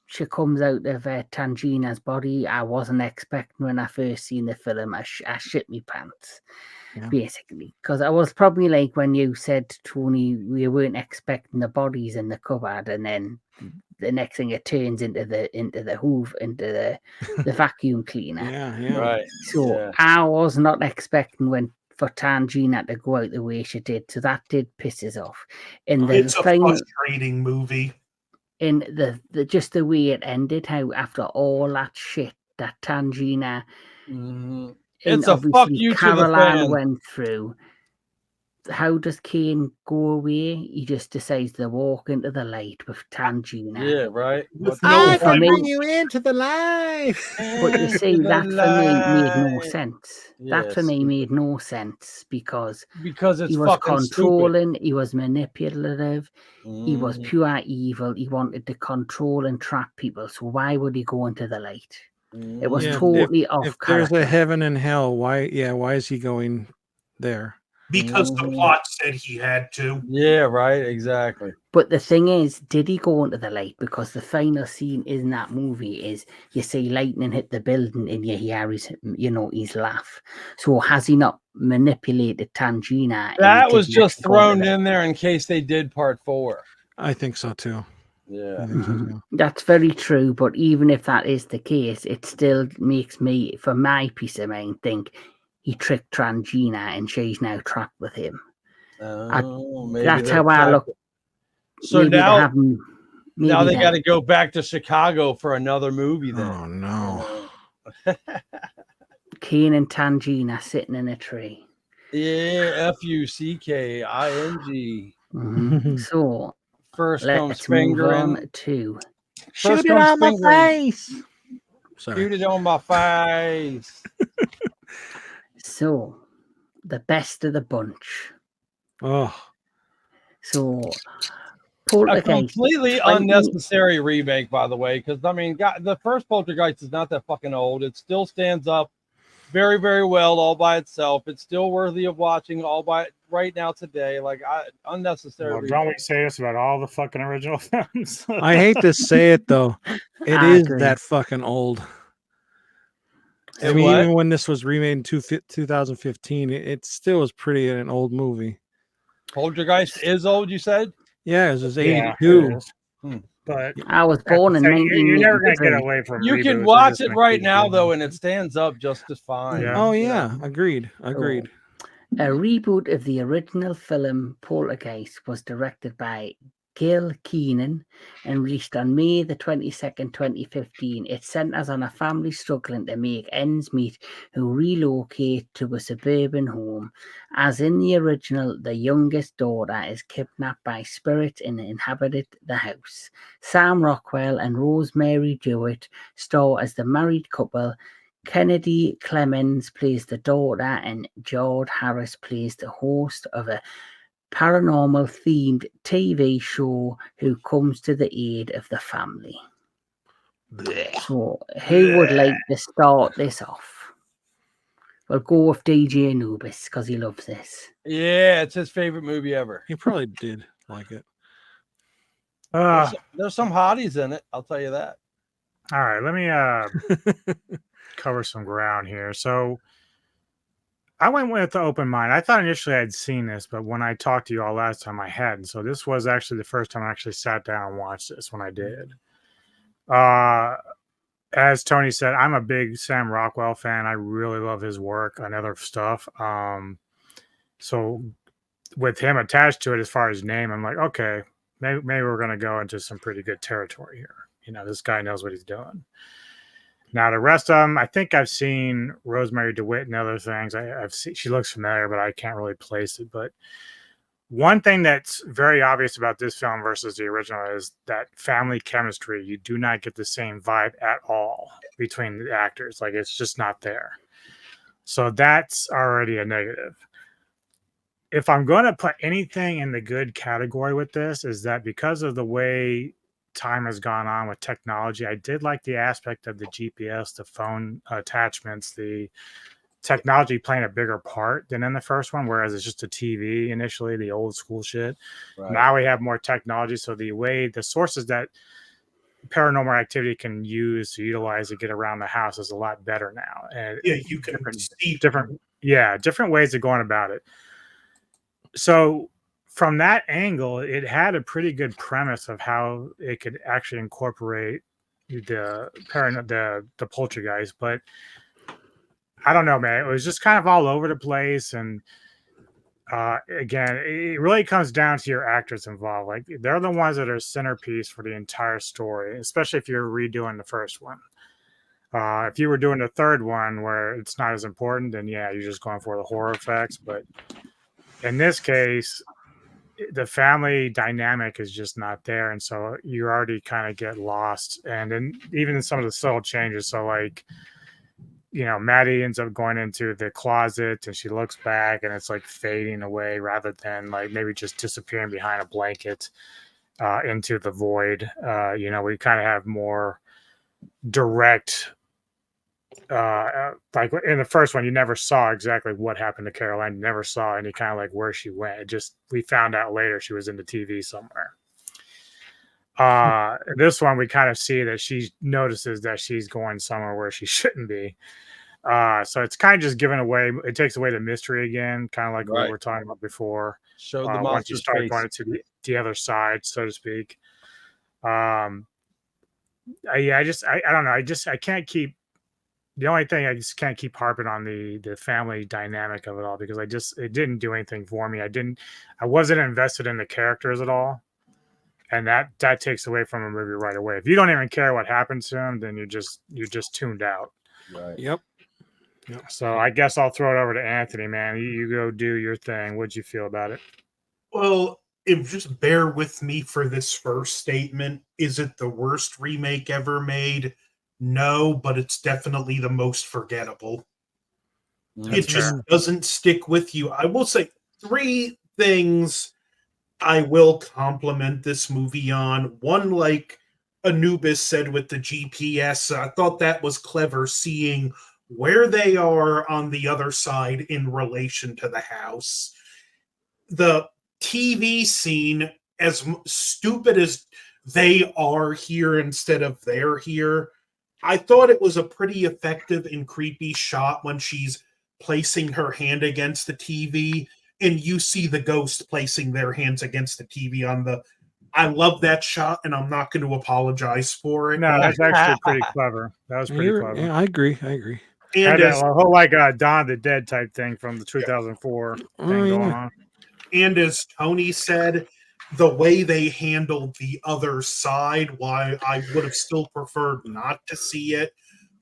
Speaker 1: she comes out of Tangina's body, I wasn't expecting when I first seen the film. I shit me pants. Basically, because I was probably like when you said, Tony, we weren't expecting the bodies in the cupboard, and then the next thing it turns into the vacuum cleaner.
Speaker 2: Right.
Speaker 1: So I was not expecting for Tangina to go out the way she did, so that did piss us off.
Speaker 5: It's a frustrating movie.
Speaker 1: In the just the way it ended, how after all that shit that Tangina.
Speaker 2: It's a fuck you
Speaker 1: Caroline
Speaker 2: to the fan.
Speaker 1: Went through. how does Kane go away? He just decides to walk into the light with Tangina.
Speaker 2: Yeah, right.
Speaker 5: With
Speaker 2: But
Speaker 5: no
Speaker 1: for me-
Speaker 4: bring you into the light.
Speaker 1: But you see, that for me made no sense.
Speaker 2: Yeah,
Speaker 1: That for me
Speaker 2: stupid.
Speaker 1: made no sense because
Speaker 2: Because it's
Speaker 1: he was
Speaker 2: fucking
Speaker 1: controlling, he was manipulative,
Speaker 2: stupid.
Speaker 1: he was pure evil. He wanted to control and trap people. So why would he go into the light? It was
Speaker 4: Yeah,
Speaker 1: totally off
Speaker 4: If there's
Speaker 1: character.
Speaker 4: a heaven and hell, why is he going there?
Speaker 5: because the plot said he had to.
Speaker 2: Yeah, right. Exactly.
Speaker 1: But the thing is, did he go into the light? Because the final scene in that movie is you see lightning hit the building and you hear his, his laugh. So has he not manipulated Tangina? and he
Speaker 2: That was
Speaker 1: didn't
Speaker 2: just
Speaker 1: actually go into
Speaker 2: thrown
Speaker 1: the-
Speaker 2: in there in case they did part 4.
Speaker 4: I think so too.
Speaker 2: Yeah.
Speaker 4: I think so too.
Speaker 1: That's very true. But even if that is the case, it still makes me, for my peace of mind, think he tricked Tangina and she's now trapped with him.
Speaker 2: Oh, maybe
Speaker 1: That's
Speaker 2: they're
Speaker 1: how I look.
Speaker 2: trapped. So
Speaker 1: Maybe they
Speaker 2: now,
Speaker 1: have him-
Speaker 2: now
Speaker 1: maybe
Speaker 2: they
Speaker 1: they-
Speaker 2: got to go back to Chicago for another movie. Then.
Speaker 4: Oh no.
Speaker 1: Kane and Tangina sitting in a tree.
Speaker 2: Yeah, Fucking.
Speaker 1: So
Speaker 2: First comes
Speaker 1: let's move
Speaker 2: fingering.
Speaker 1: on to
Speaker 2: First comes fingering.
Speaker 4: face. Sorry.
Speaker 2: Shoot it on my face.
Speaker 1: the best of the bunch.
Speaker 4: Oh,
Speaker 1: So
Speaker 2: A
Speaker 1: Poltergeist.
Speaker 2: completely
Speaker 1: 20
Speaker 2: unnecessary remake, by the way, because I mean, the first Poltergeist is not that fucking old. It still stands up very, very well all by itself. It's still worthy of watching all by right now today. Like unnecessary.
Speaker 3: Well,
Speaker 2: remake.
Speaker 3: don't we say this about all the fucking original films?
Speaker 4: I hate to say it though. It
Speaker 1: I
Speaker 4: is
Speaker 1: agree.
Speaker 4: that fucking old. I
Speaker 2: Say
Speaker 4: mean,
Speaker 2: what?
Speaker 4: even when this was remade in 2015, it still was pretty an old movie.
Speaker 2: Poltergeist is old, you said?
Speaker 4: Yeah, it was
Speaker 3: Yeah,
Speaker 4: 82.
Speaker 3: it is. But
Speaker 1: I was born in
Speaker 3: so you're never gonna
Speaker 1: 1983.
Speaker 3: get away from.
Speaker 2: You
Speaker 3: reboots.
Speaker 2: can
Speaker 3: They're
Speaker 2: watch
Speaker 3: just
Speaker 2: it
Speaker 3: gonna
Speaker 2: right
Speaker 3: keep
Speaker 2: now
Speaker 3: doing
Speaker 2: though,
Speaker 3: it.
Speaker 2: and it stands up just as fine.
Speaker 3: Yeah.
Speaker 4: Oh
Speaker 2: you
Speaker 4: yeah,
Speaker 2: know?
Speaker 4: agreed.
Speaker 1: A reboot of the original film Poltergeist was directed by Gil Keenan and released on May the 22nd, 2015. It centers on a family struggling to make ends meet who relocate to a suburban home. As in the original, the youngest daughter is kidnapped by spirits and inhabited the house. Sam Rockwell and Rosemary Jewett star as the married couple. Kennedy Clemens plays the daughter, and George Harris plays the host of a paranormal themed TV show who comes to the aid of the family. So, who would like to start this off? We'll go with DJ Anubis because he loves this.
Speaker 2: Yeah, it's his favorite movie ever.
Speaker 4: He probably did like it.
Speaker 2: There's some hotties in it, I'll tell you that.
Speaker 3: All right, let me cover some ground here. So I went with the open mind. I thought initially I'd seen this, but when I talked to you all last time, I hadn't. So this was actually the first time I actually sat down and watched this when I did. As Tony said, I'm a big Sam Rockwell fan. I really love his work and other stuff. So with him attached to it as far as name, I'm like, okay, maybe we're going to go into some pretty good territory here. You know, this guy knows what he's doing. Now, the rest of them, I think I've seen Rosemary DeWitt and other things. I've seen, she looks familiar, but I can't really place it. But one thing that's very obvious about this film versus the original is that family chemistry. You do not get the same vibe at all between the actors. Like, it's just not there. So that's already a negative. If I'm going to put anything in the good category with this, is that because of the way time has gone on with technology, I did like the aspect of the GPS, the phone attachments, the technology playing a bigger part than in the first one, whereas it's just a TV initially, the old school shit. Right. Now we have more technology, so the sources that paranormal activity can use to utilize to get around the house is a lot better now. And
Speaker 5: yeah, you can see
Speaker 3: different ways of going about it. So from that angle, it had a pretty good premise of how it could actually incorporate the poltergeist, but I don't know, man. It was just kind of all over the place, and again, it really comes down to your actors involved. Like, they're the ones that are centerpiece for the entire story, especially if you're redoing the first one. If you were doing the third one where it's not as important, then yeah, you're just going for the horror effects. But In this case, the family dynamic is just not there, and so you already kind of get lost. And then even in some of the subtle changes, so like, you know, Maddie ends up going into the closet and she looks back and it's like fading away rather than like maybe just disappearing behind a blanket into the void. You know, we kind of have more direct, like in the first one, you never saw exactly what happened to Caroline. You never saw any kind of like where she went. It just, we found out later she was in the TV somewhere. This one, we kind of see that she notices that she's going somewhere where she shouldn't be. So it's kind of just giving away. It takes away the mystery again, kind of like what we were talking about before.
Speaker 2: Show the
Speaker 3: once you
Speaker 2: monster's
Speaker 3: start
Speaker 2: face.
Speaker 3: going to the other side, so to speak. I don't know. I can't keep. The only thing I just can't keep harping on the family dynamic of it all because it didn't do anything for me. I wasn't invested in the characters at all. And that takes away from a movie right away. If you don't even care what happens to him, then you're just tuned out.
Speaker 2: Right.
Speaker 4: Yep.
Speaker 3: So I guess I'll throw it over to Anthony, man. You go do your thing. What'd you feel about it?
Speaker 5: Well, just bear with me for this first statement. Is it the worst remake ever made? No, but it's definitely the most forgettable. It just doesn't stick with you. I will say 3 things I will compliment this movie on. One, like Anubis said with the GPS, I thought that was clever, seeing where they are on the other side in relation to the house. The TV scene, as stupid as they are here instead of they're here, I thought it was a pretty effective and creepy shot when she's placing her hand against the TV and you see the ghost placing their hands against the TV on the. I love that shot, and I'm not going to apologize for it.
Speaker 3: No, that's actually pretty clever. That was pretty clever.
Speaker 4: Yeah, I agree.
Speaker 3: And a whole like Dawn of the Dead type thing from the 2004 thing going on.
Speaker 5: And as Tony said, the way they handled the other side, why I would have still preferred not to see it,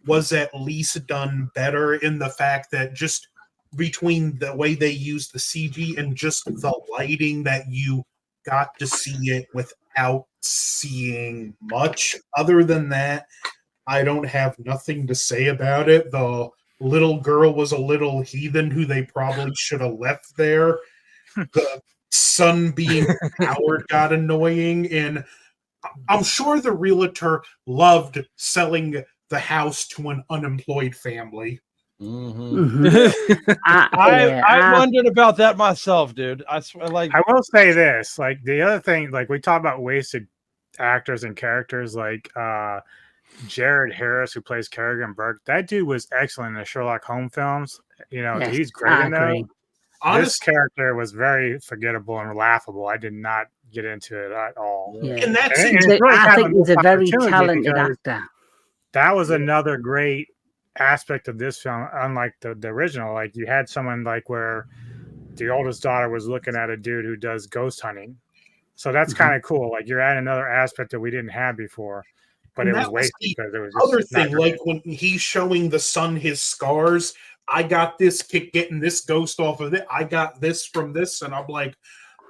Speaker 5: was at least done better in the fact that just between the way they used the CG and just the lighting that you got to see it without seeing much. Other than that, I don't have nothing to say about it. The little girl was a little heathen who they probably should have left there. The sun being powered got annoying, and I'm sure the realtor loved selling the house to an unemployed family.
Speaker 2: I wondered about that myself, dude. I swear, like,
Speaker 3: I will say this, like the other thing, like we talk about wasted actors and characters, like Jared Harris, who plays Kerrigan Burke. That dude was excellent in the Sherlock Holmes films. You know, he's great in those. This character was very forgettable and laughable. I did not get into it at all.
Speaker 1: Yeah. And that's I think he's a very talented actor.
Speaker 3: That was another great aspect of this film, unlike the original. Like you had someone like where the oldest daughter was looking at a dude who does ghost hunting. So that's kind of cool. Like you're adding another aspect that we didn't have before. But it was wasted because it was just
Speaker 5: other thing, like when he's showing the son his scars. I got this kick getting this ghost off of it. I got this from this, and I'm like,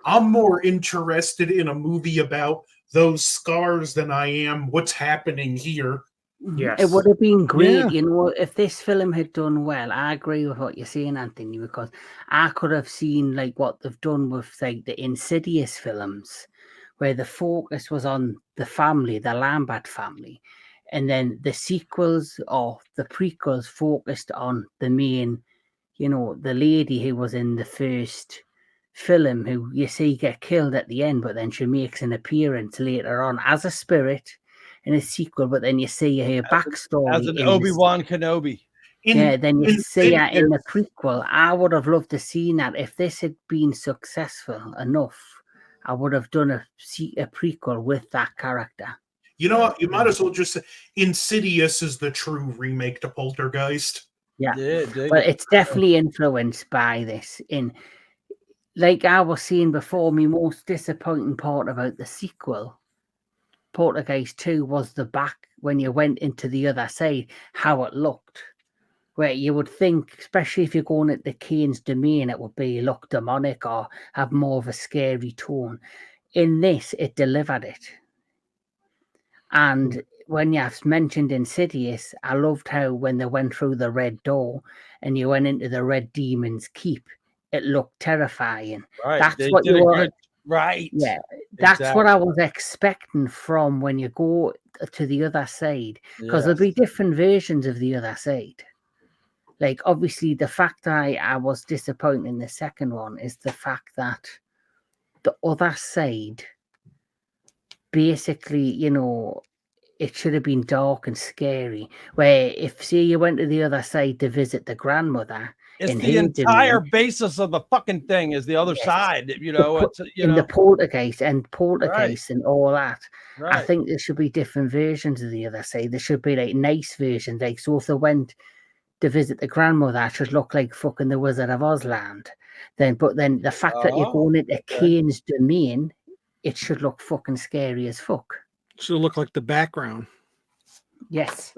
Speaker 5: I'm more interested in a movie about those scars than I am what's happening here.
Speaker 1: Yes. It would have been great, you know, if this film had done well. I agree with what you're saying, Anthony, because I could have seen like what they've done with like the Insidious films, where the focus was on the family, the Lambert family. And then the sequels or the prequels focused on the main, you know, the lady who was in the first film, who you see get killed at the end, but then she makes an appearance later on as a spirit in a sequel, but then you see her backstory.
Speaker 2: As an Obi-Wan Kenobi.
Speaker 1: Then you see her in the prequel. I would have loved to see that. If this had been successful enough, I would have done a prequel with that character.
Speaker 5: You know what? You might as well just say Insidious is the true remake to Poltergeist.
Speaker 1: Yeah, but it's definitely influenced by this. Like I was saying before, my most disappointing part about the sequel, Poltergeist 2, was the back when you went into the other side, how it looked. where you would think, especially if you're going at the Kane's domain, it would be look demonic or have more of a scary tone. In this, it delivered it. And when you have mentioned Insidious, I loved how when they went through the red door and you went into the red demon's keep, it looked terrifying.
Speaker 2: Right.
Speaker 1: That's
Speaker 2: They
Speaker 1: what
Speaker 2: did
Speaker 1: you
Speaker 2: a
Speaker 1: were.
Speaker 2: good. Right.
Speaker 1: Yeah, that's
Speaker 2: Exactly.
Speaker 1: what I was expecting from when you go to the other side, because there'll be
Speaker 2: Yes.
Speaker 1: different versions of the other side. Like, obviously, the fact I was disappointed in the second one is the fact that the other side, basically, you know, it should have been dark and scary. Where if, say, you went to the other side to visit the grandmother,
Speaker 2: It's
Speaker 1: in
Speaker 2: the
Speaker 1: her domain,
Speaker 2: entire basis of the fucking thing is the other
Speaker 1: Yes.
Speaker 2: side. You know, it's
Speaker 1: in the Poltergeist and all that. I
Speaker 2: right.
Speaker 1: think there should be different versions of the other side. There should be like nice versions. Like, so if they went to visit the grandmother, it should look like fucking the Wizard of Oz land. But then the fact that you're going into Kane's domain, it should look fucking scary as fuck.
Speaker 4: Should look like the background.
Speaker 1: Yes.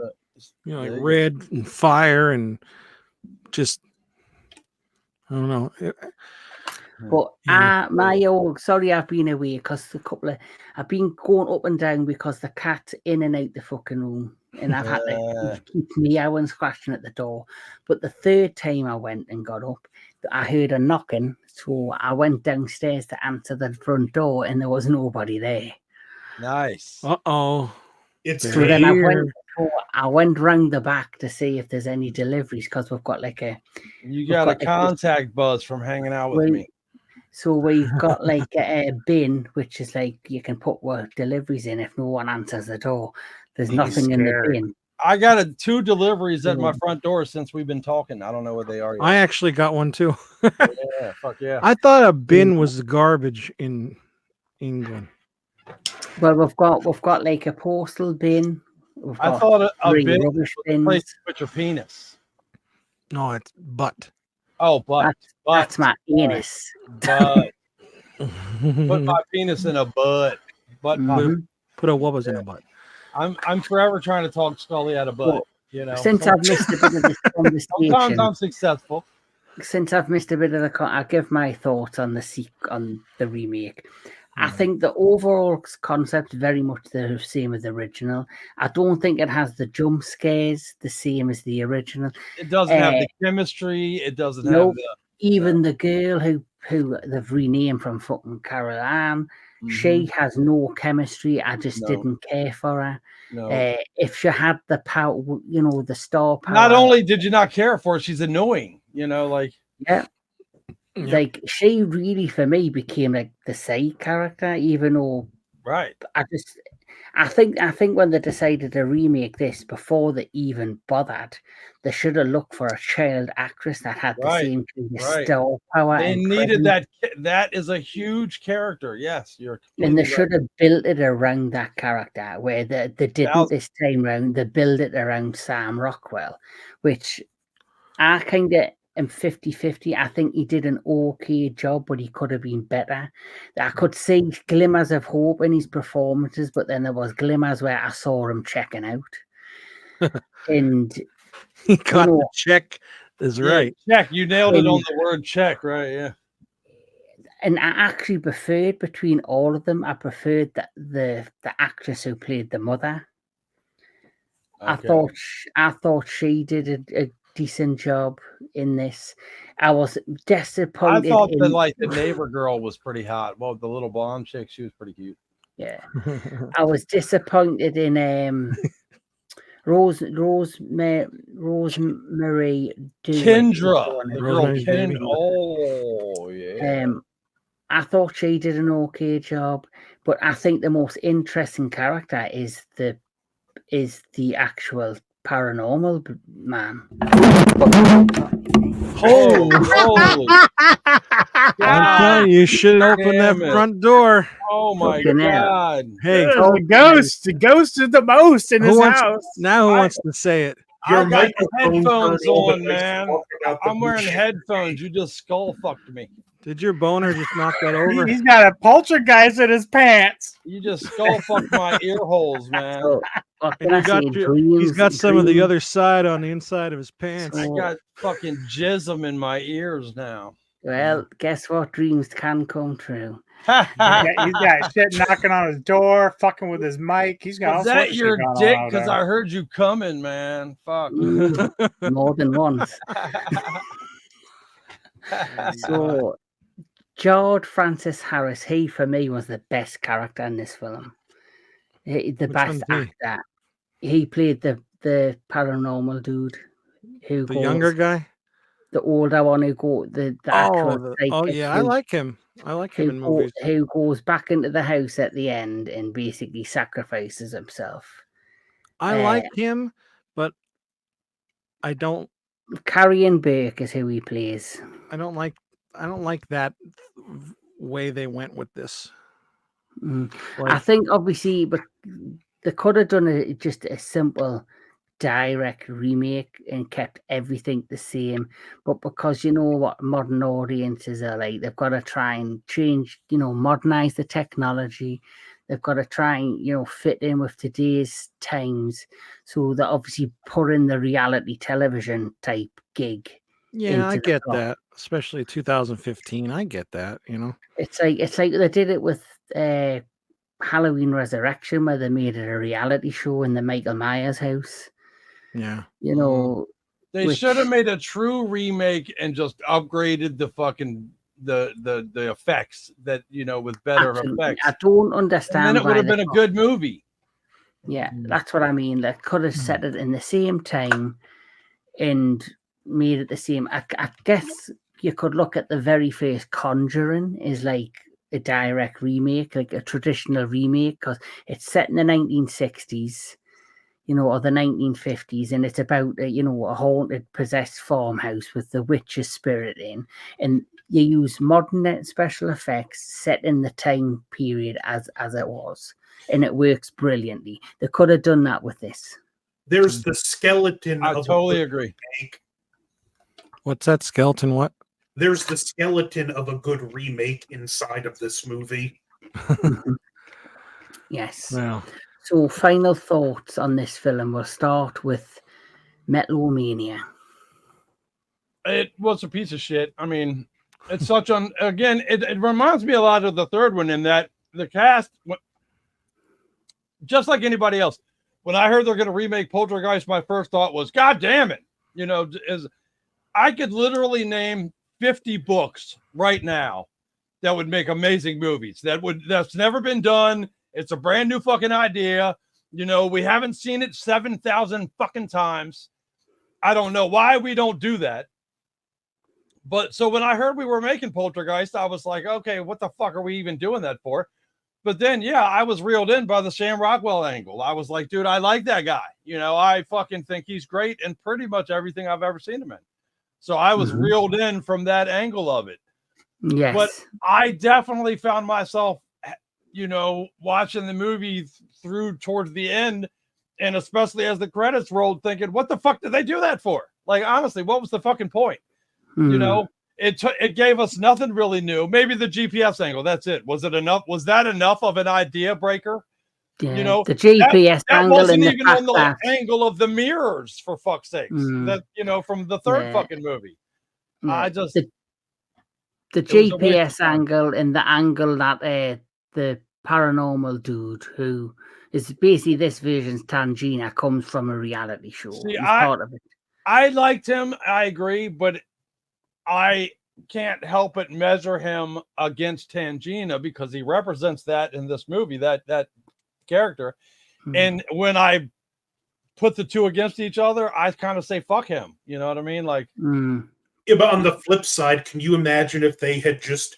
Speaker 4: You know, like red and fire and just, I don't know.
Speaker 1: But sorry I've been away because I've been going up and down because the cat's in and out the fucking room, and I've had to keep meowing, scratching at the door. But the third time I went and got up, I heard a knocking, so I went downstairs to answer the front door, and there was nobody there.
Speaker 2: Nice.
Speaker 4: Uh-oh.
Speaker 5: It's
Speaker 1: So then I went round the back to see if there's any deliveries, because we've got like
Speaker 2: you got a contact buzz from hanging out with me.
Speaker 1: So we've got like a bin, which is like you can put what deliveries in if no one answers the door. There's nothing in the bin.
Speaker 2: I got 2 deliveries at my front door since we've been talking. I don't know what they are yet.
Speaker 4: I actually got one too.
Speaker 2: Yeah, fuck yeah.
Speaker 4: I thought a bin was garbage in England.
Speaker 1: Well, we've got like a postal bin.
Speaker 2: I thought a bin
Speaker 1: rubbish
Speaker 2: was a place to put your penis.
Speaker 4: No, it's butt.
Speaker 2: Oh, butt.
Speaker 1: That's my anus.
Speaker 2: Butt. Put my penis in a butt. Butt.
Speaker 4: Put a wubbas in a butt.
Speaker 2: I'm forever trying to talk Scully out of butt. You know,
Speaker 1: since I've missed a bit of this conversation,
Speaker 2: sometimes I'm successful.
Speaker 1: Since I've missed a bit of I'll give my thoughts on the remake. I think the overall concept is very much the same as the original. I don't think it has the jump scares the same as the original.
Speaker 2: It doesn't have the chemistry. It doesn't have
Speaker 1: even the girl who they've renamed from fucking Carol Ann. She has no chemistry. I just didn't care for her.
Speaker 2: No.
Speaker 1: If she had the power, you know, the star power.
Speaker 2: Not only did you not care for her, she's annoying. You know, like
Speaker 1: like she really for me became like the side character, even though I think when they decided to remake this, before they even bothered, they should have looked for a child actress that had the same kind of star power.
Speaker 2: They needed that. That is a huge character. Yes,
Speaker 1: and they should have built it around that character. Where they didn't this time round. They built it around Sam Rockwell, which I kind of am 50-50. I think he did an okay job, but he could have been better. I could see glimmers of hope in his performances, but then there was glimmers where I saw him checking out. And
Speaker 4: he got the check. Is right.
Speaker 2: Check. You nailed it on the word check, right? Yeah.
Speaker 1: And I actually preferred between all of them. I preferred the actress who played the mother. Okay. I thought she did a decent job in this. I was disappointed.
Speaker 2: I thought that the neighbor girl was pretty hot. Well, the little blonde chick, she was pretty cute.
Speaker 1: Yeah. I was disappointed in Rosemary
Speaker 2: Kendra, the girl Kendra. Oh yeah.
Speaker 1: I thought she did an okay job, but I think the most interesting character is the actual paranormal man.
Speaker 2: Holy!
Speaker 4: I'm telling you, should open that front door.
Speaker 2: Oh my god!
Speaker 4: Hey,
Speaker 3: the ghost! The ghost is the most in his house.
Speaker 4: Now who wants to say it?
Speaker 2: I got headphones on, man. I'm wearing headphones. You just skull fucked me.
Speaker 4: Did your boner just knock that over?
Speaker 3: He's got a poltergeist in his pants.
Speaker 2: You just skull fucked my ear holes, man.
Speaker 1: So, what
Speaker 4: And
Speaker 1: can I
Speaker 4: you got
Speaker 1: say?
Speaker 4: he's got some of the
Speaker 1: dreams.
Speaker 4: other side on the inside of his pants.
Speaker 2: I got fucking jism in my ears now.
Speaker 1: Well, guess what? Dreams can come true.
Speaker 3: He's got shit knocking on his door, fucking with his mic. He's got all
Speaker 2: Was
Speaker 3: sorts
Speaker 2: that
Speaker 3: of
Speaker 2: your
Speaker 3: shit going
Speaker 2: dick?
Speaker 3: on out
Speaker 2: Because
Speaker 3: there.
Speaker 2: I heard you coming, man. Fuck.
Speaker 1: More than once. So, George Francis Harris, he for me was the best character in this film. The
Speaker 4: Which
Speaker 1: best
Speaker 4: one's he?
Speaker 1: actor. He played the paranormal dude who
Speaker 4: The
Speaker 1: goes,
Speaker 4: younger guy?
Speaker 1: the older one who go the actual psychic
Speaker 4: yeah, I
Speaker 1: who-
Speaker 4: like him. I like him in movies.
Speaker 1: who goes back into the house at the end and basically sacrifices himself.
Speaker 4: I like him, but I don't
Speaker 1: Carrion Burke is who he plays.
Speaker 4: I don't like that way they went with this.
Speaker 1: I
Speaker 4: Like,
Speaker 1: think obviously, but they could have done just a simple direct remake and kept everything the same, but because you know what modern audiences are like, they've got to try and change, modernize the technology. They've got to try and fit in with today's times, so they obviously put in the reality television type gig.
Speaker 4: yeah, I
Speaker 1: into the
Speaker 4: get
Speaker 1: plot.
Speaker 4: that, especially 2015. I get that,
Speaker 1: It's like they did it with Halloween Resurrection, where they made it a reality show in the Michael Myers house.
Speaker 4: Yeah.
Speaker 2: They should have made a true remake and just upgraded the fucking the effects that with better
Speaker 1: Absolutely.
Speaker 2: effects.
Speaker 1: I don't understand.
Speaker 2: And then it would have been a good movie.
Speaker 1: Yeah, that's what I mean. They could have set it in the same time and made it the same. I guess you could look at the very first Conjuring is like a direct remake, like a traditional remake, because it's set in the 1960s. Or the 1950s, and it's about a haunted, possessed farmhouse with the witch's spirit in, and you use modern special effects set in the time period as it was, and it works brilliantly. They could have done that with this.
Speaker 5: There's the skeleton.
Speaker 2: I
Speaker 5: of
Speaker 2: totally
Speaker 5: a
Speaker 2: agree.
Speaker 5: remake.
Speaker 4: What's that skeleton? What?
Speaker 5: There's the skeleton of a good remake inside of this movie.
Speaker 1: Yes.
Speaker 4: Well.
Speaker 1: So, final thoughts on this film. We'll start with Metalomania.
Speaker 2: It was a piece of shit. I mean, it's such again, it reminds me a lot of the third one in that the cast, just like anybody else, when I heard they're going to remake Poltergeist, my first thought was, God damn it. I could literally name 50 books right now that would make amazing movies. That's never been done. It's a brand new fucking idea. We haven't seen it 7,000 fucking times. I don't know why we don't do that. But so when I heard we were making Poltergeist, I was like, okay, what the fuck are we even doing that for? But then, yeah, I was reeled in by the Sam Rockwell angle. I was like, dude, I like that guy. I fucking think he's great in pretty much everything I've ever seen him in. So I was reeled in from that angle of it.
Speaker 1: Yes.
Speaker 2: But I definitely found myself watching the movie through towards the end, and especially as the credits rolled, thinking, what the fuck did they do that for? Like, honestly, what was the fucking point? It gave us nothing really new. Maybe the GPS angle. That's it. Was it enough? Was that enough of an idea breaker?
Speaker 1: Yeah, the GPS
Speaker 2: that
Speaker 1: angle
Speaker 2: wasn't
Speaker 1: and
Speaker 2: even on the angle of the mirrors, for fuck's sakes. That from the third fucking movie.
Speaker 1: Yeah.
Speaker 2: I just
Speaker 1: the GPS angle and the angle that the paranormal dude who is basically this version's Tangina comes from a reality show.
Speaker 2: See,
Speaker 1: He's part of it.
Speaker 2: I liked him. I agree, but I can't help but measure him against Tangina because he represents that in this movie, that character. And when I put the two against each other, I kind of say, fuck him. You know what I mean? Like,
Speaker 5: yeah, but on the flip side, can you imagine if they had just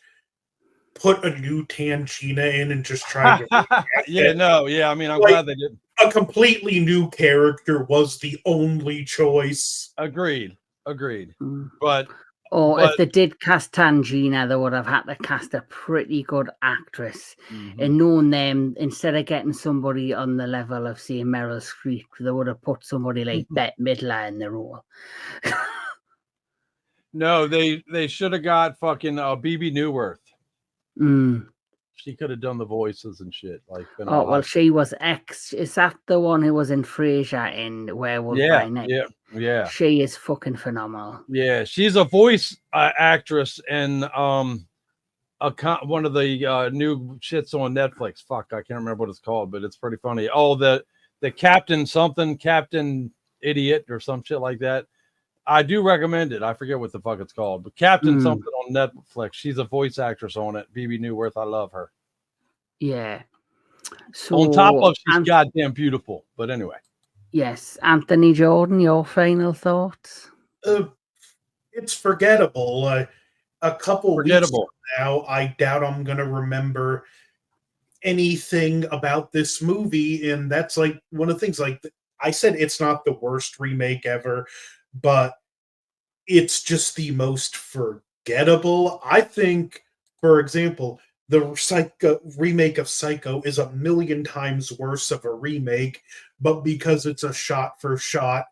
Speaker 5: put a new Tangina in and just tried to
Speaker 2: I mean, I'm glad they did.
Speaker 5: A completely new character was the only choice.
Speaker 2: Agreed. But
Speaker 1: if they did cast Tangina, they would have had to cast a pretty good actress. And knowing them, instead of getting somebody on the level of, say, Meryl Streep, they would have put somebody like Bette Midler in the role.
Speaker 2: No, they should have got fucking BB Newworth.
Speaker 1: Mm.
Speaker 2: She could have done the voices and shit. Like, been
Speaker 1: Oh,
Speaker 2: all
Speaker 1: well,
Speaker 2: hot.
Speaker 1: she was X. Is that the one who was in Frasier in Werewolf
Speaker 2: Yeah,
Speaker 1: by Night?
Speaker 2: yeah.
Speaker 1: She is fucking phenomenal.
Speaker 2: Yeah, she's a voice actress in one of the new shits on Netflix. Fuck, I can't remember what it's called, but it's pretty funny. Oh, the Captain something, Captain Idiot or some shit like that. I do recommend it. I forget what the fuck it's called, but Captain something on Netflix. She's a voice actress on it. BB Newworth, I love her.
Speaker 1: Yeah. So
Speaker 2: On top of she's goddamn beautiful. But anyway.
Speaker 1: Yes, Anthony Jordan, your final thoughts?
Speaker 5: It's forgettable. A couple weeks from
Speaker 2: Forgettable.
Speaker 5: now, I doubt I'm going to remember anything about this movie, and that's like one of the things. Like I said, it's not the worst remake ever, but it's just the most forgettable. I think, for example, the remake of Psycho is a million times worse of a remake, but because it's a shot for shot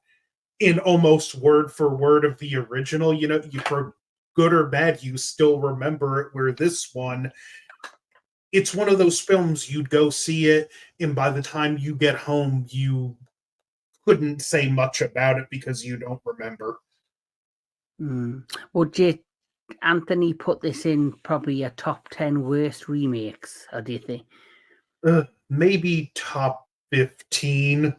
Speaker 5: in almost word for word of the original, you know, you for good or bad, you still remember it. Where this one, it's one of those films you'd go see it, and by the time you get home, you couldn't say much about it because you don't remember.
Speaker 1: Would you, Anthony, put this in probably your top 10 worst remakes, or do you think?
Speaker 5: Maybe top 15.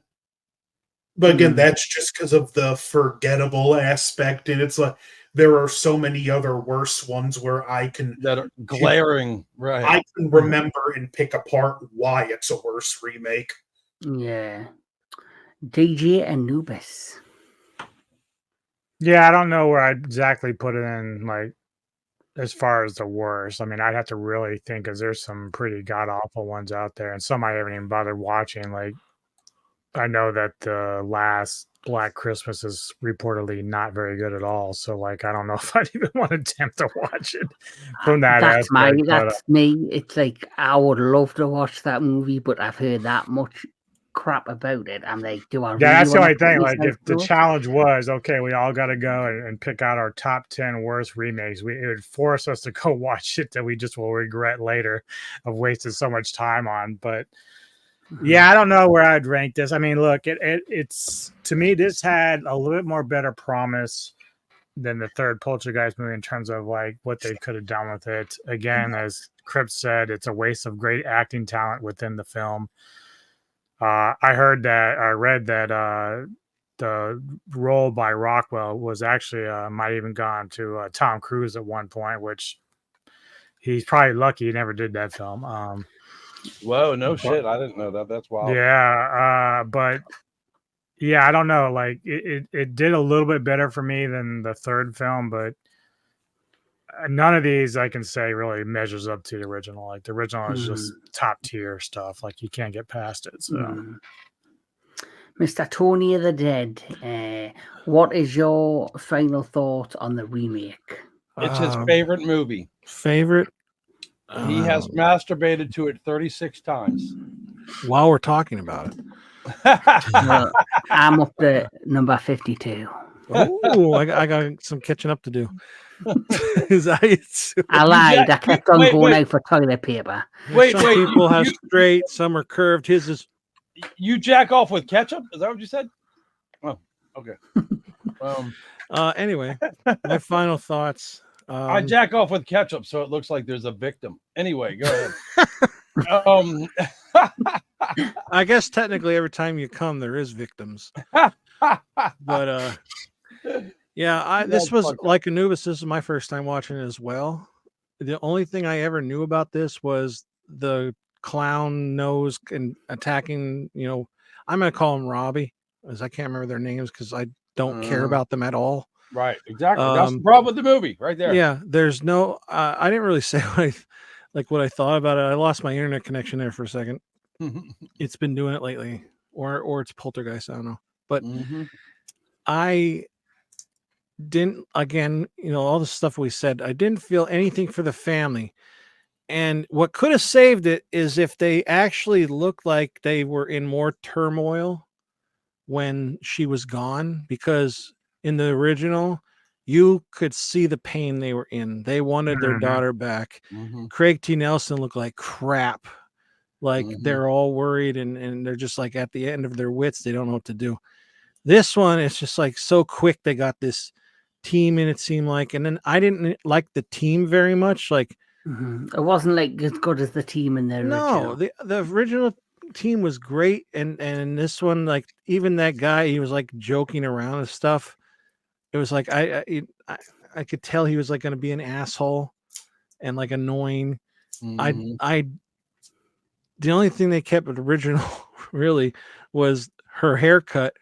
Speaker 5: But again, that's just because of the forgettable aspect, and it's like there are so many other worse ones where I can
Speaker 2: that are glaring, right?
Speaker 5: I can remember and pick apart why it's a worse remake.
Speaker 1: Yeah. DJ Anubis.
Speaker 3: Yeah, I don't know where I'd exactly put it in, like, as far as the worst. I mean, I'd have to really think, because there's some pretty god-awful ones out there, and some I haven't even bothered watching. Like, I know that the last Black Christmas is reportedly not very good at all. So, like, I don't know if I'd even want to attempt to watch it from that aspect.
Speaker 1: That's me. It's like, I would love to watch that movie, but I've heard that much crap about it. I'm like, do I really
Speaker 3: that's the
Speaker 1: want
Speaker 3: only
Speaker 1: to put
Speaker 3: thing. Like,
Speaker 1: myself
Speaker 3: if the
Speaker 1: through it?
Speaker 3: challenge was, okay, we all got to go and pick out our top 10 worst remakes, it would force us to go watch shit that we just will regret later of wasting so much time on. But yeah, I don't know where I'd rank this. I mean, look, it's to me, this had a little bit more better promise than the third Poltergeist movie in terms of like what they could have done with it. Again, as Crypt said, it's a waste of great acting talent within the film. I read that the role by Rockwell was actually might even gone to Tom Cruise at one point, which he's probably lucky he never did that film.
Speaker 2: Whoa, no shit. I didn't know that. That's wild.
Speaker 3: Yeah, but yeah, I don't know. Like it did a little bit better for me than the third film, but none of these I can say really measures up to the original. Like the original is just top tier stuff. Like you can't get past it. So,
Speaker 1: Mr. Tony of the Dead, what is your final thought on the remake?
Speaker 2: It's his favorite movie.
Speaker 4: Favorite?
Speaker 2: He has masturbated to it 36 times.
Speaker 4: While we're talking about it.
Speaker 1: Well, I'm up to number 52.
Speaker 4: Oh, I got some catching up to do.
Speaker 1: I lied. I kept on going out for toilet paper.
Speaker 2: Wait.
Speaker 4: People have straight, some are curved. His is.
Speaker 2: You jack off with ketchup? Is that what you said? Oh, okay.
Speaker 4: Anyway, my final thoughts.
Speaker 2: I jack off with ketchup, so it looks like there's a victim. Anyway, go ahead.
Speaker 4: I guess technically every time you come, there is victims. But yeah, this was like Anubis. This is my first time watching it as well. The only thing I ever knew about this was the clown nose and attacking. You know, I'm gonna call him Robbie, as I can't remember their names because I don't care about them at all.
Speaker 2: Right, exactly. That's the problem with the movie, right there.
Speaker 4: Yeah, there's no. I didn't really say what I thought about it. I lost my internet connection there for a second. It's been doing it lately, or it's Poltergeist. I don't know, but I didn't. Again, you know, all the stuff we said. I didn't feel anything for the family, and what could have saved it is if they actually looked like they were in more turmoil when she was gone, because in the original, you could see the pain they were in. They wanted their daughter back. Craig T. Nelson looked like crap. Like they're all worried and they're just like at the end of their wits. They don't know what to do. This one, it's just like so quick. They got this team in, it seemed like, and then I didn't like the team very much. Like
Speaker 1: it wasn't like as good as the team in the original.
Speaker 4: No, the original team was great, and this one, like even that guy, he was like joking around and stuff. It was like I could tell he was like going to be an asshole and like annoying. I the only thing they kept at original really was her haircut,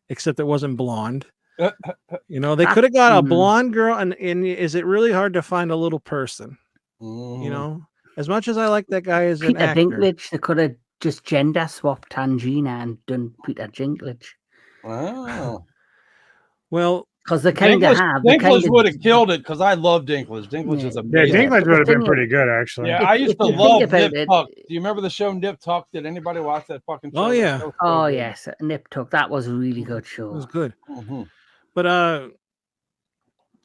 Speaker 4: except it wasn't blonde. You know, they could have got a blonde girl, and is it really hard to find a little person? You know, as much as I like that guy as an actor,
Speaker 1: Dinklage, they could have just gender swapped Tangina and done Peter Dinklage.
Speaker 2: Wow.
Speaker 4: Well,
Speaker 1: because they kind of have.
Speaker 2: Dinklage would have killed it because I love Dinklage. Dinklage is amazing.
Speaker 3: Yeah, Dinklage would have been pretty good, actually.
Speaker 2: Yeah, I used to love Nip Tuck. Do you remember the show Nip Tuck? Did anybody watch that fucking show?
Speaker 4: Oh yeah.
Speaker 1: Oh yes, Nip Tuck. That was a really good show.
Speaker 4: It was good. But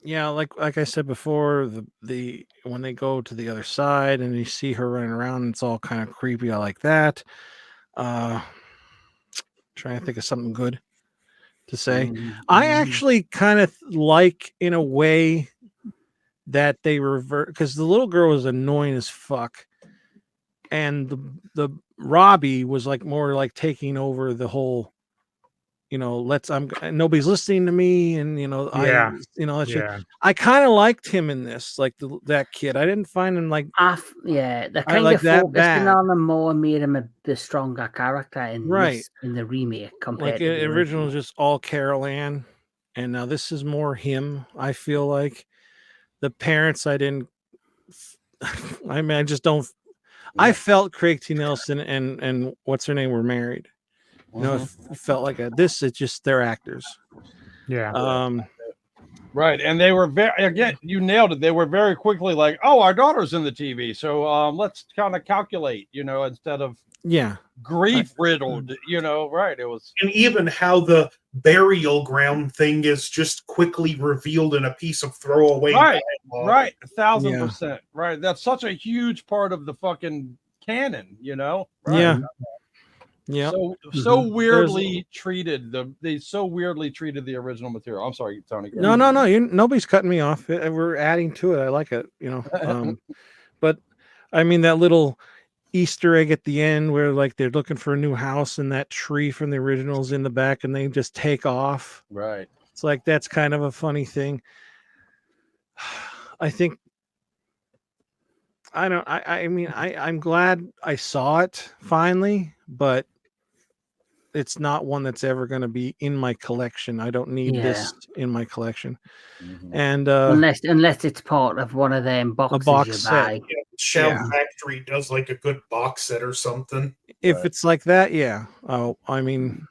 Speaker 4: yeah, like I said before, the when they go to the other side and you see her running around, it's all kind of creepy. I like that. Trying to think of something good to say. I actually kind of like, in a way, that they revert, because the little girl was annoying as fuck, and the Robbie was like more like taking over the whole. You know, nobody's listening to me, and I kind of liked him in this, like that kid. I didn't find him like
Speaker 1: they're kind of focusing on him more and made him the stronger character in the remake compared to the original.
Speaker 4: Just all Carol Ann, and now this is more him. I feel like the parents, I mean, I just don't. I felt Craig T. Nelson and what's her name were married. You know, it felt like it's just they're actors.
Speaker 3: Yeah.
Speaker 2: Right. And they were again, you nailed it. They were very quickly like, oh, our daughter's in the TV. So let's kind of calculate, instead of grief riddled, right. It was.
Speaker 5: And even how the burial ground thing is just quickly revealed in a piece of throwaway.
Speaker 2: Right. 1,000%. Right. That's such a huge part of the fucking canon, Right?
Speaker 4: Yeah. Yeah.
Speaker 2: So weirdly treated they so weirdly treated the original material. I'm sorry, Tony.
Speaker 4: No. Nobody's cutting me off. We're adding to it. I like it. But I mean that little Easter egg at the end where like they're looking for a new house and that tree from the originals in the back and they just take off.
Speaker 2: Right.
Speaker 4: It's like that's kind of a funny thing. I think. I'm glad I saw it finally, but it's not one that's ever going to be in my collection. I don't need this in my collection. And
Speaker 1: unless it's part of one of them boxes,
Speaker 4: a box set.
Speaker 5: Shout Factory does like a good box set or something.
Speaker 4: If it's like that, yeah. Oh, I mean,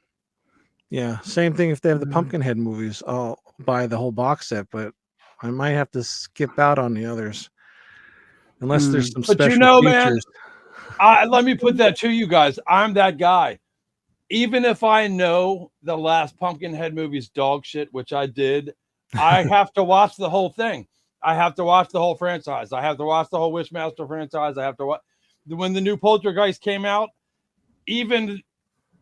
Speaker 4: yeah. Same thing if they have the Pumpkinhead movies. I'll buy the whole box set, but I might have to skip out on the others. Unless there's some special features.
Speaker 2: Man, let me put that to you guys. I'm that guy. Even if I know the last Pumpkinhead movie's dog shit, which I did, I have to watch the whole thing. I have to watch the whole franchise. I have to watch the whole Wishmaster franchise. I have to watch when the new Poltergeist came out. Even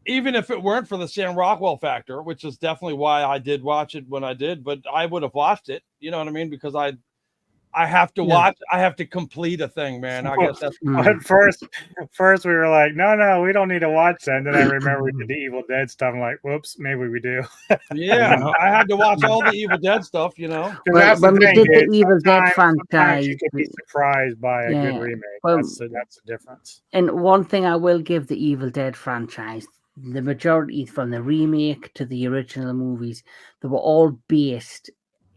Speaker 2: if it weren't for the Sam Rockwell factor, which is definitely why I did watch it when I did, but I would have watched it. You know what I mean? Because I have to watch. I have to complete a thing, man. I guess that's
Speaker 3: at first we were like, no, we don't need to watch that. And then I remember we did the Evil Dead stuff. I'm like, whoops, maybe we do.
Speaker 2: Yeah, I had to watch all the Evil Dead stuff,
Speaker 1: When we did the Evil Dead franchise,
Speaker 3: you could be surprised by a good remake. That's the difference.
Speaker 1: And one thing I will give the Evil Dead franchise, the majority from the remake to the original movies, they were all based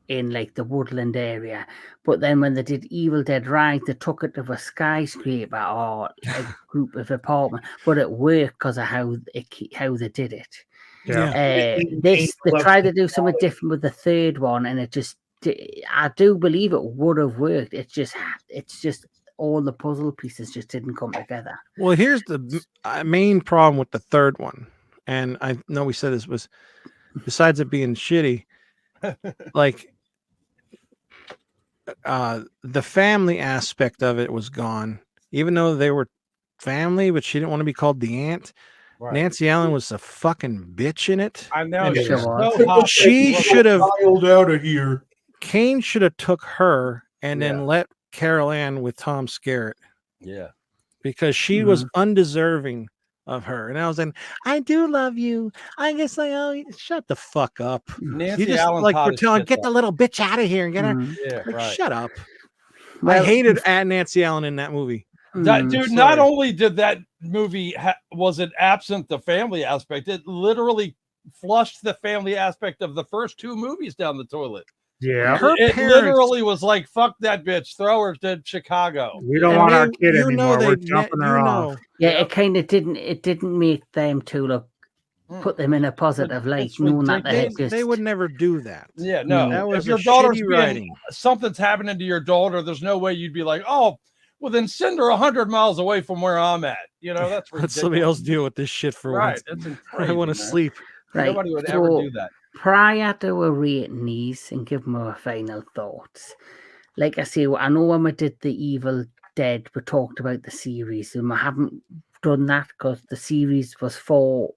Speaker 1: in like the woodland area, but then when they did Evil Dead Rise, they took it to a skyscraper or a group of apartments, but it worked because of how they did it. They tried to do something different with the third one, and I do believe it would have worked. It's just all the puzzle pieces just didn't come together.
Speaker 4: Well, here's the main problem with the third one, and I know we said this was, besides it being shitty, like the family aspect of it was gone. Even though they were family, but she didn't want to be called the aunt.
Speaker 2: Right.
Speaker 4: Nancy Allen was a fucking bitch in it.
Speaker 2: I know.
Speaker 4: And
Speaker 2: She's
Speaker 1: sure
Speaker 2: so
Speaker 1: was.
Speaker 2: hot.
Speaker 4: She should have.
Speaker 5: Child out of here.
Speaker 4: Kane should have took her and
Speaker 2: Yeah.
Speaker 4: then let Carol Ann with Tom Skerritt,
Speaker 2: Yeah.
Speaker 4: because she was undeserving of her. And I was like, I do love you. I guess shut the fuck up.
Speaker 2: Nancy
Speaker 4: You just
Speaker 2: Allen's
Speaker 4: like
Speaker 2: hot
Speaker 4: we're
Speaker 2: as
Speaker 4: telling,
Speaker 2: shit,
Speaker 4: get the
Speaker 2: though.
Speaker 4: little bitch out of here and get her.
Speaker 2: Yeah.
Speaker 4: Like,
Speaker 2: Right.
Speaker 4: shut up. I
Speaker 1: Well,
Speaker 4: hated Nancy Allen in that movie.
Speaker 2: Dude, not only did that movie was it absent the family aspect, it literally flushed the family aspect of the first two movies down the toilet.
Speaker 3: Yeah.
Speaker 2: It literally was like, fuck that bitch, throw her to Chicago.
Speaker 3: We don't want our kid anymore. We're jumping her off.
Speaker 1: Yeah, it kind of didn't make them two look, put them in a positive light, knowing that
Speaker 4: they would never do that.
Speaker 2: Yeah, no.
Speaker 4: That was
Speaker 2: if your
Speaker 4: a
Speaker 2: daughter's
Speaker 4: shitty
Speaker 2: being,
Speaker 4: writing.
Speaker 2: something's happening to your daughter, there's no way you'd be like, oh, well, then send her 100 miles away from where I'm at. You know, that's
Speaker 4: Let
Speaker 2: ridiculous.
Speaker 4: somebody else deal with this shit for
Speaker 2: Right.
Speaker 4: once.
Speaker 2: That's
Speaker 4: I want to sleep.
Speaker 1: Right.
Speaker 2: Nobody would ever do that.
Speaker 1: Prior to a rating these and give them our final thoughts, like I say, I know when we did the Evil Dead, we talked about the series, and we haven't done that because the series was four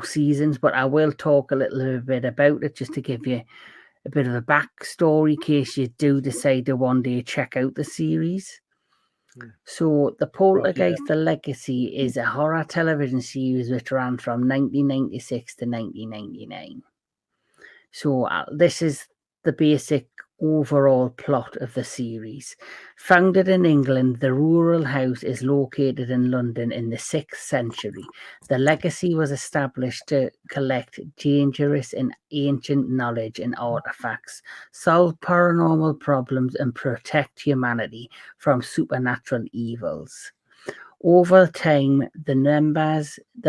Speaker 1: seasons. But I will talk a little bit about it just to give you a bit of a backstory in case you do decide to one day check out the series. So, The Poltergeist, The Legacy is a horror television series which ran from 1996 to 1999. So, this is the basic overall plot of the series. Founded in England, the rural house is located in London in the 6th century. The Legacy was established to collect dangerous and ancient knowledge and artifacts, solve paranormal problems, and protect humanity from supernatural evils. Over time, the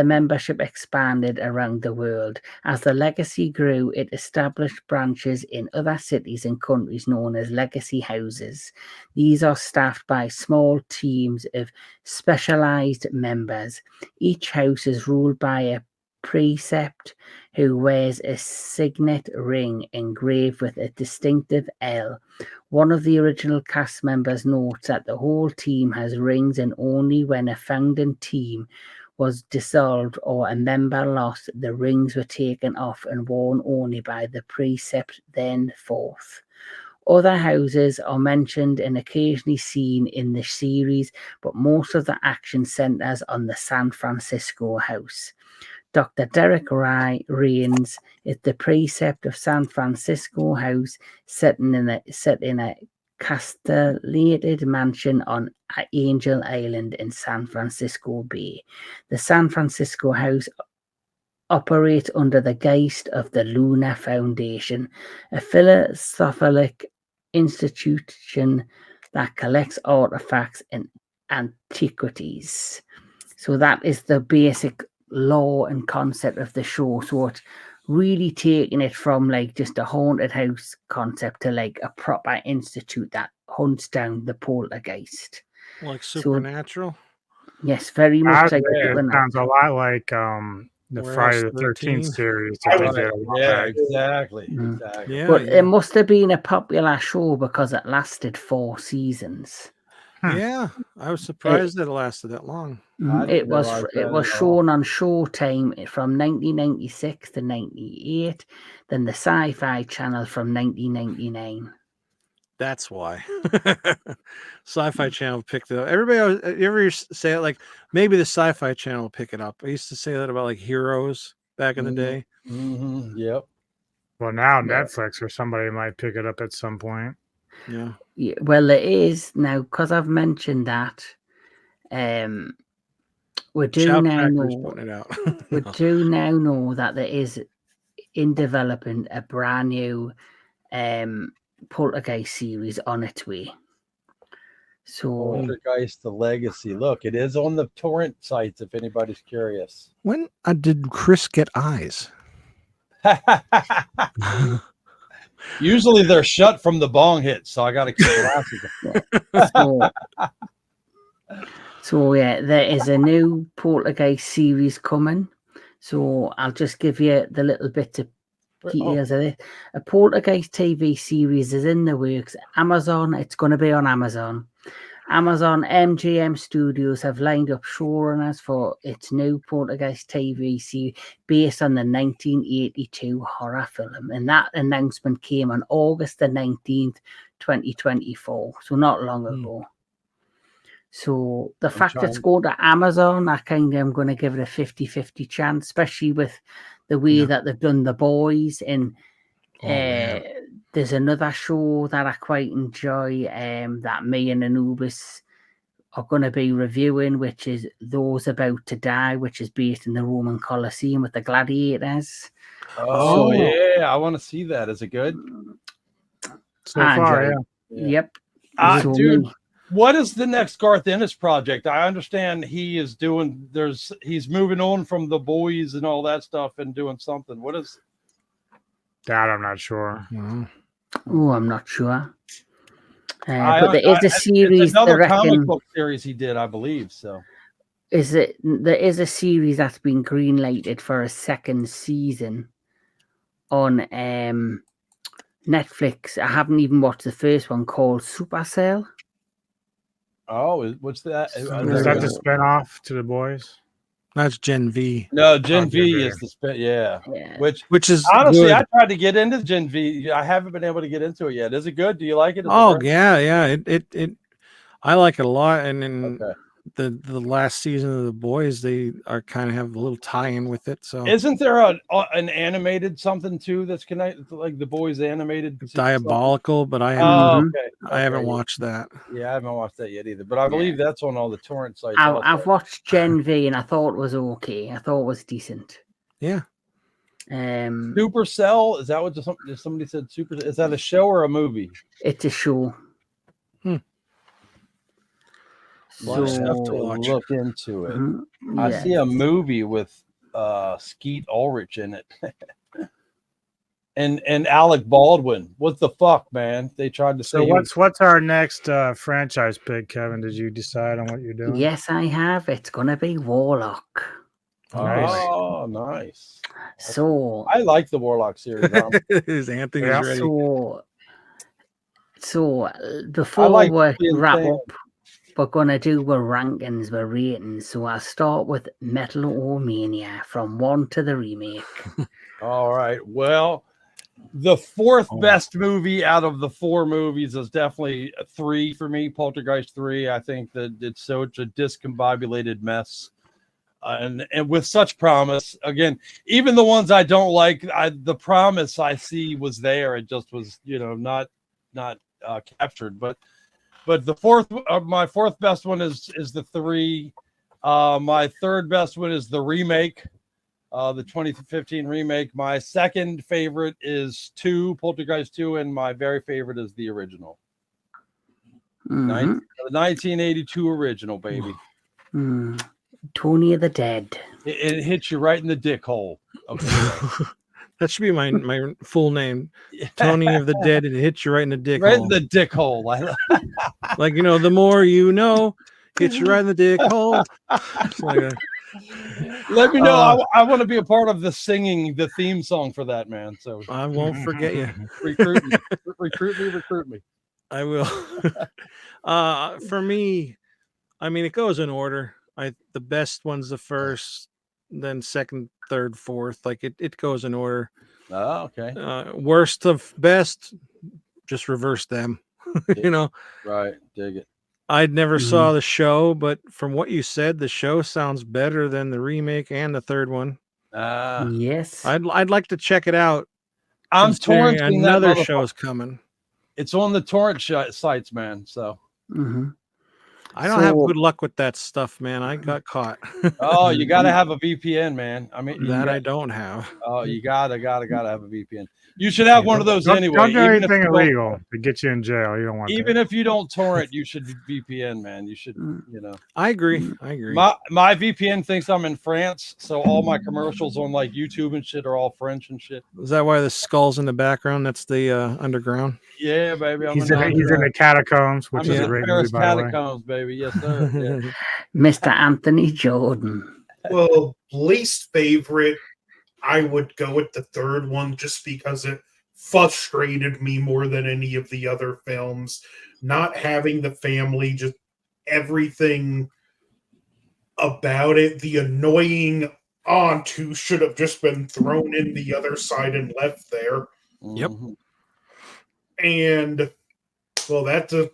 Speaker 1: membership expanded around the world. As the legacy grew, it established branches in other cities and countries known as legacy houses. These are staffed by small teams of specialized members. Each house is ruled by a precept who wears a signet ring engraved with a distinctive L. One of the original cast members notes that the whole team has rings, and only when a founding team was dissolved or a member lost, the rings were taken off and worn only by the precept thenceforth. Other houses are mentioned and occasionally seen in the series, but most of the action centers on the San Francisco house. Dr. Derek Raines is the precept of San Francisco house set in a castellated mansion on Angel Island in San Francisco Bay. The San Francisco house operates under the Geist of the Lunar Foundation, a philosophical institution that collects artifacts and antiquities. So that is the basic law and concept of the show. So it's really taking it from like just a haunted house concept to like a proper institute that hunts down the poltergeist.
Speaker 4: Like Supernatural?
Speaker 1: Yes, very much like
Speaker 3: it sounds a lot like the Friday the 13th series that they did a while back.
Speaker 2: Exactly.
Speaker 4: Yeah,
Speaker 1: but it must have been a popular show because it lasted 4 seasons.
Speaker 4: Yeah, I was surprised that it lasted that long.
Speaker 1: It was shown on Showtime from 1996 to 98, then the Sci-Fi Channel from 1999.
Speaker 4: That's why. Sci-Fi Channel picked it up. Everybody, you ever say it like maybe the Sci-Fi Channel will pick it up? I used to say that about like Heroes back in the day.
Speaker 2: Yep.
Speaker 3: Well, now Netflix or somebody might pick it up at some point.
Speaker 4: Yeah.
Speaker 1: Well, it is now because I've mentioned that. We do now know. We do now know that there is in development a brand new Poltergeist series on its way. So
Speaker 2: Poltergeist, The Legacy. Look, it is on the torrent sites if anybody's curious.
Speaker 4: When did Chris get eyes?
Speaker 2: Usually they're shut from the bong hit, so I got to keep glasses.
Speaker 1: So yeah, there is a new Poltergeist series coming. So I'll just give you the little bit of details of it. A Poltergeist TV series is in the works. Amazon, it's going to be on Amazon. Amazon MGM Studios have lined up showrunners for its new Poltergeist TV series based on the 1982 horror film. And that announcement came on August the 19th, 2024. So not long ago. So the fact it's going to Amazon, I kind of am going to give it a 50-50 chance, especially with the way that they've done The Boys. And there's another show that I quite enjoy that me and Anubis are going to be reviewing, which is Those About to Die, which is based in the Roman Colosseum with the gladiators.
Speaker 2: Oh, yeah. I want to see that. Is it good?
Speaker 3: So far, yeah.
Speaker 1: Yep.
Speaker 2: Dude, what is the next Garth Ennis project? I understand he is doing, he's moving on from The Boys and all that stuff and doing something. What is
Speaker 3: that? I'm not sure.
Speaker 1: Oh, I'm not sure. But there is a series.
Speaker 2: It's another comic book series he did, I believe. So,
Speaker 1: there is a series that's been greenlighted for a second season on Netflix. I haven't even watched the first one, called Supercell.
Speaker 2: Oh, what's that?
Speaker 3: Is that the spinoff to The Boys?
Speaker 4: That's Gen V.
Speaker 2: No, Gen V is the spin. Yeah. Which is honestly, good. I tried to get into Gen V. I haven't been able to get into it yet. Is it good? Do you like it?
Speaker 4: Yeah. It I like it a lot. And then the last season of The Boys, they are kind of have a little tie-in with it. So
Speaker 2: isn't there an animated something too that's connected to like The Boys animated?
Speaker 4: Diabolical, but I haven't watched that.
Speaker 2: Yeah, I haven't watched that yet either. But I believe that's on all the torrent sites.
Speaker 1: I've watched Gen V and I thought it was okay. I thought it was decent.
Speaker 4: Yeah.
Speaker 2: Supercell, is that what somebody said? Is that a show or a movie?
Speaker 1: It's a show.
Speaker 2: So I have to look into it. I see a movie with Skeet Ulrich in it. and Alec Baldwin. What the fuck, man? They tried to say.
Speaker 3: So what's our next franchise pick, Kevin? Did you decide on what you're doing?
Speaker 1: Yes, I have. It's gonna be Warlock.
Speaker 2: Oh, nice.
Speaker 1: So
Speaker 2: I like the Warlock series.
Speaker 4: Anthony's ready.
Speaker 1: So before we wrap up, we're gonna do our rankings, our ratings. So I'll start with Metalomania from 1 to the remake.
Speaker 2: All right. Well, the fourth best movie out of the 4 movies is definitely 3 for me. Poltergeist 3. I think that it's such a discombobulated mess, and with such promise. Again, even the ones I don't like, the promise I see was there. It just was, not captured. But the my fourth best one is the 3. My third best one is the remake. The 2015 remake. My second favorite is 2, Poltergeist 2, and my very favorite is the original. The 1982 original, baby.
Speaker 1: Tony of the Dead.
Speaker 2: It hits you right in the dick hole. Okay.
Speaker 4: That should be my full name. Tony of the Dead. It hits you right in the dick hole.
Speaker 2: Right in the dick hole.
Speaker 4: Like, the more you know, hits you right in the dick hole.
Speaker 2: Let me know. I want to be a part of singing the theme song for that, man. So
Speaker 4: I won't forget you.
Speaker 2: Recruit me.
Speaker 4: I will. For me, it goes in order. The best one's the first, then second, third, fourth. Like it goes in order.
Speaker 2: Oh, okay.
Speaker 4: Worst of best, just reverse them.
Speaker 2: Right. Dig it.
Speaker 4: I'd never saw the show, but from what you said, the show sounds better than the remake and the third one.
Speaker 1: Yes.
Speaker 4: I'd like to check it out.
Speaker 2: I'm torrenting
Speaker 4: another show's coming.
Speaker 2: It's on the torrent sites, man. So
Speaker 4: I don't have good luck with that stuff, man. I got caught.
Speaker 2: Oh, you got to have a VPN, man.
Speaker 4: I don't have.
Speaker 2: Oh, you gotta have a VPN. You should have one of those anyway.
Speaker 3: Don't do anything illegal to get you in jail. You don't want.
Speaker 2: Even if you don't torrent, you should VPN, man. You should,
Speaker 4: I agree.
Speaker 2: My VPN thinks I'm in France, so all my commercials on like YouTube and shit are all French and shit.
Speaker 4: Is that why the skull's in the background? That's the underground.
Speaker 2: Yeah, baby.
Speaker 3: He's in the catacombs, which is a great
Speaker 2: Paris
Speaker 3: movie, by the way.
Speaker 2: catacombs, baby. Yes, sir. Yeah.
Speaker 1: Mr. Anthony Jordan.
Speaker 5: Well, least favorite, I would go with the third one just because it frustrated me more than any of the other films. Not having the family, just everything about it. The annoying aunt who should have just been thrown in the other side and left there.
Speaker 4: Yep.
Speaker 5: And, well, that's a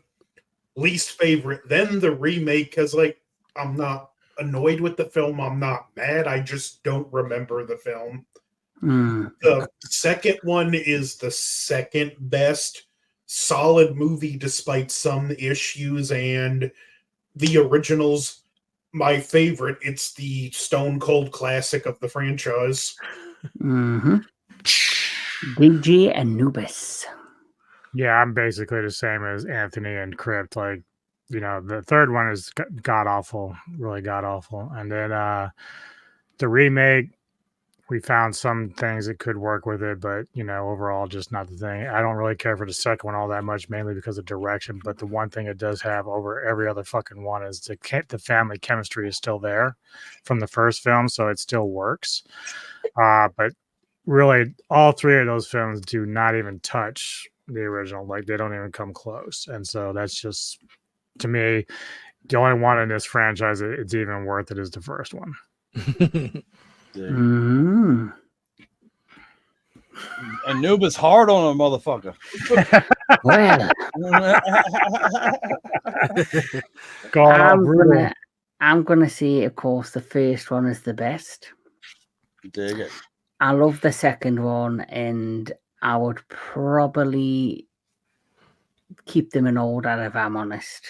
Speaker 5: least favorite. Then the remake, because, like, I'm not annoyed with the film. I'm not mad. I just don't remember the film. The second one is the second best solid movie despite some issues, and the original's my favorite. It's the stone cold classic of the franchise.
Speaker 1: DJ Anubis.
Speaker 3: Yeah, I'm basically the same as Anthony and Crypt. Like, you know, the third one is god awful, really god awful. And then the remake, we found some things that could work with it, but you know, overall, just not the thing. I don't really care for the second one all that much, mainly because of direction. But the one thing it does have over every other fucking one is the family chemistry is still there from the first film, so it still works. But really, all three of those films do not even touch the original. Like, they don't even come close. And so that's just, to me, the only one in this franchise it's even worth it is the first one.
Speaker 2: Anubis hard on a motherfucker.
Speaker 1: Well, I'm gonna say, of course, the first one is the best.
Speaker 2: Dig it.
Speaker 1: I love the second one, and I would probably keep them in order if I'm honest.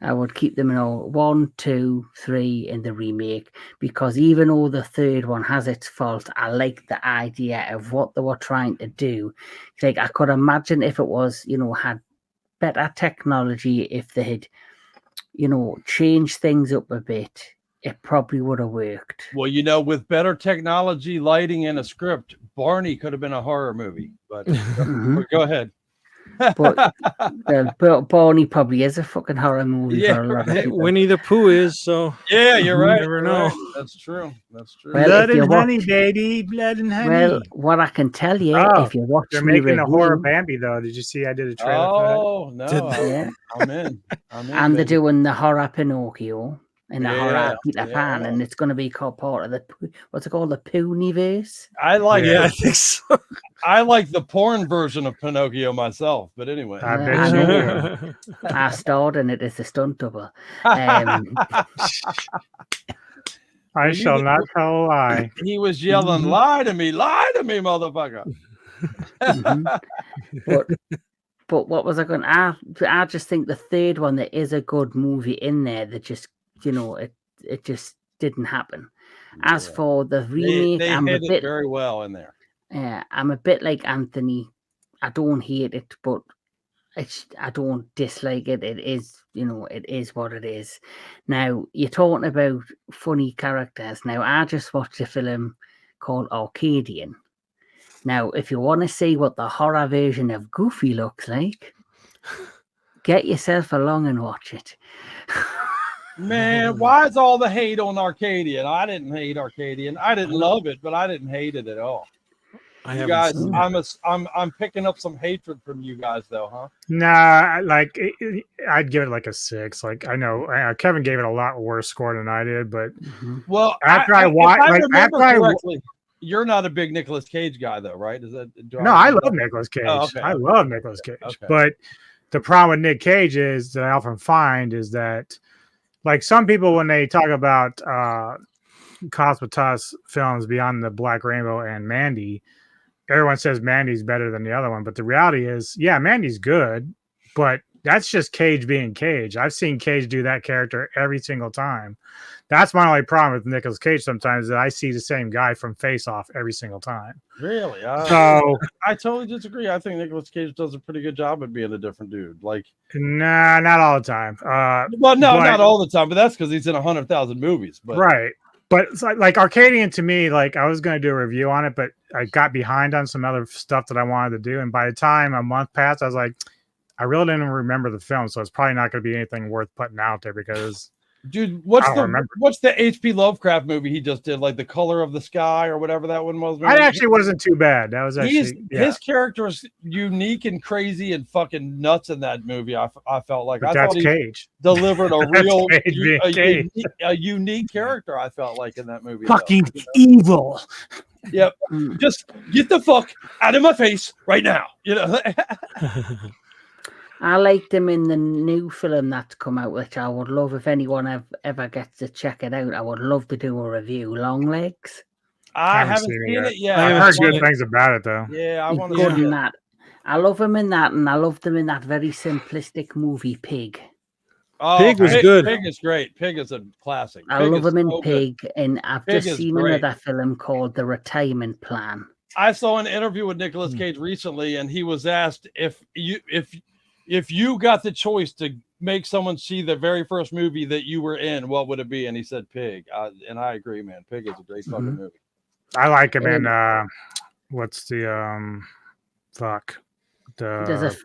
Speaker 1: I would keep them in order 1, 2, 3 in the remake, because even though the third one has its faults, I like the idea of what they were trying to do. Like, I could imagine if it was, you know, had better technology, if they had, you know, changed things up a bit, it probably would have worked.
Speaker 2: Well, you know, with better technology, lighting, and a script, Barney could have been a horror movie. But go ahead.
Speaker 1: But Barney probably is a fucking horror movie for a lot of people.
Speaker 4: Winnie the Pooh is, so
Speaker 2: yeah, you're right.
Speaker 4: You never know.
Speaker 2: Right. That's true. That's true.
Speaker 1: Well,
Speaker 3: blood and honey, baby, blood and honey.
Speaker 1: Well, what I can tell you, if you watch
Speaker 3: they're
Speaker 1: me
Speaker 3: making
Speaker 1: review,
Speaker 3: a horror Bambi though. Did you see? I did a trailer.
Speaker 2: Oh no!
Speaker 1: Yeah.
Speaker 2: I'm in.
Speaker 1: And they're doing the horror Pinocchio and the horror Peter
Speaker 2: yeah.
Speaker 1: Pan, and it's going to be called part of the, what's it called, the Pooniverse?
Speaker 2: I like.
Speaker 4: Yeah, I think so.
Speaker 2: I like the porn version of Pinocchio myself, but anyway.
Speaker 3: I bet
Speaker 1: I
Speaker 3: you
Speaker 1: know.
Speaker 3: do.
Speaker 1: I starred in it as a stunt double.
Speaker 3: I shall not tell a lie.
Speaker 2: He was yelling, lie to me, motherfucker.
Speaker 1: But what was I going to... I just think the third one, there is a good movie in there that just, you know, it just didn't happen. As for the remake,
Speaker 2: they
Speaker 1: I'm
Speaker 2: hit
Speaker 1: a bit...
Speaker 2: it very well in there.
Speaker 1: Yeah, I'm a bit like Anthony. I don't hate it, but I don't dislike it. It is, you know, it is what it is. Now, you're talking about funny characters. Now, I just watched a film called Arcadian. Now, if you want to see what the horror version of Goofy looks like, get yourself along and watch it.
Speaker 2: Man, why is all the hate on Arcadian? I didn't hate Arcadian. I didn't love it, but I didn't hate it at all. You guys, I'm picking up some hatred from you guys, though, huh?
Speaker 3: Nah, like I'd give it like a 6. Like, I know Kevin gave it a lot worse score than I did, but
Speaker 2: well,
Speaker 3: after I watched,
Speaker 2: you're not a big Nicolas Cage guy, though, right? Is that
Speaker 3: I love Nicolas Cage.
Speaker 2: Oh, okay.
Speaker 3: I love Nicolas Cage,
Speaker 2: okay.
Speaker 3: But the problem with Nick Cage is that I often find is that, like, some people when they talk about Cosmatos films beyond the Black Rainbow and Mandy, everyone says Mandy's better than the other one, but the reality is, yeah, Mandy's good, but that's just Cage being Cage. I've seen Cage do that character every single time. That's my only problem with Nicolas Cage sometimes, that I see the same guy from Face Off every single time.
Speaker 2: Really?
Speaker 3: So
Speaker 2: I totally disagree. I think Nicolas Cage does a pretty good job at being a different dude. Like,
Speaker 3: nah, not all the time.
Speaker 2: Not all the time, but that's because he's in 100,000 movies. But
Speaker 3: right. But it's like Arcadian, to me, like, I was going to do a review on it, but I got behind on some other stuff that I wanted to do. And by the time a month passed, I was like, I really didn't remember the film. So it's probably not going to be anything worth putting out there, because
Speaker 2: Dude, what's
Speaker 3: I don't remember.
Speaker 2: the H.P. Lovecraft movie he just did? Like The Color of the Sky or whatever that one was.
Speaker 3: That actually wasn't too bad. That was actually
Speaker 2: His character is unique and crazy and fucking nuts in that movie. I felt like
Speaker 3: But
Speaker 2: I
Speaker 3: that's
Speaker 2: thought he
Speaker 3: Cage.
Speaker 2: delivered a real
Speaker 3: Cage being Cage.
Speaker 2: a unique character. I felt like in that movie.
Speaker 1: Fucking
Speaker 2: though, you know?
Speaker 1: evil.
Speaker 2: Yep. Just get the fuck out of my face right now. You know.
Speaker 1: I liked him in the new film that's come out, which I would love if anyone ever gets to check it out. I would love to do a review. Long Legs.
Speaker 2: I haven't seen it yet.
Speaker 3: I've heard good things about it though.
Speaker 2: Yeah, I want to
Speaker 1: good
Speaker 2: see
Speaker 1: in
Speaker 2: it.
Speaker 1: that. I love him in that, and I loved him in that very simplistic movie Pig.
Speaker 2: Oh,
Speaker 4: Pig was good.
Speaker 2: Pig is great. Pig is a classic.
Speaker 1: I
Speaker 2: Pig
Speaker 1: love
Speaker 2: is
Speaker 1: him in
Speaker 2: so
Speaker 1: Pig,
Speaker 2: good.
Speaker 1: and I've
Speaker 2: Pig
Speaker 1: just
Speaker 2: is
Speaker 1: seen
Speaker 2: great.
Speaker 1: another film called The Retirement Plan.
Speaker 2: I saw an interview with Nicolas Cage recently, and he was asked if you got the choice to make someone see the very first movie that you were in, what would it be? And he said Pig. And I agree, man. Pig is a great fucking movie.
Speaker 3: I like him in what's the
Speaker 1: There's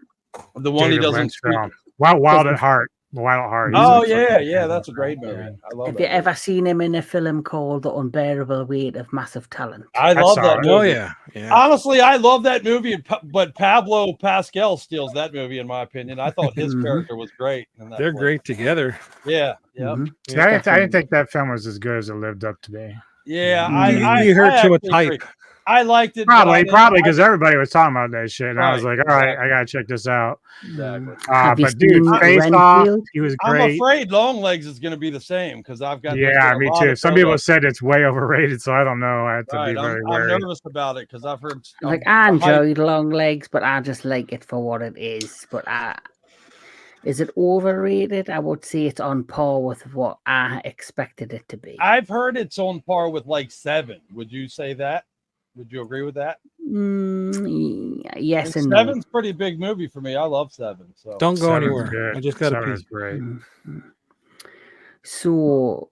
Speaker 2: the one he
Speaker 3: David
Speaker 2: doesn't
Speaker 3: Lynch
Speaker 2: speak.
Speaker 3: film. Wild at Heart. Wild at Heart.
Speaker 2: Oh yeah, that's a great movie. I love
Speaker 1: Have
Speaker 2: that
Speaker 1: you
Speaker 2: movie.
Speaker 1: ever seen him in a film called The Unbearable Weight of Massive Talent?
Speaker 2: I love that movie.
Speaker 4: Oh yeah.
Speaker 2: Honestly, I love that movie, but Pablo Pascal steals that movie, in my opinion. I thought his character was great. In that
Speaker 4: They're
Speaker 2: film.
Speaker 4: great together.
Speaker 2: Yeah, yeah.
Speaker 3: See, I didn't think that film was as good as it lived up to be.
Speaker 2: Yeah,
Speaker 4: You heard too much
Speaker 2: actually
Speaker 4: hype.
Speaker 2: agree. I liked it.
Speaker 3: Probably because everybody was talking about that shit, and I was like, all right, I gotta check this out.
Speaker 2: Exactly.
Speaker 3: But dude, Face Off, he was
Speaker 2: I'm
Speaker 3: great.
Speaker 2: afraid Longlegs is going to be the same because I've got.
Speaker 3: Yeah, me too. Some people said it's way overrated, so I don't know. I have to be very wary.
Speaker 2: I'm nervous about it because I've heard.
Speaker 1: Like I enjoyed Long Legs, but I just like it for what it is. But is it overrated? I would say it's on par with what I expected it to be.
Speaker 2: I've heard it's on par with like 7. Would you say that? Would you agree with that?
Speaker 1: Yes and
Speaker 2: Seven's
Speaker 1: no.
Speaker 2: pretty big movie for me. I love 7. So
Speaker 4: don't go
Speaker 3: 7's
Speaker 4: anywhere.
Speaker 3: good.
Speaker 4: I just got a
Speaker 3: 7
Speaker 4: piece.
Speaker 3: is great.
Speaker 1: So,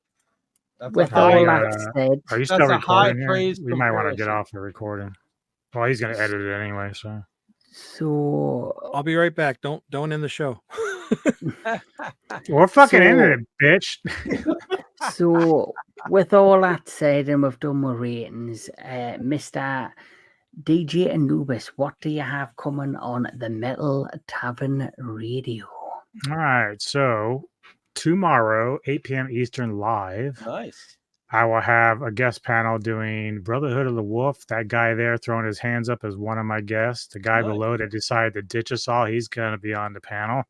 Speaker 2: that's
Speaker 1: with all that said,
Speaker 3: are you
Speaker 2: that's
Speaker 3: still
Speaker 2: a high
Speaker 3: recording here?
Speaker 2: praise
Speaker 3: We might want to get
Speaker 2: comparison.
Speaker 3: off the recording. Well, he's gonna edit it anyway, so.
Speaker 1: So
Speaker 4: I'll be right back. Don't end the show.
Speaker 3: We're fucking ending it, bitch.
Speaker 1: So, with all that said, and we've done my ratings, Mr. DJ Anubis, what do you have coming on the Metal Tavern Radio?
Speaker 3: All right, so tomorrow, 8 p.m. Eastern live.
Speaker 2: Nice.
Speaker 3: I will have a guest panel doing Brotherhood of the Wolf. That guy there throwing his hands up as one of my guests. The guy below that decided to ditch us all, he's going to be on the panel.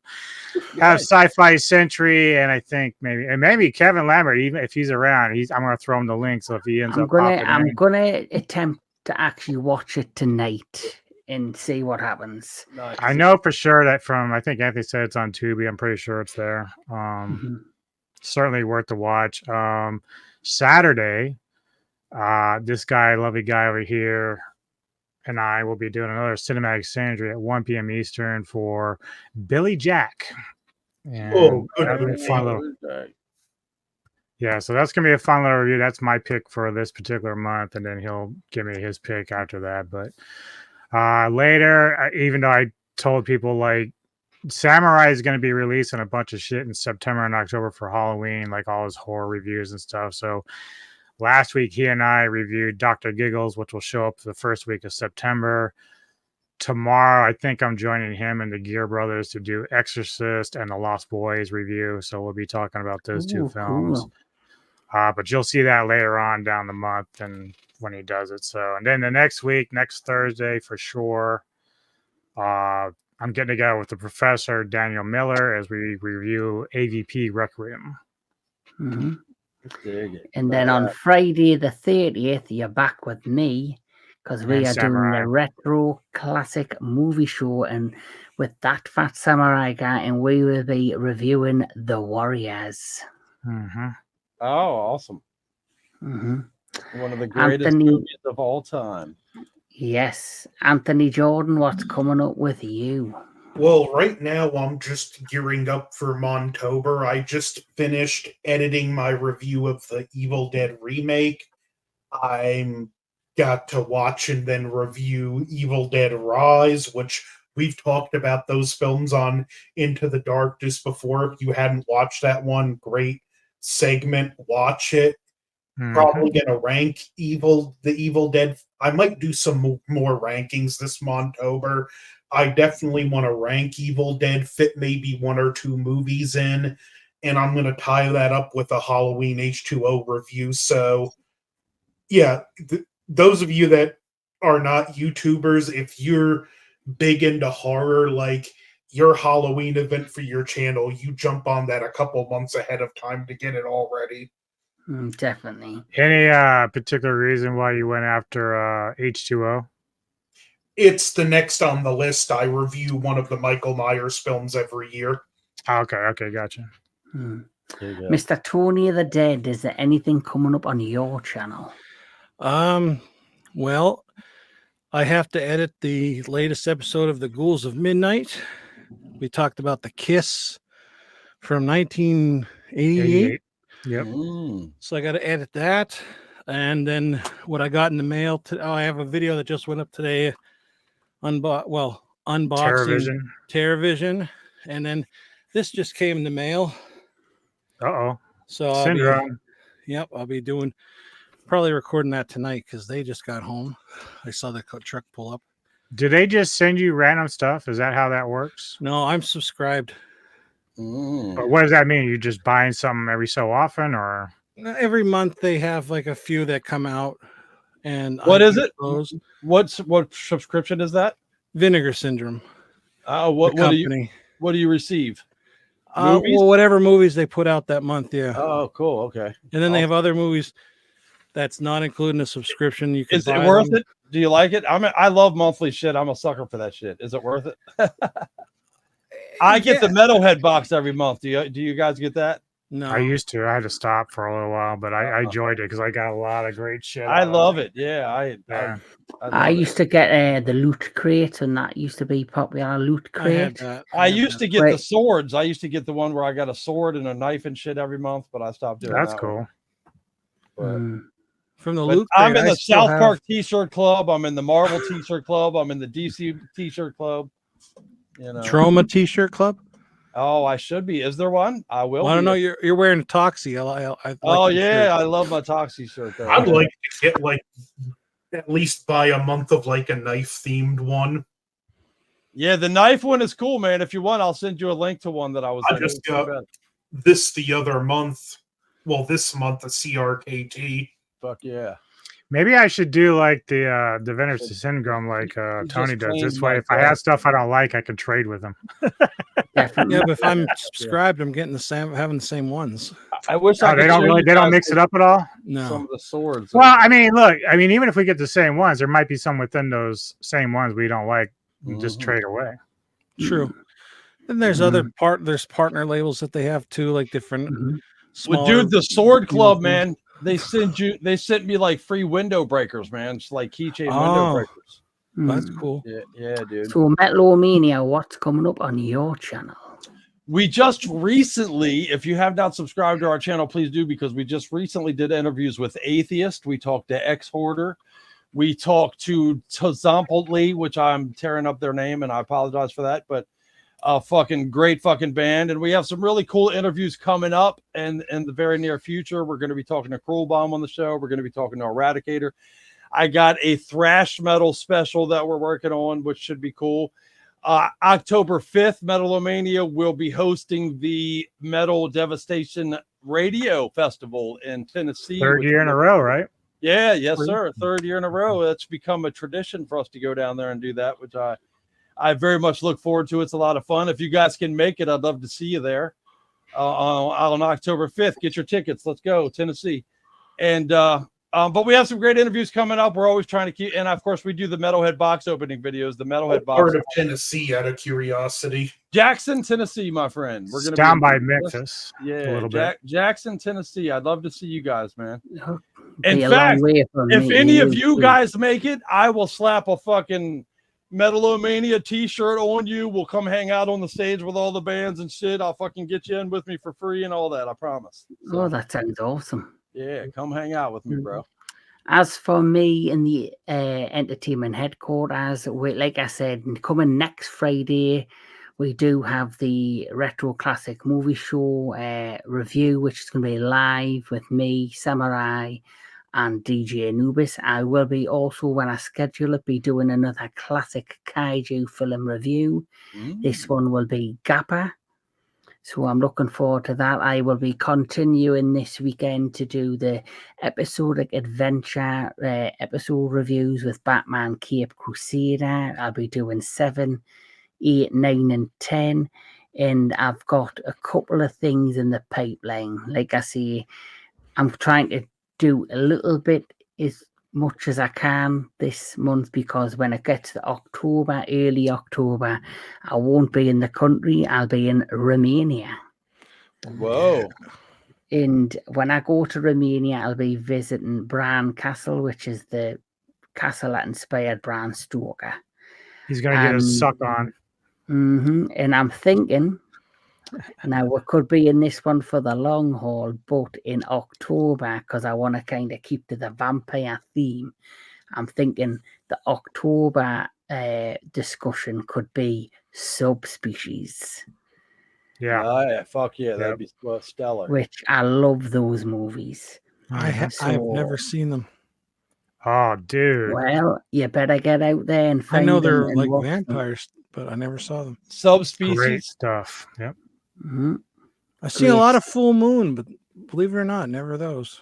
Speaker 3: Have Sci-Fi Century, and I think maybe Kevin Lambert, even if he's around, I'm going to throw him the link. So if he ends up popping in.
Speaker 1: I'm gonna attempt to actually watch it tonight and see what happens.
Speaker 2: Nice.
Speaker 3: I know for sure that I think Anthony said it's on Tubi. I'm pretty sure it's there. Certainly worth the watch. Saturday, this lovely guy over here, and I will be doing another Cinematic Sandry at 1 p.m. Eastern for Billy Jack. And that'll be a fun little. Yeah, so that's gonna be a fun little review. That's my pick for this particular month, and then he'll give me his pick after that. But later, even though I told people like Samurai is going to be releasing a bunch of shit in September and October for Halloween, like all his horror reviews and stuff. So last week he and I reviewed Dr. Giggles, which will show up the first week of September. Tomorrow, I think I'm joining him and the Gear Brothers to do Exorcist and the Lost Boys review. So we'll be talking about those two films.
Speaker 1: Cool.
Speaker 3: But you'll see that later on down the month and when he does it. So, and then the next week, next Thursday for sure, I'm getting together with the professor, Daniel Miller, as we review AVP Requiem.
Speaker 1: And then on Friday the 30th, you're back with me because we are doing the Retro Classic Movie Show, and with that fat samurai guy, and we will be reviewing The Warriors.
Speaker 2: Oh, awesome. One of the greatest
Speaker 1: Anthony,
Speaker 2: movies of all time.
Speaker 1: Yes. Anthony Jordan, what's coming up with you?
Speaker 5: Well, right now I'm just gearing up for Montober. I just finished editing my review of the Evil Dead remake. I'm got to watch and then review Evil Dead Rise, which we've talked about those films on Into the Darkness before. If you hadn't watched that one, great segment, watch it.
Speaker 3: Mhm.
Speaker 5: Probably gonna rank the Evil Dead. I might do some more rankings this Montober. I definitely want to rank Evil Dead, fit maybe 1 or 2 movies in, and I'm gonna tie that up with a Halloween H2O review. So yeah, those of you that are not YouTubers, if you're big into horror, like your Halloween event for your channel, you jump on that a couple months ahead of time to get it all ready.
Speaker 1: Definitely.
Speaker 3: Any particular reason why you went after H2O?
Speaker 5: It's the next on the list. I review one of the Michael Myers films every year.
Speaker 3: Okay, gotcha.
Speaker 2: There you go.
Speaker 1: Mr. Tony of the Dead, is there anything coming up on your channel?
Speaker 4: Well, I have to edit the latest episode of The Ghouls of Midnight. We talked about The Kiss from 1988.
Speaker 3: 88. Yep.
Speaker 4: So I got to edit that. And then what I got in the mail, I have a video that just went up today. Unboxing TerraVision. And then this just came in the mail.
Speaker 3: Uh-oh.
Speaker 4: So
Speaker 3: Syndrome.
Speaker 4: I'll be doing, probably recording that tonight because they just got home. I saw the truck pull up.
Speaker 3: Do they just send you random stuff? Is that how that works?
Speaker 4: No, I'm subscribed.
Speaker 3: But what does that mean? You just buying something every so often, or
Speaker 4: Every month they have like a few that come out. And
Speaker 2: What is it?
Speaker 4: Those.
Speaker 2: What subscription is that?
Speaker 4: Vinegar Syndrome.
Speaker 2: What do you receive? Movies?
Speaker 4: Well, whatever movies they put out that month, yeah.
Speaker 2: Oh, cool. Okay.
Speaker 4: And then they have other movies that's not including a subscription. You can.
Speaker 2: Is it worth it? Do you like it? I love monthly shit. I'm a sucker for that shit. Is it worth it? I get the Metalhead box every month. Do you guys get that?
Speaker 4: No,
Speaker 3: I used to. I had to stop for a little while, but I enjoyed it because I got a lot of great shit.
Speaker 2: I love it. Yeah,
Speaker 1: I used to get the loot crate, and that used to be popular. Loot crate.
Speaker 2: I used to get the swords. I used to get the one where I got a sword and a knife and shit every month, but I stopped doing that.
Speaker 3: That's cool.
Speaker 4: From the loot
Speaker 2: crate, I'm in the South Park T-shirt club. I'm in the Marvel T-shirt club. I'm in the DC T-shirt club. You know,
Speaker 4: Trauma T-shirt club.
Speaker 2: Oh, I should be. Is there one? I will.
Speaker 4: Well, I don't know. You're wearing a Toxie.
Speaker 2: I love my Toxie shirt. Though.
Speaker 5: I'd like to get at least buy a month of a knife themed one.
Speaker 2: Yeah, the knife one is cool, man. If you want, I'll send you a link to one that I was.
Speaker 5: I just got this the other month. Well, this month a CRKT.
Speaker 2: Fuck yeah.
Speaker 3: Maybe I should do like the Vinegar Syndrome like Tony does. This way, if I have stuff I don't like, I can trade with them.
Speaker 1: Definitely.
Speaker 4: Yeah, but if I'm subscribed, I'm getting having the same ones.
Speaker 2: I wish
Speaker 3: they don't mix it up at all.
Speaker 4: No,
Speaker 2: some of the swords.
Speaker 3: Well, I mean, look, even if we get the same ones, there might be some within those same ones we don't like. We just trade away.
Speaker 4: True. Then there's there's partner labels that they have too, like different.
Speaker 2: Well, dude, the Sword Club, man. They sent me like free window breakers, man. It's like keychain window breakers.
Speaker 4: That's cool.
Speaker 2: Yeah, dude.
Speaker 1: So Metalomania, what's coming up on your channel?
Speaker 2: We just recently, if you have not subscribed to our channel, please do, because we just recently did interviews with Atheist. We talked to Ex-Hoarder. We talked to Tzompotli, which I'm tearing up their name, and I apologize for that, but a fucking great fucking band. And we have some really cool interviews coming up in the very near future. We're going to be talking to Cruel Bomb on the show. We're going to be talking to Eradicator. I got a thrash metal special that we're working on, which should be cool. October 5th, Metalomania will be hosting the Metal Devastation Radio Festival in Tennessee.
Speaker 3: Third year in a row, right?
Speaker 2: Yeah, yes, sir. Third year in a row. It's become a tradition for us to go down there and do that, which I very much look forward to. It's a lot of fun. If you guys can make it, I'd love to see you there on October 5th. Get your tickets. Let's go, Tennessee. And but we have some great interviews coming up. We're always trying to keep, and of course, we do the Metalhead box opening videos. The Metalhead box.
Speaker 5: Part of Tennessee, out of curiosity.
Speaker 2: Jackson, Tennessee, my friend. We're gonna
Speaker 3: down by Memphis.
Speaker 2: Yeah,
Speaker 3: a little bit.
Speaker 2: Jackson, Tennessee. I'd love to see you guys, man.
Speaker 1: In
Speaker 2: fact, if any of you guys make it, I will slap a fucking Metalomania t-shirt on you. We'll come hang out on the stage with all the bands and shit. I'll fucking get you in with me for free and all that. I promise.
Speaker 1: So, oh, that sounds awesome.
Speaker 2: Yeah, come hang out with me, bro.
Speaker 1: As for me in the entertainment headquarters, like I said, coming next Friday, We do have the Retro Classic Movie Show review, which is going to be live with me, Samurai, and DJ Anubis. I will be also, when I schedule it, be doing another classic kaiju film review. This one will be Gappa. So I'm looking forward to that. I will be continuing this weekend to do the episodic adventure episode reviews with Batman Cape Crusader. I'll be doing 7, 8, 9, and 10. And I've got a couple of things in the pipeline. Like I say, I'm trying to do a little bit as much as I can this month, because when it gets to October, early October, I won't be in the country. I'll be in Romania.
Speaker 2: Whoa.
Speaker 1: And when I go to Romania, I'll be visiting Bran Castle, which is the castle that inspired Bram Stoker.
Speaker 3: He's going to get his suck on.
Speaker 1: And I'm thinking, now we could be in this one for the long haul, but in October, because I want to kind of keep to the vampire theme, I'm thinking the October discussion could be subspecies.
Speaker 3: Yeah.
Speaker 2: Yeah, fuck yeah, that'd be stellar.
Speaker 1: Which I love those movies.
Speaker 4: I've never seen them.
Speaker 3: Oh, dude.
Speaker 1: Well, you better get out there and find
Speaker 4: I know
Speaker 1: them
Speaker 4: they're
Speaker 1: and
Speaker 4: like
Speaker 1: watch
Speaker 4: vampires, but I never saw them.
Speaker 2: Subspecies.
Speaker 3: Great stuff. Yep.
Speaker 1: them.
Speaker 4: I've seen a lot of Full Moon, but believe it or not, never those.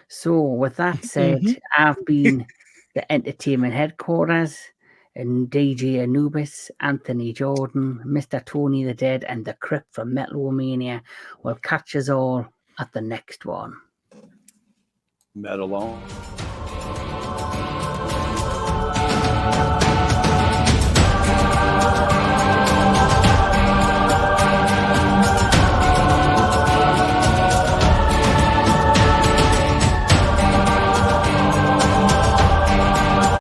Speaker 1: So with that said, I've been the entertainment headquarters, and DJ Anubis, Anthony Jordan, Mr. Tony the Dead, and the Crypt from Metalomania will catch us all at the next one.
Speaker 2: Metal on.